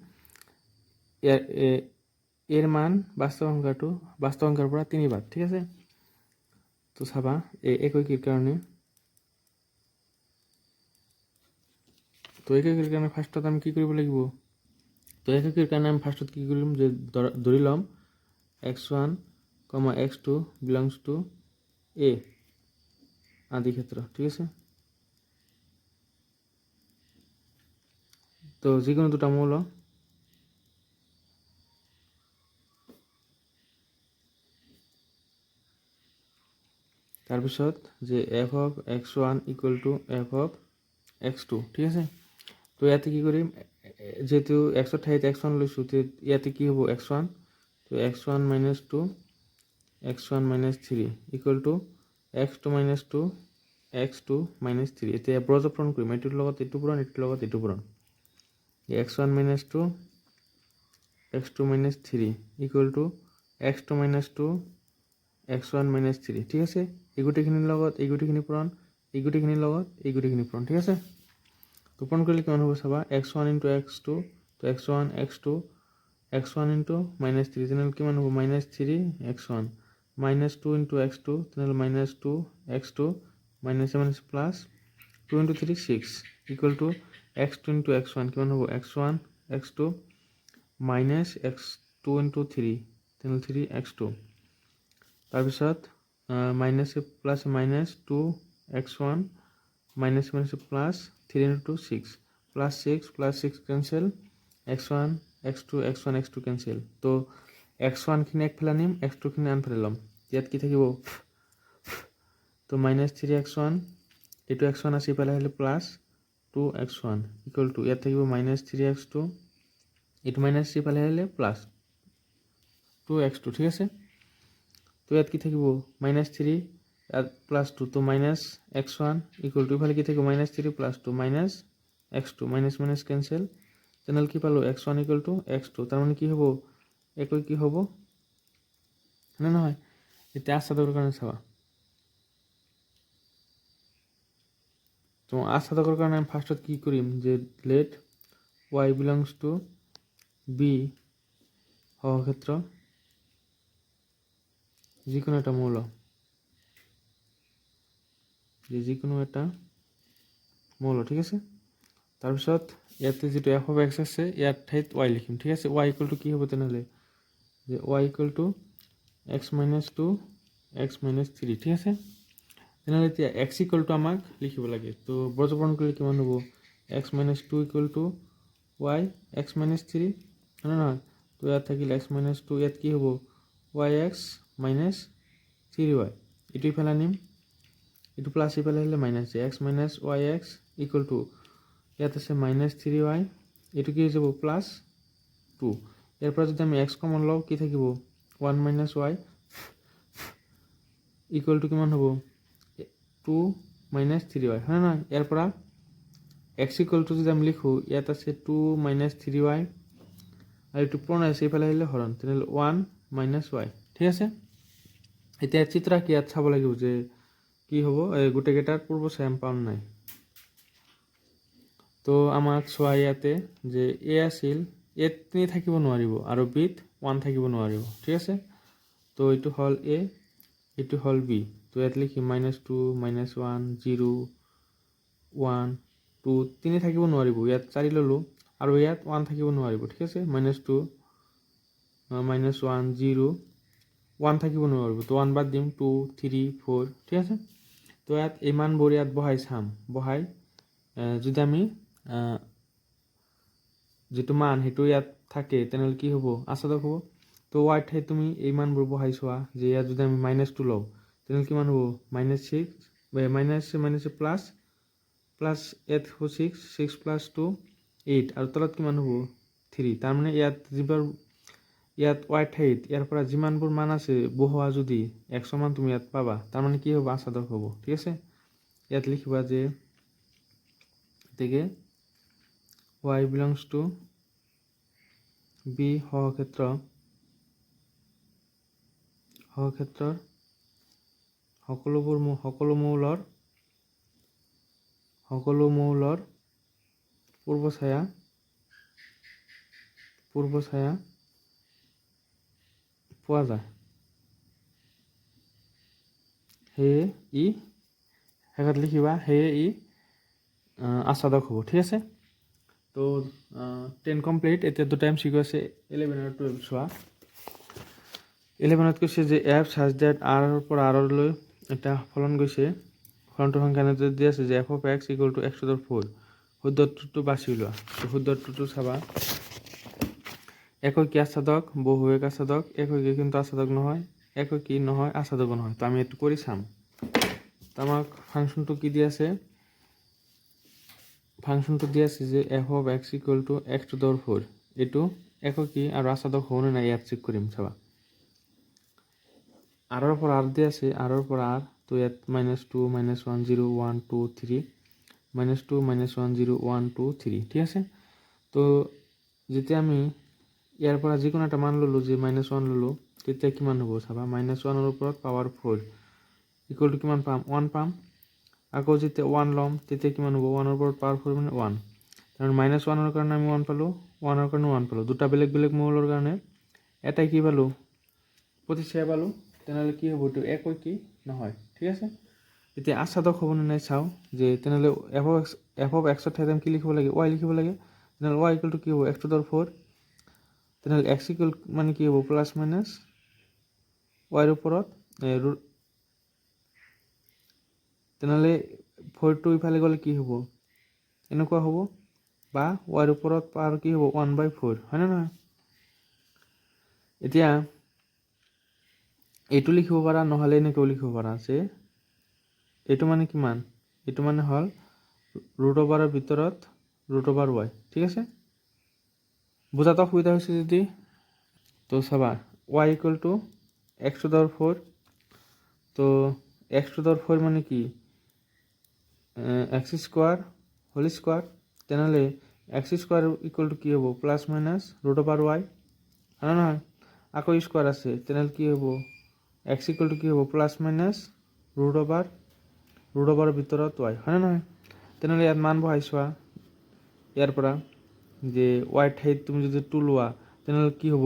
ইয়াৰ এৰ মান বাস্তৱ সংখ্যাৰ পৰা 3 বাদ। ঠিক আছে, তো চাবা একৈকীৰ কাৰণে, তো একৈকীৰ কাৰণে ফাৰ্ষ্টত আমি কি কৰিব লাগিব, তো একৈকীৰ কাৰণে আমি ফাৰ্ষ্টত কি কৰিম যে ধৰি ল'ম x1, x2 belongs two a আদি ক্ষেত্ৰ। ঠিক আছে, তো যিকোনো দুটা মৌল তাৰপিছত যে f of x1 equal to f of x2। ঠিক আছে, তো ইয়াতে কি কৰিম, যেহেতু এক্সৰ ঠাইত x1 লৈছোঁ, ইয়াতে কি হ'ব x1, তো x1 minus 2 x1 minus 3 equal to x2 minus 2 x2 minus 3। এতিয়া ব্ৰজ পূৰণ কৰিম, এইটোৰ লগত এইটো পূৰণ, এইটোৰ লগত এইটো পূৰণ, x1 minus 2 x2 minus 3 equal to x2 minus 2 x1 minus 3। ঠিক আছে, এই গোটেইখিনিৰ লগত এই গোটেইখিনি পূৰণ, এই গোটেইখিনিৰ লগত এই গোটেইখিনি পূৰণ। ঠিক আছে, তো পূৰণ কৰিলে কিমান হ'ব চাবা, x1 ইনটু x2, তো x1 x1 ইনটু মাইনাছ 3, তেনেহ'লে কিমান হ'ব minus 3 x1, minus 2 into x2, তেনেহ'লে minus 2 x2, minus minus plus 2 into 3 6 equal to x2 into x1 কিমান হ'ব x1 x2 minus x2 into 3, তেনেহ'লে 3 x2, তাৰপিছত minus plus minus 2 x1 minus minus plus 3 into 6 plus 6 cancel x1 x2 x1 x2 cancel তো x1 খিনি এক ফেলা নিম x2 খিনি আন ফেলে ল'ম ইয়াত কি থাকিব তো মাইনাস 3x1 এইটো x1 আছে ইফালে আহিলে প্লাস 2x1 ইকুয়াল টু ইয়াত থাকিব মাইনাস 3x2 এইটো মাইনাস ইফালে আহিলে প্লাস 2x2 ঠিক আছে তো ইয়াত কি থাকিব মাইনাস 3 আর প্লাস 2 তো মাইনাস x1 ইকুয়াল টু ইফালে কি থাকিব minus 3 plus 2 minus x2 minus minus cancel channel কি পালো x1 ইকুয়াল টু x2 তার মানে কি হব একই কি হব না না হয় এটা আসাদর কারণে ছাওয়া তো আসাদর কারণে আমি ফার্স্টত কি করিম যে let y belongs to b হওয়া ক্ষেত্র যে কোনো একটা মৌল যে কোনো একটা মৌল ঠিক আছে তাৰপিছত ইয়াতে যেটো f of x আছে ইয়াৰ ঠাইত y লিখিম ঠিক আছে y ইকুয়াল টু কি হ'ব তেনেহলে যে y equal two x minus 2 x minus 3 ঠিক আছে তেনেহলে এতিয়া x ইকুয়াল টু আমাক লিখিব লাগে তো বৰ্জপৰণ কৰিলে কিমান হ'ব x minus 2 equal to y x minus 3 না না তো ইয়াত থাকিল x minus 2 ইয়াত কি হ'ব yx minus 3y এটো ইফালে নিম এটো প্লাস ইফালে হলে minus x minus yx equal to ইয়াত আছে মাইনাস 3y এটো কি হৈ যাব প্লাস 2 ইয়াৰ পৰা যদি আমি x কমন লও কি থাকিব 1 minus y ইকুয়াল টু কিমান হ'ব 2 minus 3y হয় না ইয়াৰ পৰা x ইকুয়াল টু যদি আমি লিখো ইয়াত আছে 2 minus 3y আর এটো পূরণ আছে ইফালে হলে হরণ তাহলে 1 minus y ঠিক আছে এতিয়া চিত্র কি ইয়াত চাব লাগিব যে কি হ'ব গোটে কেটাৰ পূৰ্ব সেম পাউন নাই তো আমাক সোয়া ইয়াতে যে a আছিল a তিনি থাকিব নোৱাৰিব আৰু b ত 1 থাকিব নোৱাৰিব ঠিক আছে তো এটো হল a এটো হল b তো ইয়াত লিখি -2 -1 0 1 2 তিনি থাকিব নোৱাৰিব ইয়াত 4 ললো আৰু ইয়াত 1 থাকিব নোৱাৰিব ঠিক আছে -2 -1 0 1 থাকিব নোৱাৰিব তো 1 বাদ দিম 2 3 4 ঠিক আছে তো ইয়াত ইমান বোৰ ইয়াত বহাই চাম বহাই যদি আমি যেটো মান হেতু ইয়াত থাকে তেনেহলে কি হ'ব আসাদক হ'ব তো y ঠাই তুমি এই মানবোৰ বহাই চোৱা যে ইয়াত যদি আমি -2 লও তেনেহলে কিমান হ'ব -6 মাইনাস প্লাস প্লাস 8 হ'ব 6 6 প্লাস 2 8 আৰু তলত কিমান হ'ব 3 তাৰ মানে ইয়াত যিবাৰ ইয়াত y ঠাইত ইয়াৰ পৰা যিমানবোৰ মান আছে বহোৱা যদি 100 মান তুমি ইয়াত পাবা তাৰ মানে কি হ'ব আসাদক হ'ব ঠিক আছে ইয়াত লিখিবা যে থেকে y belongs to b হওয়া ক্ষেত্ৰৰ সকলো মৌলৰ পূৰ্ব ছায়া পোৱা যায় হেয়ে ই হেগত লিখিবা হেয়ে ই আসাদক হ'ব ঠিক আছে তো 10 কমপ্লিট এতিয়া দুটা এমসিকিউ আছে 11 আৰু 12 চোৱা 11ত কৈছে যে f such that r ৰ পৰা r লৈ এটা ফলন গৈছে ফলনটো সংখ্যা নিৰ্দেশ দি আছে যে f of x equal to x to the 4 শুদ্ধটো বাছি লোৱা তো শুদ্ধটো চাবা একই আসাদক বহু আসাদক একই কিন্তু আসাদক নহয় একই নহয় আসাদক নহয় তো আমি এটো কৰি চাম তো আমাক ফাংশনটো কি দি আছে ফাংশনটো দি আছে যে f of x equal to x to the 4 এটো একই আৰু আসাদক হওনে না ইয়াত চেক কৰিম চাবা r ৰ পৰা r দি আছে r ৰ পৰা r তো ইয়াত -2 -1 0 1 2 3 -2 -1 0 1 2 3 ঠিক আছে তো যেতিয়া আমি ইয়াৰ পৰা যিকোনো এটা মান ললো যে -1 ললো তেতিয়া কিমান হ'ব চাবা -1 ৰ ওপৰত পাৱাৰ 4 ইকুয়াল টু কিমান পাম 1 পাম আকৌ যেতিয়া 1 লম তেতিয়া কিমান হ'ব 1 ৰ ওপৰত পাৱাৰ 4 মানে 1 কাৰণ -1 ৰ কাৰণে আমি 1 পালো 1 ৰ কাৰণে 1 পালো দুটা বেলেগ বেলেগ মৌলৰ কাৰণে এটাই কি পালো প্ৰতিচ্ছায়া পালো তেনেহলে কি হ'ব তো একই কি নহয় ঠিক আছে এতিয়া আসাদক হ'ব নাই চাও যে তেনেহলে f of x ৰ ঠাইত আমি কি লিখিব লাগে y লিখিব লাগে তেনেহলে y ইকুয়াল টু কি হ'ব x to the 4 তেনেহলে x ইকুয়াল মানে কি হ'ব প্লাস মাইনাস y ৰ ওপৰত তেনেহলে ফ'ৰটো ইফালে গ'লে কি হ'ব এনেকুৱা হ'ব বা ৱাইৰ ওপৰত পাৱাৰ কি হ'ব 1/4 হয়নে নহয় এতিয়া এইটো লিখিব পাৰা নহ'লে এনেকৈও লিখিব পাৰা যে এইটো মানে কিমান এইটো মানে হ'ল √ওভাৰৰ ভিতৰত √y ঠিক আছে বুজাতো অসুবিধা হৈছে যদি তো চাবা y = x⁴ তো x⁴ মানে কি x² তেনেহ'লে x² কি হ'ব প্লাছ মাইনাছ √y হয় নহয় আকৌ স্কোৱাৰ আছে তেনেহ'লে কি হ'ব x কি হ'ব প্লাছ মাইনাছ √ওভাৰৰ ভিতৰত y হয় নহয় তেনেহ'লে ইয়াত মান বহাই চোৱা ইয়াৰ পৰা যে y ঠাইত তুমি যদি 2 লোৱা তেনেহ'লে কি হ'ব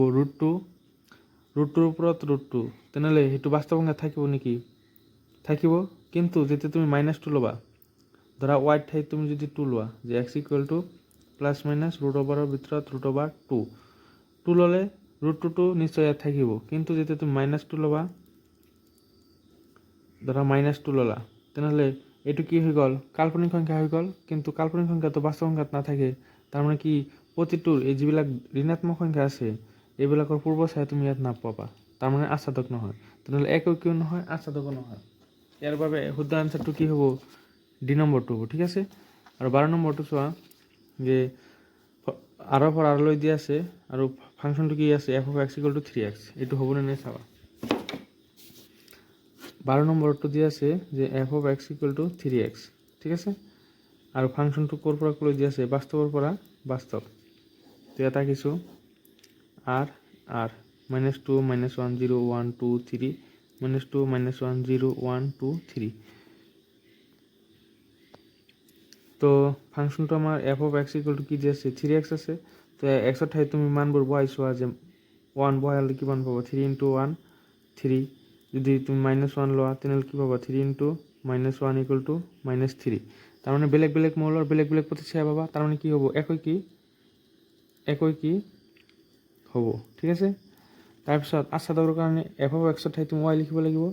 √2 ওপৰত √2 তেনেহ'লে সেইটো বাস্তৱ সংখ্যা থাকিব নেকি থাকিব কিন্তু যেতিয়া তুমি -2 ল'বা ধৰা y ঠাইত তুমি যদি 2 লোৱা যে x প্লাছ মাইনাছ √ওভাৰৰ ভিতৰত √2 ল'লে √2 নিশ্চয় ইয়াত থাকিব কিন্তু যেতিয়া তুমি -2 ল'বা ধৰা -2 ল'লা তেনেহ'লে এইটো কি হৈ গ'ল কাল্পনিক সংখ্যা হৈ গ'ল কিন্তু কাল্পনিক সংখ্যাটো বাস্তৱ সংখ্যাত নাথাকে তাৰমানে কি প্ৰতিটোৰ এই যিবিলাক ঋণাত্মক সংখ্যা আছে এইবিলাকৰ পূৰ্ব চাই তুমি ইয়াত নাপাবা তাৰমানে আস্বাদক নহয় তেনেহ'লে এককীয় নহয় আস্বাদকো নহয় ইয়াৰ বাবে শুদ্ধ আনচাৰটো কি হ'ব ডি নম্বৰটো হ'ব ঠিক আছে আৰু 12 নম্বৰটো চোৱা যে আৰৰ পৰা আৰলৈ দিয়া আছে আৰু ফাংচনটো কি আছে f(x) = 3x এইটো হ'বনে নাই চাবা 12 নম্বৰটো দিয়া আছে যে f(x) = 3x ঠিক আছে আৰু ফাংচনটো ক'ৰ পৰা লৈ দিয়া আছে বাস্তৱৰ পৰা বাস্তৱ তো ইয়াত আঁকিছোঁ r -2 -1 0 1 2 3 -2 -1 0 1 2 3 তো ফাংচনটো আমাৰ f(x) = কি দিয়া আছে 3x আছে তো x ঠাইত তুমি মানবোৰ বহাই চোৱা যে 1 বহালে কিমান পাবা 3 × 1 3 যদি তুমি -1 লোৱা তেনেহ'লে কি পাবা 3 × -1 = -3 তাৰমানে বেলেগ বেলেগ মৌলৰ বেলেগ বেলেগ প্ৰতিক্ৰিয়া পাবা তাৰমানে কি হ'ব একই হ'ব ঠিক আছে তাৰপিছত আস্বাদকৰ কাৰণে f(x) ঠাইত তুমি y লিখিব লাগিব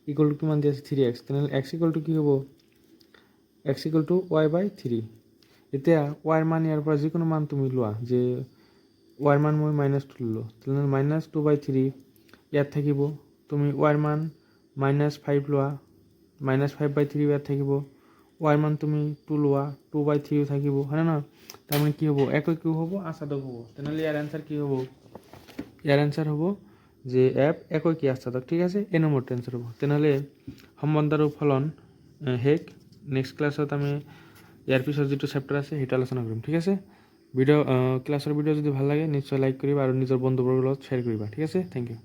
= কিমান দিয়া আছে 3x তেনেহ'লে x কি হ'ব x = y/3 এতিয়া y ৰ মান ইয়াৰ পৰা যিকোনো মান তুমি লোৱা যে y ৰ মান মই -2 ল'লোঁ তেনেহ'লে -2/3 ইয়াত থাকিব তুমি y ৰ মান -5 লোৱা -5/3 ইয়াত থাকিব y ৰ মান তুমি 2 লোৱা 2/3 থাকিব হয়নে নহয় তাৰমানে কি হ'ব এককীয় হ'ব আস্বাদক হ'ব তেনেহ'লে ইয়াৰ এনসাৰ কি হ'ব ইয়াৰ এনসাৰ হ'ব যে f এককীয় আস্বাদক ঠিক আছে এই নম্বৰটো এনসাৰ হ'ব তেনেহ'লে সম্বন্ধ আৰু ফলন শেষ নেক্সট ক্লাছত আমি ইয়াৰ পিছত যিটো চেপ্টাৰ আছে সেইটো আলোচনা কৰিম ঠিক আছে ক্লাছৰ ভিডিঅ' যদি ভাল লাগে নিশ্চয় লাইক কৰিবা আৰু নিজৰ বন্ধুবৰ্গৰ লগত শ্বেয়াৰ কৰিবা ঠিক আছে থেংক ইউ